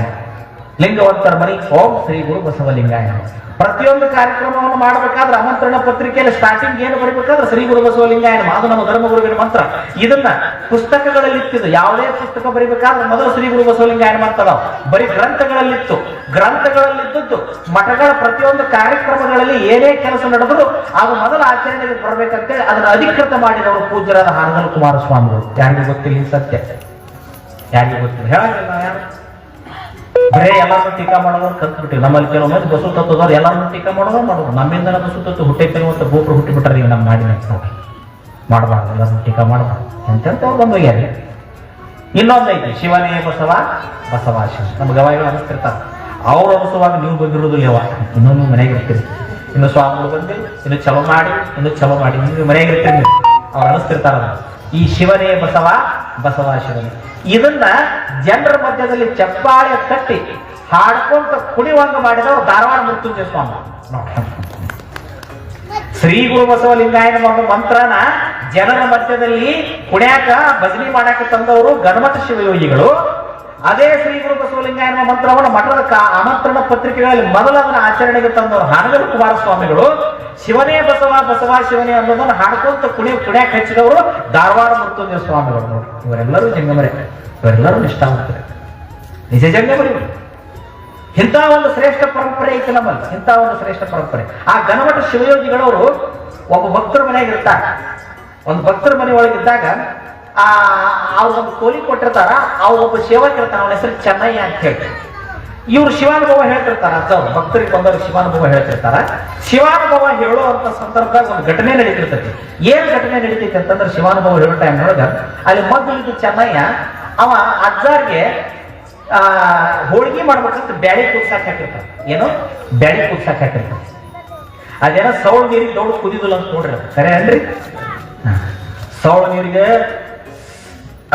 ಲಿಂಗವಂತರ ಮನಿ ಓಂ ಶ್ರೀ ಗುರು ಬಸವಲಿಂಗಾಯನ. ಪ್ರತಿಯೊಂದು ಕಾರ್ಯಕ್ರಮವನ್ನು ಮಾಡಬೇಕಾದ್ರೆ ಆಮಂತ್ರಣ ಪತ್ರಿಕೆಯಲ್ಲಿ ಸ್ಟಾರ್ಟಿಂಗ್ ಏನು ಬರೀಬೇಕಾದ್ರೆ ಶ್ರೀ ಗುರು ಬಸವಲಿಂಗಾಯನ. ಅದು ನಮ್ಮ ಧರ್ಮಗುರುವಿನ ಮಂತ್ರ. ಇದನ್ನ ಪುಸ್ತಕಗಳಲ್ಲಿತ್ತು. ಯಾವುದೇ ಪುಸ್ತಕ ಬರೀಬೇಕಾದ್ರೆ ಮೊದಲು ಶ್ರೀ ಗುರು ಬಸವಲಿಂಗಾಯನ ಮಂತ್ರ ಬರೀ ಗ್ರಂಥಗಳಲ್ಲಿತ್ತು. ಗ್ರಂಥಗಳಲ್ಲಿದ್ದದ್ದು ಮಠಗಳ ಪ್ರತಿಯೊಂದು ಕಾರ್ಯಕ್ರಮಗಳಲ್ಲಿ ಏನೇ ಕೆಲಸ ನಡೆದ್ರು ಅದು ಮೊದಲ ಆಚರಣೆಗೆ ಬರಬೇಕಂತೇಳಿ ಅದನ್ನ ಅಧಿಕೃತ ಮಾಡಿದವರು ಪೂಜ್ಯರಾದ ಹಾನಗಲ್ ಕುಮಾರಸ್ವಾಮಿಗಳು. ಯಾರಿಗೂ ಗೊತ್ತಿಲ್ಲ ಸತ್ಯ, ಯಾರಿಗೂ ಗೊತ್ತಿಲ್ಲ. ಹೇಳಂಗಿಲ್ಲ ಯಾರು ಬರೇ ಎಲ್ಲಾರು ಟೀಕಾ ಮಾಡೋದು ಕಲ್ತ್ಬಿಟ್ಟಿವಿ. ನಮ್ಮಲ್ಲಿ ಕೆಲವು ಮಂದಿ ಬಸವ ತತ್ವದವ್ರು ಎಲ್ಲಾರು ಟೀಕಾ ಮಾಡೋದು. ನಮ್ಮಿಂದ ಬಸವ ತತ್ವ ಹುಟ್ಟೈತಿರುವಂತ ಗೋಪುರ ಹುಟ್ಟಿಬಿಟ್ರೆ ಈಗ ನಮ್ಮ ಮಾಡಿನ ನೋಡಿ ಮಾಡಬಾರ್ದು. ಎಲ್ಲರೂ ಟೀಕಾ ಮಾಡಬಾರ್ದು ಎಂತೆಂತ ಬಂದು ಹೋಗ್ಯಾರಿ. ಇನ್ನೊಂದೈತಿ ಶಿವನೇ ಬಸವ ಬಸವ ಶಿವ. ನಮ್ಮ ಗವಾಯಿಗಳು ಅನಿಸ್ತಿರ್ತಾರೆ. ಅವ್ರು ಅನಿಸುವಾಗ ನೀವು ಬಂದಿರೋದಿಲ್ಲ. ಯಾವ ಇನ್ನೂ ನೀವು ಮನೆಗೆ ಇರ್ತೀರಿ, ಇನ್ನು ಸ್ವಾಮಿಗಳು ಬಂದು ಇನ್ನು ಚಲೋ ಮಾಡಿ, ಇನ್ನು ಚಲೋ ಮಾಡಿ, ನೀವು ಮನೆಗೆ ಇರ್ತೀರಿ. ನೀವು ಅವ್ರು ಅನಿಸ್ತಿರ್ತಾರ. ಈ ಶಿವನೇ ಬಸವ ಬಸವ ಶಿವನೇ ಇದನ್ನ ಜನರ ಮಧ್ಯದಲ್ಲಿ ಚಪ್ಪಾಳೆ ತಟ್ಟಿ ಹಾಡ್ಕೊಂತ ಕುಣಿವಂಗ ಮಾಡಿದವರು ಧಾರವಾಡ ಮೃತ್ಯುಂಜಯ ಸ್ವಾಮಿ. ಶ್ರೀ ಗುರು ಬಸವಲಿಂಗಾಯನ ಮಂತ್ರನ ಜನರ ಮಧ್ಯದಲ್ಲಿ ಕುಣ್ಯಾಕ ಭಜನಿ ಮಾಡಾಕ ತಂದವರು ಗಣಮಠ ಶಿವಯೋಗಿಗಳು. ಅದೇ ಶ್ರೀ ಗುರು ಬಸವಲಿಂಗಾಯನ ಮಂತ್ರವನ್ನು ಮಠದ ಆಮಂತ್ರಣ ಪತ್ರಿಕೆಗಳಲ್ಲಿ ಮೊದಲ ಅದನ್ನ ಆಚರಣೆಗೆ ತಂದವರು ಹಾನಗಲ್ ಕುಮಾರಸ್ವಾಮಿಗಳು. ಶಿವನೇ ಬಸವ ಬಸವ ಶಿವನೇ ಅನ್ನೋದನ್ನು ಹಾಡ್ಕೊಂತ ಕುಣ್ಯಾಕ ಹಚ್ಚಿದವರು ಧಾರವಾಡ ಮೃತ್ಯುಂಜಯ ಸ್ವಾಮಿಗಳು. ನೋಡಿ, ಇವರೆಲ್ಲರೂ ಜಂಗಮರೇ, ಇವರೆಲ್ಲರೂ ನಿಷ್ಠಾವಂತರೇ, ನಿಜ ಜಂಗಮರಿ. ಇಂಥ ಒಂದು ಶ್ರೇಷ್ಠ ಪರಂಪರೆ ಐತೆ ನಮ್ಮಲ್ಲಿ, ಇಂಥ ಒಂದು ಶ್ರೇಷ್ಠ ಪರಂಪರೆ. ಆ ಗಣಮಠ ಶಿವಯೋಗಿಗಳವರು ಒಬ್ಬ ಭಕ್ತರ ಮನೆಯಾಗ ಇರ್ತಾರೆ. ಒಂದು ಭಕ್ತರ ಮನೆ ಒಳಗಿದ್ದಾಗ ಅವ್ರೊಂದು ಕೋಲಿ ಕೊಟ್ಟಿರ್ತಾರ. ಅವ್ರು ಒಬ್ಬ ಸೇವಕ ಇರ್ತಾನ, ಅವನ ಹೆಸರು ಚೆನ್ನಯ್ಯ ಅಂತ ಹೇಳಿ. ಇವ್ರು ಶಿವಾನುಭವ ಹೇಳ್ತಿರ್ತಾರ. ಅಂತವ್ರು ಭಕ್ತರಿಗೆ ಬಂದವ್ರಿಗೆ ಶಿವಾನುಭವ ಹೇಳ್ತಿರ್ತಾರ. ಶಿವಾನುಭವ ಹೇಳುವಂತ ಸಂದರ್ಭದಾಗ ಒಂದು ಘಟನೆ ನಡೀತಿರ್ತೈತಿ. ಏನ್ ಘಟನೆ ನಡೀತೈತಿ ಅಂತಂದ್ರೆ ಶಿವಾನುಭವ ಹೇಳೋ ಟೈಮ್ ಒಳಗ ಅಲ್ಲಿ ಮೊದಲಿದ್ದು ಚೆನ್ನಯ್ಯ ಅವ ಅಜ್ಜಾರ್ಗೆ ಹೋಳಿಗೆ ಮಾಡ್ಬೇಕಂತ ಬ್ಯಾಳಿ ಕುದ್ಸಾಕ್ ಹಾಕಿರ್ತಾರೆ. ಏನು ಬ್ಯಾಳಿ ಕುದ್ಸಾಕ್ ಹಾಕಿರ್ತಾರೆ. ಅದೇನೋ ಸೌಳ ನೀರಿಗೆ ದೌಡ್ ಕುದಿದಿಲ್ಲ ಅಂತ ನೋಡ್ರಿ, ಸರಿ ಅನ್ರಿ. ಸೌಳ ನೀರಿಗೆ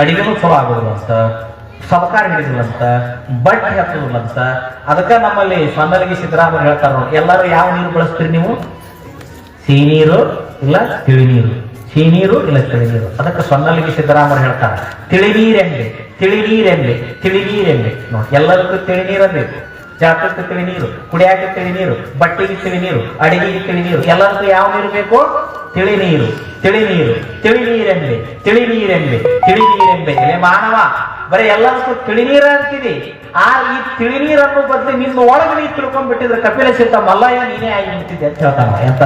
ಅಡಿಗೆನೂ ಚಲೋ ಆಗೋದಿಲ್ಲ ಅಂತ, ಸಬಕಾರ ಹಿಡಿದಿಲ್ಲ ಅಂತ, ಬಟ್ಟೆ ಹತ್ತದಿಲ್ಲ ಅಂತ. ಅದಕ್ಕೆ ನಮ್ಮಲ್ಲಿ ಸೊನ್ನಲಿಗೆ ಸಿದ್ದರಾಮಯ್ಯ ಹೇಳ್ತಾರ ನೋಡಿ, ಎಲ್ಲರೂ ಯಾವ ನೀರು ಬಳಸ್ತೀರಿ ನೀವು? ಸಿಹಿ ನೀರು ಇಲ್ಲ ತಿಳಿ ನೀರು, ಸಿಹಿ ನೀರು ಇಲ್ಲ ತಿಳಿ ನೀರು. ಅದಕ್ಕೆ ಸೊನ್ನಲಿಗೆ ಸಿದ್ದರಾಮಯ್ಯ ಹೇಳ್ತಾರೆ, ತಿಳಿ ನೀರೆಂಬೆ, ತಿಳಿ ನೀರೆಂಬೆ, ತಿಳಿ ನೀರೆಂಬೆ. ನೋಡಿ, ಎಲ್ಲದಕ್ಕೂ ತಿಳಿ ನೀರ ಬೇಕು. ಜಾತಕ್ಕೆ ತಿಳಿ ನೀರು, ಕುಡಿಯಾಕ ತಿಳಿ ನೀರು, ಬಟ್ಟೆಗೆ ತಿಳಿ ನೀರು, ಅಡಿಗೆಗೆ ತಿಳಿ ನೀರು. ಎಲ್ಲದಕ್ಕೂ ಯಾವ ನೀರು ಬೇಕು? ತಿಳಿ ನೀರು, ತಿಳಿ ನೀರು, ತಿಳಿ ನೀರೆಂಬೆ, ತಿಳಿ ನೀರೆಂಬೆ, ತಿಳಿ ನೀರೆಂಬೆ. ಮಾನವ ಬರೀ ಎಲ್ಲದಕ್ಕೂ ತಿಳಿ ನೀರ ಅಂತಿದೆ. ಈ ತಿಳಿ ನೀರನ್ನು ಬದಲು ನಿನ್ನ ಒಳಗೆ ನೀರು ತಿಳ್ಕೊಂಡ್ಬಿಟ್ಟಿದ್ರೆ ಕಪಿಲ ಸಿದ್ಧ ಮಲ್ಲಯ್ಯ ನೀನೇ ಆಗಿ ನಿಂತಿದ್ದೆ ಅಂತ ಹೇಳ್ತಾನ. ಎಂತ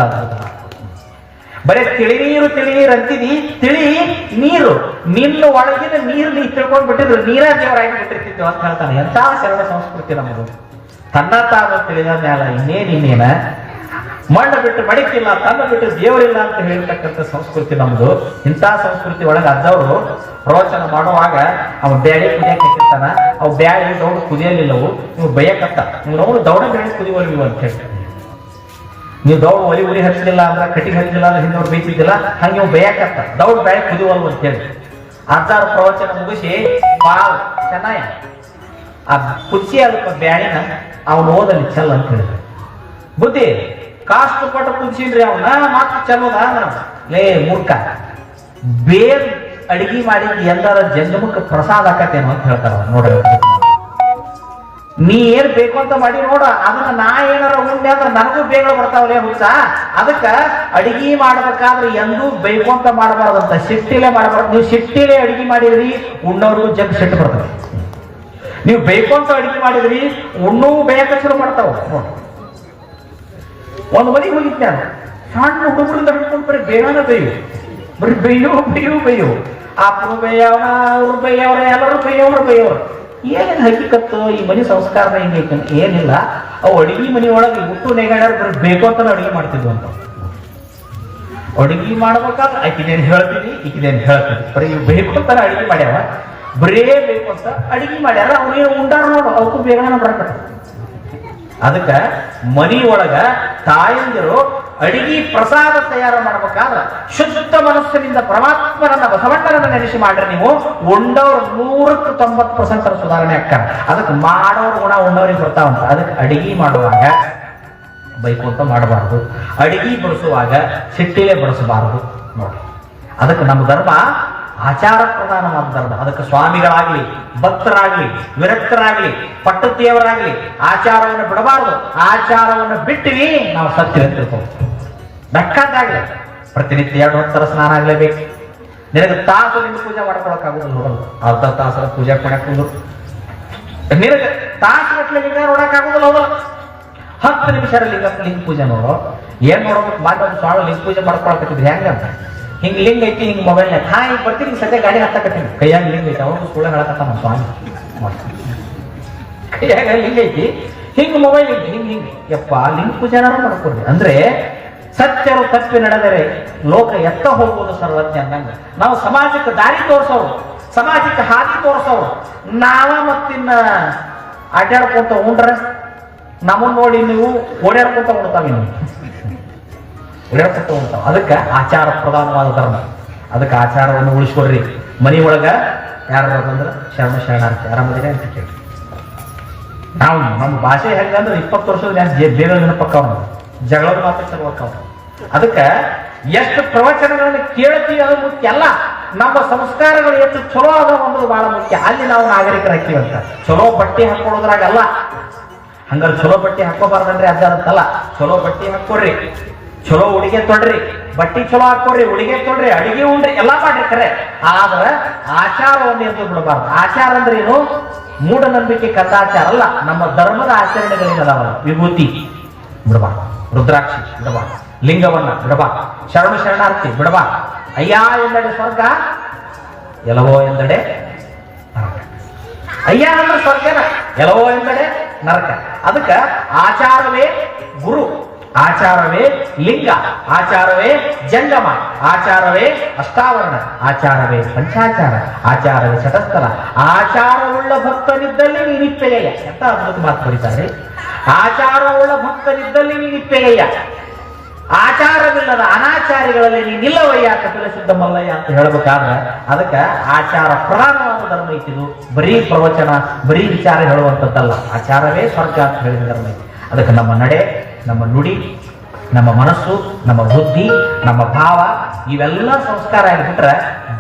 ಬರೀ ತಿಳಿ ನೀರು ಅಂತಿದಿ, ತಿಳಿ ನೀರು ನಿನ್ನ ಒಳಗಿನ ನೀರು ನೀ ತಿಳ್ಕೊಂಡ್ಬಿಟ್ಟಿದ್ರು ನೀರ ದೇವರಾಗಿ ಬಿಟ್ಟಿರ್ತಿದ್ದೇವೆ ಅಂತ ಹೇಳ್ತಾನೆ. ಎಂತ ಶರಣ ಸಂಸ್ಕೃತಿ ನಮ್ಮದು. ತನ್ನ ತಾನು ತಿಳಿದ ಮ್ಯಾಲ ಇನ್ನೇನ ಮಣ್ಣು ಬಿಟ್ಟು ಮಡಿಕಿಲ್ಲ, ತನ್ನ ಬಿಟ್ಟು ದೇವರಿಲ್ಲ ಅಂತ ಹೇಳ್ತಕ್ಕಂಥ ಸಂಸ್ಕೃತಿ ನಮ್ದು. ಇಂಥ ಸಂಸ್ಕೃತಿ ಒಳಗೆ ಅಜ್ಜವರು ಪ್ರವಚನ ಮಾಡುವಾಗ ಅವ ಬ್ಯಾಳಿ ಕುದಿಯಕ್ಕೆ ಹಾಕಿರ್ತಾನ. ಅವು ಬ್ಯಾಳಿ ದೌಡ ಕುದಿಯಲಿಲ್ಲವು, ನೀವು ಬೈಯಕತ್ತ, ನೀವು ನಾವು ದೌಡ ಬ್ಯಾಳಿ ಕುದಿವಲ್ವಿ ಅಂತ ಹೇಳ್ತಾರೆ. ನೀವು ದೌಡ್ ಉರಿ ಹಚ್ಚಲಿಲ್ಲ ಅಂದ್ರೆ, ಕಟ್ಟಿಗೆ ಹಚ್ಚಲಿಲ್ಲ ಅಂದ್ರೆ ಹಿಂದೋಡ್ ಬೈತಿದ್ದಿಲ್ಲ, ಹಂಗೆ ನೀವು ಬೈಯಕತ್ತ ದೌಡ್ ಬ್ಯಾಳಿ ಕುದಿವಲ್ವ ಅಂತ ಹೇಳಿ ಅಜ್ಜಾರು ಪ್ರವಚನ ಮುಗಿಸಿ ಬಾಳ್ ಚೆನ್ನಾಯ ಆ ಕುಚ್ಚಿ ಅಲ್ಪ ಬ್ಯಾಳಿನ ಅವನು ಓದಲ್ಲಿ ಚಲ್ಲ ಅಂತ ಹೇಳಿದ್ರೆ, ಬುದ್ಧಿ ಕಾಸ್ಟ್ ಪಟ್ಟು ಕುದಿಸಿನ್ರಿ ಅವನ ಮಾತ್ರ ಚಲೋದ ಲೇ ಮೂರ್ಖ, ಬೇರ್ ಅಡಿಗೆ ಮಾಡಿ ಎಲ್ಲರ ಜಂಗಮಕ್ಕೆ ಪ್ರಸಾದ ಆಕತ್ತೇನೋ ಅಂತ ಹೇಳ್ತಾರ. ನೋಡ್ರಿ, ನೀ ಏನ್ ಬೇಕು ಅಂತ ಮಾಡಿ ನೋಡ, ಅದನ್ನ ನಾ ಏನಾರ ಉಂಡೆ ಅಂದ್ರೆ ನನಗೂ ಬೇಗ ಬರ್ತಾವಲೇ ಹುಚ್ಚ. ಅದಕ್ಕ ಅಡಿಗೆ ಮಾಡ್ಬೇಕಾದ್ರೆ ಎಂದೂ ಬೈಕೊಂತ ಮಾಡಬಾರ್ದಂತ, ಸಿಟ್ಟಿಲೆ ಮಾಡಬಾರ್ದು. ನೀವು ಸಿಟ್ಟಿಲೆ ಅಡಿಗೆ ಮಾಡಿದ್ರಿ ಉಣ್ಣವ್ರಿಗೂ ಜಗ್ ಸಿಟ್ಟು ಬರ್ತದೆ. ನೀವು ಬೈಕೊಂತ ಅಡಿಗೆ ಮಾಡಿದ್ರಿ ಉಣ್ಣೂ ಬೇಯಕ ಶುರು ಮಾಡ್ತಾವ. ಒಂದು ಮನೆಗೆ ಹೋಗಿದ್ದೆ ನಾನು, ಸಣ್ಣ ಹುಡುಗರಿಂದ ಹಿಡ್ಕೊಂಡು ಬರೀ ಬೇಗನ ಬರೀ ಬೈಯೋ ಅಪ್ಪನು ಬೈಯವನ, ಅವ್ರು ಬೈಯವ್ರ, ಎಲ್ಲರೂ ಬೈಯವ್ರು. ಏನೇನು ಹಕ್ಕಿಕತ್ತು ಈ ಮನೆ ಸಂಸ್ಕಾರದ ಹಿಂಗೈತೆ? ಏನಿಲ್ಲ, ಅವು ಅಡಿಗೆ ಮನೆ ಒಳಗೆ ಹುಟ್ಟು ನೆಗಾಡ್ಯಾರ ಬರೀ ಬೇಕು ಅಂತ ಅಡಿಗೆ ಮಾಡ್ತಿದ್ವು ಅಂತ. ಅಡಿಗೆ ಮಾಡ್ಬೇಕಾದ್ರೆ ಈಕಿದೇನು ಹೇಳ್ತೀನಿ ಬರೀ ಬೇಕು ಅಂತ ಅಡಿಗೆ ಮಾಡ್ಯಾವ, ಬರೇ ಬೇಕು ಅಂತ ಅಡಿಗೆ ಮಾಡ್ಯಾರ. ಅವ್ರೇನು ಉಂಡಾರ ನೋಡು, ಅವಕ್ಕೂ ಬೇಗನ ಬರಕತ್ತ. ಅದಕ್ಕ ಮನಿ ಒಳಗ ತಾಯಂದಿರು ಅಡಿಗೆ ಪ್ರಸಾದ ತಯಾರು ಮಾಡ್ಬೇಕಾದ್ರೆ ಶುದ್ಧ ಮನಸ್ಸಿನಿಂದ ಪರಮಾತ್ಮರನ್ನ ಬಸವಣ್ಣರನ್ನ ನೆನೆಸಿ ಮಾಡ್ರಿ. ನೀವು ಉಂಡವ್ರು 100% ಸುಧಾರಣೆ ಅಕ್ಕ. ಅದಕ್ಕೆ ಮಾಡೋರು ಗುಣ ಉಂಡವ್ರಿಗೆ ಬರ್ತಾವಂತ. ಅದಕ್ಕೆ ಅಡಿಗೆ ಮಾಡುವಾಗ ಬೈಕು ಅಂತ ಮಾಡಬಾರ್ದು, ಅಡಿಗೆ ಬಡಿಸುವಾಗ ಸಿಟ್ಟಿಲೆ ಬಡಿಸಬಾರದು. ನೋಡಿ, ಅದಕ್ಕೆ ನಮ್ಮ ಧರ್ಮ ಆಚಾರ ಪ್ರಧಾನವಾದ ಧರ್ಮ. ಅದಕ್ಕೆ ಸ್ವಾಮಿಗಳಾಗ್ಲಿ, ಭಕ್ತರಾಗ್ಲಿ, ವಿರಕ್ತರಾಗ್ಲಿ, ಪಟ್ಟತಿಯವರಾಗ್ಲಿ ಆಚಾರವನ್ನು ಬಿಡಬಾರದು. ಆಚಾರವನ್ನು ಬಿಟ್ಟಿವಿ ನಾವು ಸತ್ಯ ತಿಳ್ಕೊಂಡು ಬೆಕ್ಕಾದಾಗ್ಲಿ ಪ್ರತಿನಿತ್ಯ 2 ಹೊತ್ತರ ಸ್ನಾನ ಆಗ್ಲೇಬೇಕು. ನಿನಗೆ ತಾಸು ನಿಂದು ಪೂಜೆ ಮಾಡ್ಕೊಳಕ್ಕಾಗೋದಿಲ್ಲ, ನೋಡಲ್ಲ. ಅರ್ಧ ತಾಸರ ಪೂಜೆ ಮಾಡಕ್ಕೋದು ನಿನಗೆ ತಾಸು ಗಟ್ಟಲೆ ಲಿಂಗ ನೋಡಕ್ಕಾಗೋದಿಲ್ಲ, ಹೋಗಲ್ಲ. 10 ನಿಮಿಷ ಲಿಂಗ ಪೂಜೆ ನೋಡೋ. ಏನ್ ನೋಡ್ಬೇಕು ಮಾಡಿ ಸ್ವಾಮಿ ಲಿಂಗ ಪೂಜೆ ಮಾಡ್ಕೊಳಕತ್ತಿದ್ರಿ ಹೆಂಗಂತ. ಹಿಂಗ್ ಲಿಂಗ ಐತಿ, ಹಿಂಗ್ ಮೊಬೈಲ್ ಈಗ ಬರ್ತೀನಿ, ಸದ್ಯ ಗಾಡಿ ಹತ್ತಕತ್ತೀನಿ, ಕೈಯಾಗ ಲಿಂಗ ಐತಿ. ಅವ್ರು ಸುಳ್ಳ ಹೇಳಕತ್ತ ನಮ್ಮ ಸ್ವಾಮಿ, ಕೈಯಾಗ ಲಿಂಗ ಐತಿ, ಹಿಂಗ್ ಮೊಬೈಲ್ ಐತಿ, ಹಿಂಗ್ ಯಪ್ಪ ಲಿಂಗ ಪೂಜೆನಾರು ಮಾಡ್ಕೊಡ್ರಿ. ಅಂದ್ರೆ ಸತ್ಯರು ತಪ್ಪಿ ನಡೆದರೆ ಲೋಕ ಎತ್ತ ಹೋಗುವುದು ಸರ್ವಜ್ಞ ಅಂದಂಗ. ನಾವು ಸಮಾಜಕ್ಕೆ ದಾರಿ ತೋರಿಸೋರು, ಸಮಾಜಕ್ಕೆ ಹಾದಿ ತೋರಿಸೋರು ನಾವ ಮತ್ತಿನ್ನ ಅಡ್ಡಾಡ್ಕೊಂತ ಉಂಡ್ರೆ ನಮ್ಮನ್ನ ನೋಡಿ ನೀವು ಓಡಾಡ್ಕೊಂತ ಉಣ್ತಾವ, ನೀವು ಓಡಾಡ್ಕೊಂತ ಉಣ್ತಾವ. ಅದಕ್ಕೆ ಆಚಾರ ಪ್ರಧಾನವಾದ ಧರ್ಮ. ಅದಕ್ಕೆ ಆಚಾರವನ್ನು ಉಳಿಸ್ಕೊಡ್ರಿ. ಮನಿ ಒಳಗ ಯಾರು ಬಂದ್ರೆ ಶರಣಾರ್ಥಿ ಆರಾಮದಿರ ಅಂತ ಕೇಳಿ. ನಾವು ನಮ್ಮ ಭಾಷೆ ಹೆಂಗಂದ್ರೆ 20 ವರ್ಷದ ಬೇಗ ನೆನಪಕ್ಕವ, ಜಗಳ ಮಾತ್ರ ಚಲೋಕ್ಕವ. ಅದಕ್ಕೆ ಎಷ್ಟು ಪ್ರವಚನಗಳನ್ನು ಕೇಳ್ತೀವಿ ಅದು ಮುಖ್ಯ ಅಲ್ಲ, ನಮ್ಮ ಸಂಸ್ಕಾರಗಳು ಎಷ್ಟು ಚಲೋ ಅದಾವ ಅನ್ನೋದು ಬಹಳ ಮುಖ್ಯ. ಅಲ್ಲಿ ನಾವು ನಾಗರಿಕರಾಗ್ತೀವಂತ. ಚಲೋ ಬಟ್ಟೆ ಹಾಕೊಳ್ಳೋದ್ರಾಗಲ್ಲ, ಹಂಗಾರೆ ಚಲೋ ಬಟ್ಟೆ ಹಾಕೋಬಾರ್ದಂದ್ರೆ ಅದಾರಂತಲ್ಲ. ಚಲೋ ಬಟ್ಟೆ ಹಾಕೋರಿ, ಚಲೋ ಉಡಿಗೆ ತೊಡ್ರಿ, ಬಟ್ಟಿ ಚಲೋ ಹಾಕೋರಿ, ಉಡಿಗೆ ತೊಡ್ರಿ, ಅಡಿಗೆ ಉಂಡ್ರಿ, ಎಲ್ಲಾ ಮಾಡ್ರಿ ಖರೆ. ಆದ್ರೆ ಆಚಾರವನ್ನು ಎಂದು ಬಿಡಬಾರ್ದು. ಆಚಾರ ಅಂದ್ರೆ ಏನು? ಮೂಢನಂಬಿಕೆ ಕಥಾಚಾರ ಅಲ್ಲ, ನಮ್ಮ ಧರ್ಮದ ಆಚರಣೆಗಳೇನದಾವಲ್ಲ, ವಿಭೂತಿ ಬಿಡಬಾರ್ದು, ರುದ್ರಾಕ್ಷಿ ಬಿಡಬಾರ್ದು, ಲಿಂಗವನ್ನ ಬಿಡಬಾರ್ದು, ಶರಣಾರ್ಥಿ ಬಿಡಬಾರ್ದು. ಅಯ್ಯ ಎಂದಡೆ ಸ್ವರ್ಗ, ಎಲ್ಲವೋ ಎಂದಡೆ ನರಕ. ಅಯ್ಯ ಅಂದ್ರೆ ಸ್ವರ್ಗನ, ಎಲ್ಲವೋ ಎಂದಡೆ ನರಕ. ಅದಕ್ಕೆ ಆಚಾರವೇ ಗುರು, ಆಚಾರವೇ ಲಿಂಗ, ಆಚಾರವೇ ಜಂಗಮ, ಆಚಾರವೇ ಅಷ್ಟಾವರಣ, ಆಚಾರವೇ ಪಂಚಾಚಾರ, ಆಚಾರವೇ ಶತಸ್ಥಲ. ಆಚಾರವುಳ್ಳ ಭಕ್ತನಿದ್ದಲ್ಲಿ ನೀನಿಪ್ಪೆಗೆಯ. ಎಂತ ಅದ್ಭುತ ಮಾತು ಬರೀತಾರೆ. ಆಚಾರವುಳ್ಳ ಭಕ್ತನಿದ್ದಲ್ಲಿ ನೀನಿಪ್ಪೆಗೆಯ, ಆಚಾರವಿಲ್ಲದ ಅನಾಚಾರಿಗಳಲ್ಲಿ ನೀನಿಲ್ಲವಯ್ಯ ಕಪಿಲ ಸಿದ್ಧ ಮಲ್ಲಯ್ಯ ಅಂತ ಹೇಳ್ಬೇಕಾದ್ರೆ ಅದಕ್ಕೆ ಆಚಾರ ಪ್ರಧಾನವಾದ ಧರ್ಮ ಐತಿದು. ಬರೀ ಪ್ರವಚನ, ಬರೀ ವಿಚಾರ ಹೇಳುವಂಥದ್ದಲ್ಲ. ಆಚಾರವೇ ಸ್ವರ್ಗ ಅಂತ ಹೇಳಿದ ಧರ್ಮ ಐತಿ. ಅದಕ್ಕೆ ನಮ್ಮ ನಡೆ, ನಮ್ಮ ನುಡಿ, ನಮ್ಮ ಮನಸ್ಸು, ನಮ್ಮ ಬುದ್ಧಿ, ನಮ್ಮ ಭಾವ ಇವೆಲ್ಲ ಸಂಸ್ಕಾರ ಆಗಿಬಿಟ್ರೆ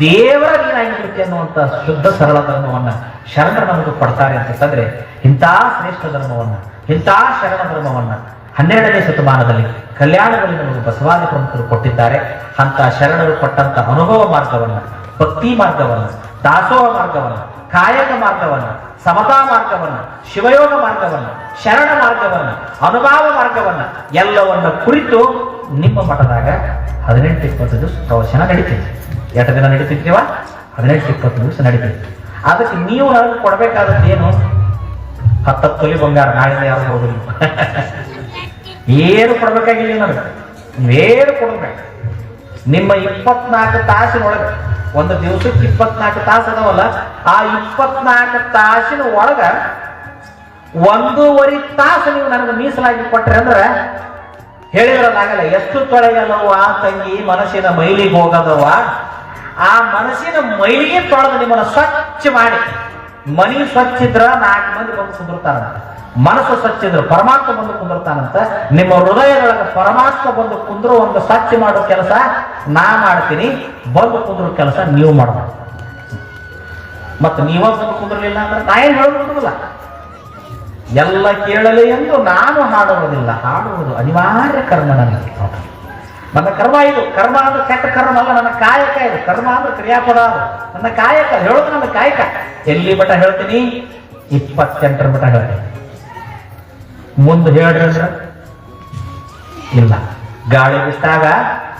ದೇವರ ನೀನಾಗಿಬಿಡುತ್ತೆ ಅನ್ನುವಂಥ ಶುದ್ಧ ಸರಳ ಧರ್ಮವನ್ನ ಶರಣರು ನಮಗೆ ಕೊಡ್ತಾರೆ ಅಂತಂದ್ರೆ, ಇಂಥ ಶ್ರೇಷ್ಠ ಧರ್ಮವನ್ನ, ಇಂಥ ಶರಣ ಧರ್ಮವನ್ನ 12ನೇ ಶತಮಾನದಲ್ಲಿ ಕಲ್ಯಾಣದಲ್ಲಿ ನಮಗೆ ಬಸವಾದಿ ಪ್ರಮುಖರು ಕೊಟ್ಟಿದ್ದಾರೆ. ಅಂತ ಶರಣರು ಕೊಟ್ಟಂತ ಅನುಭವ ಮಾರ್ಗವನ್ನ, ಭಕ್ತಿ ಮಾರ್ಗವನ್ನ, ದಾಸೋಹ ಮಾರ್ಗವನ್ನ, ಕಾಯಕ ಮಾರ್ಗವನ್ನ, ಸಮತಾ ಮಾರ್ಗವನ್ನ, ಶಿವಯೋಗ ಮಾರ್ಗವನ್ನ, ಶರಣ ಮಾರ್ಗವನ್ನ, ಅನುಭವ ಮಾರ್ಗವನ್ನ ಎಲ್ಲವನ್ನ ಕುರಿತು ನಿಮ್ಮ ಮಠದಾಗ 18-20 ದಿವಸ ಪ್ರವಚನ ನಡೀತಿದೆ. ಎಷ್ಟು ದಿನ ನಡೀತಿದ್ದೀವ? 18-20 ದಿವಸ ನಡೀತಿದೆ. ಅದಕ್ಕೆ ನೀವು ನನಗೆ ಕೊಡಬೇಕಾದದ್ದು ಏನು? 10 ತೊಲಿ ಬಂಗಾರ. ನಾಳಿಂದ ಯಾರು ಹೋಗುದಿಲ್ಲ, ಏನು ಕೊಡ್ಬೇಕಾಗಿಲ್ಲ ನನಗೆ. ನೀವೇನು ಕೊಡ್ಬೇಕು? ನಿಮ್ಮ 24 ತಾಸಿನೊಳಗೆ, ಒಂದು ದಿವಸಕ್ಕೆ 24 ತಾಸು ಅದಾವಲ್ಲ, ಆ 24 ತಾಸಿನ ಒಳಗ 1.5 ತಾಸು ನೀವು ನನಗೆ ಮೀಸಲಾಗಿ ಕೊಟ್ರೆ ಅಂದ್ರೆ ಹೇಳಿದ್ರಲ್ಲಾಗಲ್ಲ. ಎಷ್ಟು ತೊಳೆಯಲ್ಲವ ತಂಗಿ ಮನಸ್ಸಿನ ಮೈಲಿಗೆ ಹೋಗದವ, ಆ ಮನಸ್ಸಿನ ಮೈಲಿಗೆ ತೊಳೆದು ನಿಮ್ಮನ್ನ ಸ್ವಚ್ಛ ಮಾಡಿ, ಮನಿ ಸ್ವಚ್ಛ ಇದ್ರ 4 ಮಂದಿ ಬಂದು ಕುಂದಿರ್ತಾರ, ಮನಸ್ಸು ಸ್ವಚ್ಛ ಇದ್ರೆ ಪರಮಾತ್ಮ ಬಂದು ಕುಂದಿರ್ತಾನಂತ. ನಿಮ್ಮ ಹೃದಯದೊಳಗೆ ಪರಮಾತ್ಮ ಬಂದು ಕುಂದ್ರು ಒಂದು ಸ್ವಚ್ಛ ಮಾಡೋ ಕೆಲಸ ನಾ ಮಾಡ್ತೀನಿ, ಬಂದು ಕುಂದ್ರ ಕೆಲಸ ನೀವು ಮಾಡಬೇಕು. ಮತ್ತೆ ನೀವ ಬಂದು ಕುಂದ್ರಲಿಲ್ಲ ಅಂದ್ರೆ ನಾ ಏನ್ ಹೇಳೋದಿಲ್ಲ. ಎಲ್ಲ ಕೇಳಲಿ ಎಂದು ನಾನು ಹಾಡುವುದಿಲ್ಲ, ಹಾಡುವುದು ಅನಿವಾರ್ಯ ಕರ್ಮ ನನಗೆ. ನನ್ನ ಕರ್ಮ ಇದು. ಕರ್ಮ ಅಂದ್ರೆ ಕೆಟ್ಟ ಕರ್ಮ ಅಲ್ಲ, ನನ್ನ ಕಾಯಕ ಇದು. ಕರ್ಮ ಅಂದ್ರೆ ಕ್ರಿಯಾಪದ ಅದು, ನನ್ನ ಕಾಯಕ. ಹೇಳೋದು ನನ್ನ ಕಾಯಕ. ಎಲ್ಲಿ ಮಠ ಹೇಳ್ತೀನಿ? 28ರ ಮಠ ಹೇಳ್ತೀನಿ. ಮುಂದೆ ಹೇಳ್ರಿ ಅಂದ್ರೆ ಇಲ್ಲ. ಗಾಳಿ ಬಿಟ್ಟಾಗ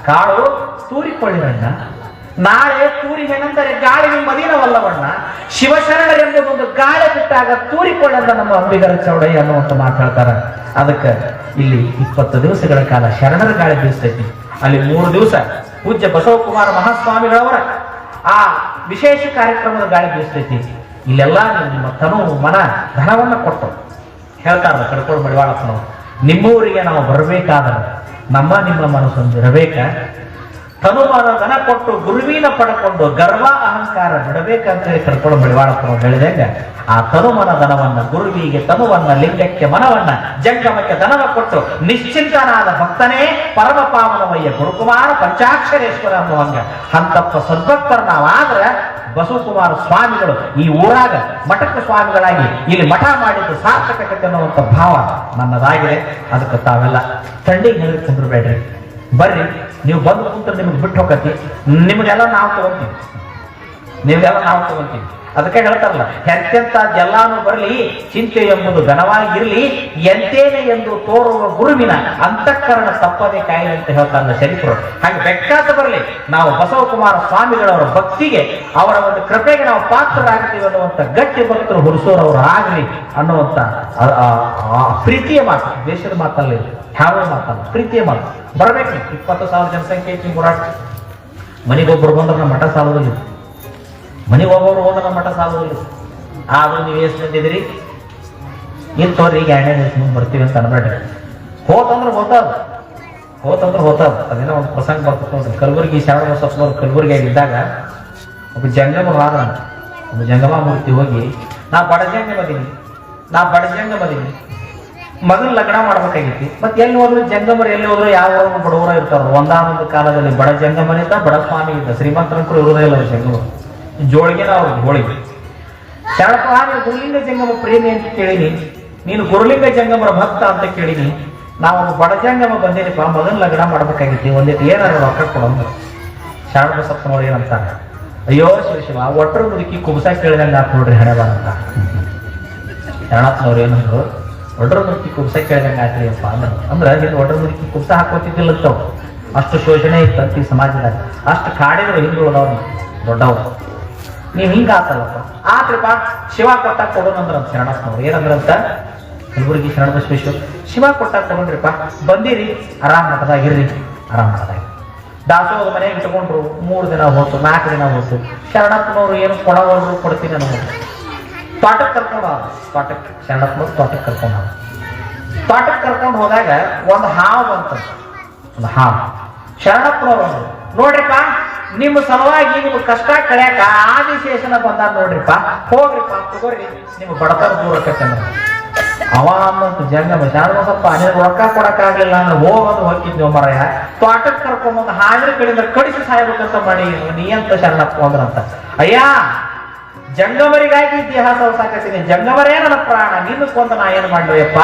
ಕಾಳು ತೂರಿಕೊಳ್ಳಿರಣ್ಣ, ನಾಳೆ ತೂರಿ ಏನಂತಾರೆ? ಗಾಳಿ ಮದೀನವಲ್ಲವಣ್ಣ. ಶಿವಶರಣರೆಂಬುದೊಂದು ಗಾಳಿ ಬಿಟ್ಟಾಗ ತೂರಿಕೊಳ್ಳಂದ ನಮ್ಮ ಅಂಬಿಗರ ಚೌಡಯ್ಯ ಅನ್ನುವಂತ ಮಾತಾಡ್ತಾರ. ಅದಕ್ಕೆ ಇಲ್ಲಿ 20 ದಿವಸಗಳ ಕಾಲ ಶರಣರ ಗಾಳಿ ಬೀಸ್ತೈತಿ. ಅಲ್ಲಿ 3 ದಿವಸ ಪೂಜ್ಯ ಬಸವಕುಮಾರ ಮಹಾಸ್ವಾಮಿಗಳವರ ಆ ವಿಶೇಷ ಕಾರ್ಯಕ್ರಮದ ಗಾಳಿ ಬೀಸ್ತೈತಿ. ಇಲ್ಲೆಲ್ಲ ನಿಮ್ಮ ತನು ಮನ ಧನವನ್ನ ಕೊಟ್ಟು ಹೇಳ್ತಾರ ಕಡ್ಕೊಂಡು ಮಡಿವಾಳಪ್ಪನವರು. ನಿಮ್ಮೂರಿಗೆ ನಾವು ಬರಬೇಕಾದ್ರೆ ನಿಮ್ಮ ಮನಸ್ಸೊಂದು ಇರಬೇಕ. ತನುಮಾನ ದನ ಕೊಟ್ಟು ಗುರುವಿನ ಪಡ್ಕೊಂಡು ಗರ್ವ ಅಹಂಕಾರ ಬಿಡಬೇಕಂತ ಹೇಳಿ ಕರ್ಕೊಂಡು ಮಡಿವಾಳಪ್ಪನವ್ರು ಹೇಳಿದಂಗ ಆ ತನುಮನ ದನವನ್ನ, ಗುರುವಿಗೆ ತನುವನ್ನ, ಲಿಂಗಕ್ಕೆ ಮನವನ್ನ, ಜಂಗಮಕ್ಕೆ ದನವ ಕೊಟ್ಟು ನಿಶ್ಚಿಂತನಾದ ಭಕ್ತನೇ ಪರಮ ಪಾವನವಯ್ಯ ಗುರುಕುಮಾರ ಪಂಚಾಕ್ಷರೇಶ್ವರ ಅನ್ನುವಂಗ ಅಂತಪ್ಪ ಸದ್ಭಕ್ತರ ನಾವಾದ್ರೆ ಬಸವಕುಮಾರ ಸ್ವಾಮಿಗಳು ಈ ಊರಾಗ ಮಠಕ್ಕೆ ಸ್ವಾಮಿಗಳಾಗಿ ಇಲ್ಲಿ ಮಠ ಮಾಡಿದ್ದು ಸಾರ್ಥಕತೆ ಅನ್ನುವಂಥ ಭಾವ ನನ್ನದಾಗಿದೆ. ಅದಕ್ಕೆ ತಾವೆಲ್ಲ ತಂಡಿಗೆ ಹೇಳಿ ಕುಂದ್ರಬೇಡ್ರಿ, ಬರ್ರಿ. ನೀವು ಬಂದು ಕುಂತ್ರೆ ನಿಮ್ಗೆ ಬಿಟ್ಟು ಹೋಗತಿ, ನಿಮಗೆಲ್ಲ ನಾವು ತಗೊಂತೀವಿ, ನಿಮ್ಗೆಲ್ಲ ನಾವು ತಗೊಂತೀವಿ. ಅದಕ್ಕೆ ಹೇಳ್ತಾರಲ್ಲ, ಎಂತೆಂತ ಎಲ್ಲಾನು ಬರಲಿ, ಚಿಂತೆ ಎಂಬುದು ಘನವಾಗಿರ್ಲಿ, ಎಂತೇನೆ ಎಂದು ತೋರುವ ಗುರುವಿನ ಅಂತಃಕರಣ ತಪ್ಪದೆ ಕಾಯಿಲೆ ಅಂತ ಹೇಳ್ತಾರಲ್ಲ ಶರೀಫರು. ಹಾಗೆ ಬೆಕ್ಕಾತ ಬರಲಿ, ನಾವು ಬಸವಕುಮಾರ ಸ್ವಾಮಿಗಳವರ ಭಕ್ತಿಗೆ, ಅವರ ಒಂದು ಕೃಪೆಗೆ ನಾವು ಪಾತ್ರರಾಗ್ತೀವಿ ಅನ್ನುವಂಥ ಗಟ್ಟಿ ಭಕ್ತರು ಹುರುಸೋರವರು ಆಗಲಿ ಅನ್ನುವಂಥ ಪ್ರೀತಿಯ ಮಾತು. ದೇಶದ ಮಾತಲ್ಲ, ಯಾವ ಮಾತಲ್ಲ, ಪ್ರೀತಿಯ ಮಾತು. ಬರ್ಬೇಕು. 20,000 ಜನಸಂಖ್ಯೆ ಐತಿ ಹೋರಾಟ. ಮನೆಗೊಬ್ಬರು ಬಂದ್ರೆ ನಮ್ಮ ಮಠ ಸಾಲೋದಿಲ್ಲ, ಮನೆಗೊಬ್ಬರು ಹೋದ್ರೆ ನಮ್ಮ ಮಠ ಸಾಲೋದಿಲ್ಲ. ಆದ್ರೂ ನೀವು ಎಷ್ಟು ಬಂದಿದ್ದೀರಿ? ಇಂಥವ್ರು ಈಗ 2ನೇ ದಿವಸ ಮುಂದೆ ಬರ್ತೀವಿ ಅಂತ ಅನ್ಬೇಡ್ರಿ. ಹೋತಂದ್ರೆ ಹೋತದ. ಅದೇನೋ ಒಂದು ಪ್ರಸಂಗ ಬರ್ತದೆ ನೋಡ್ರಿ. ಕಲಬುರಗಿ ಶರಣ ಬಸಪ್ಪನವ್ರು ಕಲಬುರಗಿಯಾಗಿ ಇದ್ದಾಗ ಒಬ್ಬ ಜಂಗಮರು ಆದ್ರ, ಒಬ್ಬ ಜಂಗಮ ಮೂರ್ತಿ ಹೋಗಿ ನಾ ಬಡಜಂಗ ಬದೀನಿ ಮಗನ ಲಗ್ನ ಮಾಡ್ಬೇಕಾಗಿತ್ತು. ಮತ್ತೆ ಎಲ್ಲಿ ಹೋದ್ರು ಜಂಗಮರು, ಎಲ್ಲಿ ಹೋದ್ರು ಯಾವ ಬಡವರ ಇರ್ತಾರ. ಒಂದಾನೊಂದು ಕಾಲದಲ್ಲಿ ಬಡ ಜಂಗಮನಿದ್ದ, ಬಡ ಸ್ವಾಮಿ ಇದ್ದ. ಶ್ರೀಮಂತರಂಕರು ಇರೋದೇ ಇಲ್ಲ ಜಂಗಮರು. ಜೋಳಿಗೆನ ಅವ್ರಿಗೆ ಹೋಳಿಗೆ. ಶರಣಪ್ಪ, ನೀವು ಗುರುಲಿಂಗ ಜಂಗಮ ಪ್ರೇಮಿ ಅಂತ ಕೇಳಿನಿ, ನೀನು ಗುರುಲಿಂಗ ಜಂಗಮರ ಭಕ್ತ ಅಂತ ಕೇಳಿನಿ. ನಾವು ಬಡ ಜಂಗಮ ಬಂದೇನಿಪ್ಪ, ಮಗನ ಲಗ್ನ ಮಾಡ್ಬೇಕಾಗಿತ್ತು, ಒಂದಿಟ್ಟು ಏನಾದ್ರು ರೊಕ್ಕ ಕೊಡೋದು. ಶರಣ ಬಸಪ್ಪನವ್ರು ಏನಂತಾರ? ಅಯ್ಯೋ ಶಿವ, ಒಟ್ಟರ ಮುದುಕಿ ಕುಬಸ ಕೇಳಿದಂಗ ಆತ್ ನೋಡ್ರಿ ಹಣೆ ಬಾ ಅಂತ. ಶರಣಪ್ಪನವ್ರು ಏನಂದ್ರು? ಒಡ್ರ ಮುದುಕಿ ಕುಬ್ಸ ಕೇಳಿದಂಗ ಆತ್ರಿ ಅಪ್ಪ ಅಂದ್ರೆ ಹಿಂದೆ ಒಡ್ರ ಮುದುಕಿ ಕುಬ್ಸ ಹಾಕೋತಿದ್ದಿಲ್ಲತ್ತವ್. ಅಷ್ಟು ಶೋಷಣೆ ಇತ್ತಂತ ಈ ಸಮಾಜದಾಗ. ಅಷ್ಟು ಕಾಡಿದ್ರು ಹಿಂದುಳಿದವ್ರು ದೊಡ್ಡವ್ರು. ನೀವ್ ಹಿಂಗ ಆತಲ್ಲಪ್ಪ, ಆತ್ರಿಪ್ಪ ಶಿವ ಕೊಟ್ಟ ಕೊಡೋಣಂದ್ರ ಶರಣಪ್ಪನವ್ರು ಏನಂದ್ರಂತ? ಕಲಬುರಗಿ ಶರಣಬಸವೇಶ್ವರ ಶಿವ ಕೊಟ್ಟಾಗ ತಗೊಂಡ್ರಿಪ್ಪ, ಬಂದಿರಿ ಆರಾಮ್ ಮಠದಾಗಿರ್ರಿ, ಆರಾಮ್ ಮಠದಾಗ ದಾಸೋಹದ ಮನೆಗೆ ಇಟ್ಕೊಂಡ್ರು. 3 ದಿನ ಹೋಯ್ತು, 4 ದಿನ ಹೋಯ್ತು. ಶರಣಪ್ಪನವ್ರು ಏನು ಕೊಡೋರು ಕೊಡ್ತೀನಿ ಅನ್ನೋ ತೋಟಕ್ಕೆ ಕರ್ಕೊಂಡು ತೋಟಕ್ಕೆ ಶರಣಪ್ಪನವ್ರು ತೋಟಕ್ಕೆ ಕರ್ಕೊಂಡು ಹೋದಾಗ ಒಂದು ಹಾವು ಬಂತ. ಒಂದು ಹಾವು ಶರಣಪ್ಪನವ್ರು ನೋಡ್ರಿಪ್ಪ, ನಿಮ್ಮ ಸಲುವಾಗಿ ನಿಮ್ಮ ಕಷ್ಟ ಕಳ್ಯಾಕ ಆದಿಶೇಷನ ಬಂದ ನೋಡ್ರಿಪ್ಪ, ಹೋಗ್ರಿಪ್ಪ ತಗೋರಿ, ನಿಮ್ಮ ಬಡತನ ದೂರ ಆಕತ್ತೆ. ಅವ ಅನ್ನೋದು ಜಂಗಮ ಶಾಣಬಸಪ್ಪ ನಿನಗೆ ರೊಕ್ಕ ಕೊಡಕ್ಕಾಗ್ಲಿಲ್ಲ ಅಂದ್ರೆ ಹೋಗೋದು ಹೋಗಿದ್ವಿ ಮರಯ, ತೋಟಕ್ಕೆ ಕರ್ಕೊಂಬಂದು ಹಾಜಿರ ಕಡೆಯಿಂದ ಕಡಿಸಿ ಸಾಯ್ಬೇಕಂತ ಮಾಡಿ ನೀ ಅಂತ ಶರಣಪ್ಪ ಅಂದ್ರಂತ. ಅಯ್ಯ ಜಂಗಮರಿಗಾಗಿ ದೇಹ ಸವಸಾಕತ್ತೀನಿ, ಜಂಗಮರೇ ನನ್ನ ಪ್ರಾಣ, ನಿನ್ನ ಕೊಂದ ನಾ ಏನು ಮಾಡ್ಲಯ್ಯಪ್ಪ,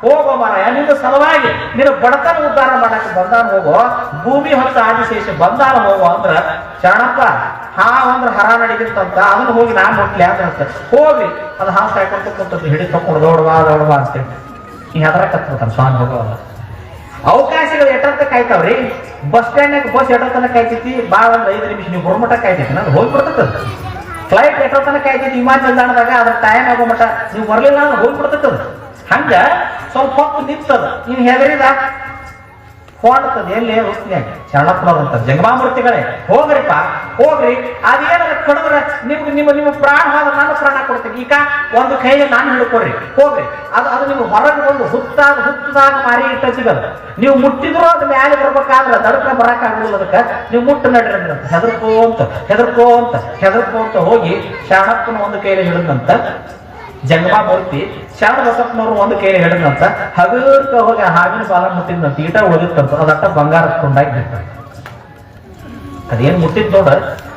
ಹೋಗೋ ಮರಯ, ನಿನ್ನ ಸಲುವಾಗಿ ನಿನ್ನ ಬಡತನ ಉದ್ಧಾರ ಮಾಡಕ್ಕೆ ಬಂದಾನ, ಹೋಗೋ ಭೂಮಿ ಹೊತ್ತ ಆದಿಶೇಷ ಬಂದಾನ ಹೋಗೋ ಅಂದ್ರ ಶರಣಪ್ಪ ಹಾವು ಅಂದ್ರೆ ಹರ ನಡಿಗಿರ್ತಂತ, ಅದನ್ನ ಹೋಗಿ ನಾನ್ ಮುಟ್ಲಿ ಅಂತ ಹೋಗಿ ಅದು ಹಾವು ಕಾಯ್ಕೊಂತ ಕುಂತದ್ದು ಹಿಡಿ ತಕೊಂಡು ದೌಡವಾ ಅಂತೇಳಿ ಈ ಹೆದರ ಕತ್ಬಿಡ್ತಾನೆ ಸ್ವಾಮಿ ಹೋಗೋಲ್ಲ. ಅವಕಾಶಗಳು ಎಟ್ಟಂತ ಕಾಯ್ತಾವ್ರಿ, ಬಸ್ ಸ್ಟ್ಯಾಂಡ್ನಾಗ ಬಸ್ ಎಟ್ಟತನ ಕಾಯ್ತೈತಿ, ಭಾಳ ಒಂದು 5 ನಿಮಿಷ ನೀವು ಬರೋ ಮಟ್ಟ ಕಾಯ್ತೈತಿ, ನಾನು ಹೋಗ್ಬಿಡ್ತದ. ಫ್ಲೈಟ್ ಎಟ್ಟತನ ಕಾಯ್ತೈತಿ ವಿಮಾನ ನಿಲ್ದಾಣದಾಗ, ಅದ್ರ ಟೈಮ್ ಆಗೋ ಮಟ್ಟ ನೀವು ಬರ್ಲಿಲ್ಲ ಅಂದ್ರೆ ಹೋಗ್ಬಿಡ್ತದ. ಹಂಗ ಸ್ವಲ್ಪ ಹೊತ್ತು ನಿಂತದ, ನೀವು ಹೆದರಿದ ಹೊಂಡ್ತದ. ಎಲ್ಲಿ ವೃತ್ತಿಯಾಗ ಶರಣಪ್ಪನವ್ರು ಅಂತ ಜಂಗಮಾಮೂರ್ತಿಗಳೇ, ಹೋಗ್ರಿಪ್ಪ ಹೋಗ್ರಿ, ಅದೇನಾರ ಕಡಿದ್ರೆ ನಿಮ್ಮ ಪ್ರಾಣ ಹೋದ್ರೆ ನಾನು ಪ್ರಾಣ ಕೊಡ್ತೀನಿ, ಈಗ ಒಂದು ಕೈಗೆ ನಾನು ಹಿಡ್ಕೊಡ್ರಿ, ಹೋಗ್ರಿ. ಅದು ನೀವು ಹೊರಗೆ ಬಂದು ಹುತ್ತದಾಗ ಮಾರಿ ಇಟ್ಟದ, ನೀವು ಮುಟ್ಟಿದ್ರು ಅದ್ ಮ್ಯಾಲೆ ಬರ್ಬೇಕಾದ್ರೆ ದಡಕ ಬರಕ್ ಆಗುದಿಲ್ಲ, ಅದಕ್ಕೆ ನೀವು ಮುಟ್ಟು ನಡ್ರಿ ಅಂತ ಹೆದರ್ಕೋ ಅಂತ ಹೋಗಿ ಶರಣಪ್ಪನ ಒಂದು ಕೈಯಲ್ಲಿ ಹಿಡಿದಂತ ಜಂಗಮಾಮೂರ್ತಿ ಶರಣ ಬಸಪ್ಪನವ್ರು ಒಂದು ಕೈಯಲ್ಲಿ ಹಿಡಿದಂತ ಹಗರ್ಕ ಹೋಗಿ ಹಾವಿನ ಬಾಲ ಮುಟ್ಟಿದಂತ ಈಟ ಉಳಿದಿತ್ತಂತ, ಅದಟ್ಟ ಬಂಗಾರ ಹೊತ್ಕೊಂಡಾಗಿ ಬಿಟ್ಟ. ಅದೇನ್ ಮುಟ್ಟಿದ್ ನೋಡ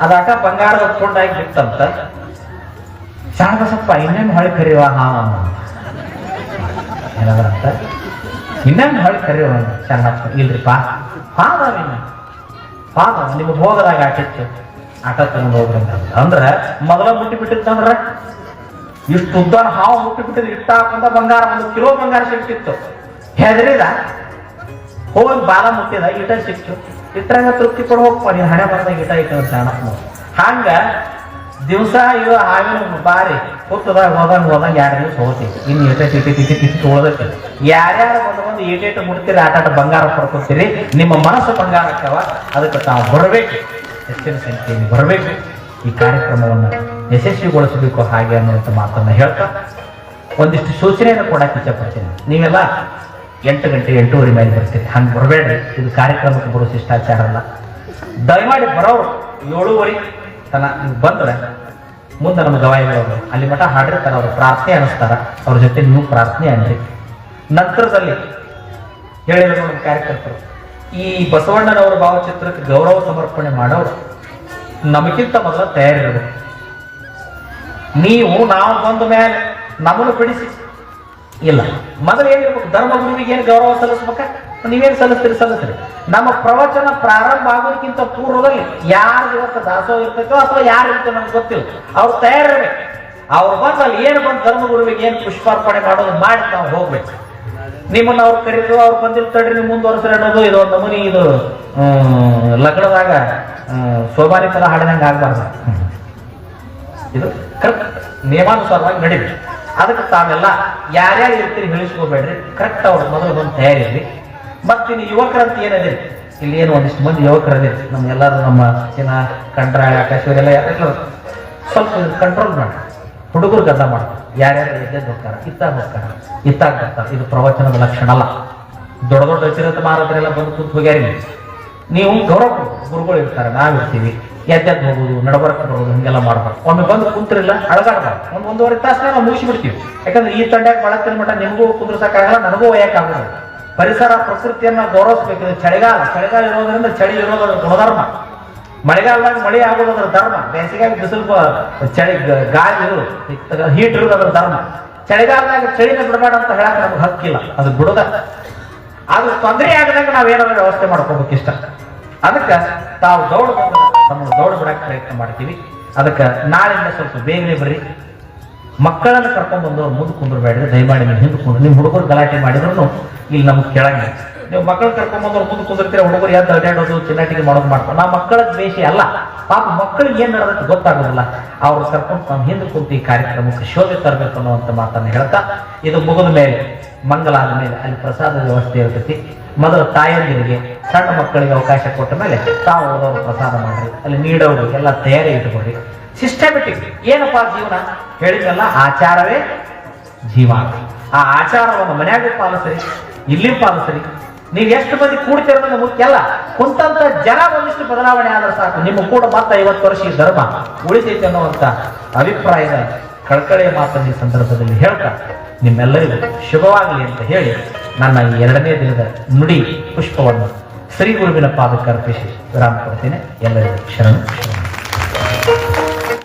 ಅದಾಟ ಬಂಗಾರ ಹೊತ್ಕೊಂಡಾಗಿ ಬಿಟ್ಟಂತ. ಶರಣ ಬಸಪ್ಪ ಇನ್ನೇನು ಹೊಳಿ ಕರಿಯುವ ಏನಂತ, ಇನ್ನೇನು ಹೊಳಿ ಕರಿಯುವ ಶರಣಪ್ಪ, ಇಲ್ರಿಪ್ಪ ಪಾದ ನಿಮ್ಗೆ ಹೋಗದಾಗ ಆಟ ತಗೊಂಡು ಹೋಗ್ರಿ ಅಂದ್ರ ಮೊದಲ ಮುಟ್ಟಿ ಬಿಟ್ಟಿತ್ತಂದ್ರ ಇಷ್ಟು ಉದ್ದಾನ ಹಾವು ಮುಟ್ಟಿ ಬಿಟ್ಟಿದ್ರು, ಇಟ್ಟ ಹಾಕೊಂಡ ಬಂಗಾರ 1 ಕಿಲೋ ಬಂಗಾರ ಸಿಕ್ತಿತ್ತು. ಹೆದರಿದ ಹೋಗಿ ಬಾಲ ಮುಟ್ಟಿದ, ಈಟ ಸಿಕ್ತು, ಇಟ್ಟಂಗ ತೃಪ್ತಿ ಕೊಡ ಹೋಗ್ಪ, ನೀನ್ ಹಣೆ ಬಂದಾಗ ಈಟ ಇಟ್ಟ ಶರಣಪ್ಪ. ಹಂಗ ದಿವಸ ಇವ ಹಾವಿನ ಬಾರಿ ಹುತ್ತದಾಗ ಹೋದಂಗ 2 ದಿವಸ ಹೋಗ್ತೀವಿ, ಇನ್ನು ಇಟಿ ತೊಗೊಳದಕ್ಕೆ ಯಾರ್ಯಾರು ಬಂದು ಈಟೇಟು ಮುಟ್ತೀರಿ, ಆಟಾಟ ಬಂಗಾರ ಪಡ್ಕೊತೀರಿ, ನಿಮ್ಮ ಮನಸ್ಸು ಬಂಗಾರ ಆಗ್ತಾವ. ಅದಕ್ಕೆ ತಾವು ಬರಬೇಕು, ಹೆಚ್ಚಿನ ಸಂಖ್ಯೆಯಲ್ಲಿ ಬರಬೇಕು, ಈ ಕಾರ್ಯಕ್ರಮವನ್ನು ಯಶಸ್ವಿಗೊಳಿಸಬೇಕು ಹಾಗೆ ಅನ್ನುವಂಥ ಮಾತನ್ನ ಹೇಳ್ತಾ ಒಂದಿಷ್ಟು ಸೂಚನೆಯನ್ನು ಕೊಡಕ್ಕೆ ಇಚ್ಛಪಡ್ತೀನಿ. ನೀವೆಲ್ಲ 8 ಗಂಟೆ 8:30 ಮೇಲೆ ಬರ್ತೀರಿ, ಹಂಗೆ ಬರಬೇಡ್ರಿ, ಇದು ಕಾರ್ಯಕ್ರಮಕ್ಕೆ ಬರೋ ಶಿಷ್ಟಾಚಾರ ಅಲ್ಲ. ದಯಮಾಡಿ ಬರೋರು 7:30 ತನ ಬಂದ್ರೆ ಮುಂದೆ ನಮ್ಮ ಗವಾಯಿಗಳವರು ಅಲ್ಲಿ ಮಠ ಹಾಡಿರ್ತಾರೆ, ಅವರು ಪ್ರಾರ್ಥನೆ ಅನ್ನಿಸ್ತಾರ, ಅವ್ರ ಜೊತೆ ನೀವು ಪ್ರಾರ್ಥನೆ ಅನ್ರಿ. ನಂತರದಲ್ಲಿ ಹೇಳಿದ್ರು ನಮ್ಮ ಕಾರ್ಯಕರ್ತರು, ಈ ಬಸವಣ್ಣನವರ ಭಾವಚಿತ್ರಕ್ಕೆ ಗೌರವ ಸಮರ್ಪಣೆ ಮಾಡೋರು ನಮಗಿಂತ ಮೊದಲ ತಯಾರಿರಬೇಕು. ನಾವು ಬಂದ ಮೇಲೆ ನಮ್ಮನ್ನು ಬಿಡಿಸಿ ಇಲ್ಲ, ಮೊದಲು ಏನಿರ್ಬೇಕು, ಧರ್ಮಗುರುವಿಗೆ ಏನು ಗೌರವ ಸಲ್ಲಿಸ್ಬೇಕ, ನೀವೇನು ಸಲ್ಲಿಸ್ತೀರಿ. ನಮ್ಮ ಪ್ರವಚನ ಪ್ರಾರಂಭ ಆಗೋದಕ್ಕಿಂತ ಪೂರ್ವದಲ್ಲಿ ಯಾರು ಇವತ್ತು ದಾಸೋಹ ಇರ್ತೈತೋ ಅಥವಾ ಯಾರು ಇರ್ತೋ ನಮ್ಗೆ ಗೊತ್ತಿಲ್ಲ, ಅವ್ರು ತಯಾರಿರ್ಬೇಕು. ಅವ್ರು ಬಂದು ಅಲ್ಲಿ ಏನು ಬಂದು ಧರ್ಮಗುರುವಿಗೆ ಏನು ಪುಷ್ಪಾರ್ಪಣೆ ಮಾಡೋದು ಮಾಡಿ ನಾವು ಹೋಗ್ಬೇಕು. ನಿಮ್ಮನ್ನ ಅವ್ರು ಕರೀತು, ಅವ್ರು ಬಂದಿಲ್ಲ ತಡ್ರಿ ನೀವು ಮುಂದುವರೆಸ್ರಿ ಅನ್ನೋದು ಇದು ಒಂದು ನಮೂನಿ, ಇದು ಲಗ್ನದಾಗ ಸೋಮಾರಿ ಫಲ ಹಾಡಿದಂಗೆ ಆಗ್ಬಾರ್ದು. ಇದು ಕರೆಕ್ಟ್ ನಿಯಮಾನುಸಾರವಾಗಿ ನಡೀಬೇಕು. ಅದಕ್ಕೆ ತಾವೆಲ್ಲ ಯಾರ್ಯಾರು ಇರ್ತೀರಿ ಹೇಳಿಸ್ಕೋಬೇಡ್ರಿ, ಕರೆಕ್ಟ್ ಅವ್ರ ಮೊದಲು ಬಂದು ತಯಾರಿರ್ರಿ. ಮತ್ತೆ ನೀವು ಯುವಕರಂತ ಏನದಿರಿ, ಇಲ್ಲಿ ಏನು ಒಂದಿಷ್ಟು ಮಂದಿ ಯುವಕರದಿರಿ, ನಮ್ಮ ಎಲ್ಲರೂ ನಮ್ಮ ಕಂಡ್ರಾಯ ಆಕಾಶವರಿ ಎಲ್ಲ ಸ್ವಲ್ಪ ಕಂಟ್ರೋಲ್ ಮಾಡಿ, ಹುಡುಗರು ಗದ್ದ ಮಾಡ್ತಾರೆ, ಯಾರ್ಯಾರು ಎದ್ದೆದ್ದು ಹೋಗ್ತಾರ, ಇತ್ತಾಗ ಬರ್ತಾರೆ. ಇದು ಪ್ರವಚನದ ಲಕ್ಷಣ ಅಲ್ಲ. ದೊಡ್ಡ ದೊಡ್ಡ ಅಚಿರತ ಮಾರದ್ರೆಲ್ಲ ಬಂದು ಕೂತ್ ಹೋಗ್ಯಾರಿ. ನೀವು ಗೌರವ ಗುರುಗಳು ಇರ್ತಾರೆ, ನಾವಿರ್ತೀವಿ, ಎದ್ದೆದ್ದು ಹೋಗುದು, ನಡಬರಕ್ಕೆ ಬರೋದು, ಹಿಂಗೆಲ್ಲ ಮಾಡ್ಬಾರ್ದು. ಒಮ್ಮೆ ಬಂದು ಕುಂತ್ರಿಲ್ಲ ಅಳಗಾಡ್ಬಾರ್ದು. 1-1.5 ತಾಸನ್ನ ನಾವು ಮುಗಿಸಿಬಿಡ್ತೀವಿ. ಯಾಕಂದ್ರೆ ಈ ತಂಡ್ಯಾಗ ಬಳತ್ತಿನ ಮಟ್ಟ ನಿಮಗೂ ಕುಂದ್ರಸಕ್ಕಾಗಲ್ಲ, ನನಗೂ ಒಯ್ಯಕ್ಕಾಗಲ್ಲ. ಪರಿಸರ ಪ್ರಕೃತಿಯನ್ನ ಗೌರವಿಸ್ಬೇಕು. ಚಳಿಗಾಲ ಇರೋದ್ರಿಂದ ಚಳಿ ಇರೋದ್ರ ಗುಣಧರ್ಮ, ಮಳೆಗಾಲದಾಗ ಮಳೆ ಆಗೋದ್ರ ಧರ್ಮ, ಬೇಸಿಗೆಯಾಗಿ ಬಿಸಿಲು ಚಳಿ ಗಾಳಿ ಇರೋದು ಹೀಟ್ ಇರೋದು ಅದ್ರ ಧರ್ಮ. ಚಳಿಗಾಲದಾಗ ಚಳಿನ ಬಿಡಬೇಡ ಅಂತ ಹೇಳಕ್ ನಮ್ಗೆ ಹಕ್ಕಿಲ್ಲ, ಅದು ಬಿಡೋದ. ಅದು ತೊಂದರೆ ಆಗದಂಗ ನಾವೇನಾದ್ರೂ ವ್ಯವಸ್ಥೆ ಮಾಡ್ಕೋಬೇಕು ಇಷ್ಟ. ಅದಕ್ಕೆ ತಾವು ನಮ್ಮನ್ನು ದೌಡ್ ಬಿಡಕ್ಕೆ ಪ್ರಯತ್ನ ಮಾಡ್ತೀವಿ. ಅದಕ್ಕೆ ನಾಳೆಯಿಂದ ಸ್ವಲ್ಪ ಬೇಗನೆ ಬರ್ರಿ. ಮಕ್ಕಳನ್ನು ಕರ್ಕೊಂಡ್ಬಂದು ಮುಂದೆ ಕುಂದ್ರಬೇಡ್ರಿ, ದಯಮಾಡಿ ನೀವು ಹಿಂದೆ ಕುಂದ್ರಿ. ನಿಮ್ಮ ಹುಡುಗರು ಗಲಾಟೆ ಮಾಡಿದ್ರು ಇಲ್ಲಿ ನಮ್ಗೆ ಕೇಳಂಗಿಲ್ಲ. ನೀವು ಮಕ್ಕಳು ಕರ್ಕೊಂಡ್ಬಂದವ್ರು ಮುಂದೆ ಕುಂದಿರ್ತೀರ, ಹುಡುಗರು ಎದ್ದು ಅಡ್ಡಾಡೋದು ಚಿನ್ನಾಟಿಗೆ ಮಾಡೋದು ಮಾಡ್ಕೊಂಡು. ನಾವು ಮಕ್ಕಳ ದ್ವೇಷ ಅಲ್ಲ, ಪಾಪ ಮಕ್ಕಳಿಗೆ ಏನ್ ನಡೆದಕ್ಕೆ ಗೊತ್ತಾಗೋದಿಲ್ಲ. ಅವ್ರು ಕರ್ಕೊಂಡು ನಾವು ಹಿಂದೆ ಕುಂತು ಈ ಕಾರ್ಯಕ್ರಮಕ್ಕೆ ಶೋಭೆ ತರಬೇಕು ಅನ್ನುವಂಥ ಮಾತನ್ನು ಹೇಳ್ತಾ, ಇದು ಮುಗಿದ ಮೇಲೆ ಮಂಗಲ ಆದ ಮೇಲೆ ಅಲ್ಲಿ ಪ್ರಸಾದ ವ್ಯವಸ್ಥೆ ಇರ್ತೈತಿ. ಮೊದಲು ತಾಯಂದಿರಿಗೆ ಸಣ್ಣ ಮಕ್ಕಳಿಗೆ ಅವಕಾಶ ಕೊಟ್ಟ ಮೇಲೆ ತಾವು ಓದೋರು ಪ್ರಸಾದ ಮಾಡ್ರಿ, ಅಲ್ಲಿ ನೀಡೋರು ಎಲ್ಲ ತಯಾರಿ ಇಟ್ಕೊಡ್ರಿ. ಸಿಸ್ಟಮೆಟಿಕ್ ಏನಪ್ಪಾ ಜೀವನ ಹೇಳಿದ್ರಲ್ಲ, ಆಚಾರವೇ ಜೀವ. ಆ ಆಚಾರವನ್ನು ಮನ್ಯಾಗೂ ಪಾಲಿಸ್ರಿ, ಇಲ್ಲಿ ಪಾಲಿಸ್ರಿ. ನೀವು ಎಷ್ಟು ಮಂದಿ ಕೂಡ್ತಿರೋದು ಮುಖ್ಯ ಅಲ್ಲ, ಕುಂತಂತ ಜನ ಒಂದಿಷ್ಟು ಬದಲಾವಣೆ ಆದ್ರೆ ಸಾಕು, ನಿಮ್ಮ ಕೂಡ ಮತ್ತೆ 50 ವರ್ಷ ಈ ಧರ್ಮ ಉಳಿತೈತೆ ಅನ್ನುವಂಥ ಅಭಿಪ್ರಾಯದ ಕಳಕಳಿಯ ಮಾತನ್ನು ಈ ಸಂದರ್ಭದಲ್ಲಿ ಹೇಳ್ತಾ ನಿಮ್ಮೆಲ್ಲರಿಗೂ ಶುಭವಾಗಲಿ ಅಂತ ಹೇಳಿ ನನ್ನ ಈ 2ನೇ ದಿನದ ನುಡಿ ಪುಷ್ಪವನ್ನು ಶ್ರೀ ಗುರುವಿನ ಪಾದಕ್ಕೆ ಅರ್ಪಿಸಿ ವಿರಾಮ ಕೊಡ್ತೇನೆ. ಎಲ್ಲರಿಗೂ ಶರಣು.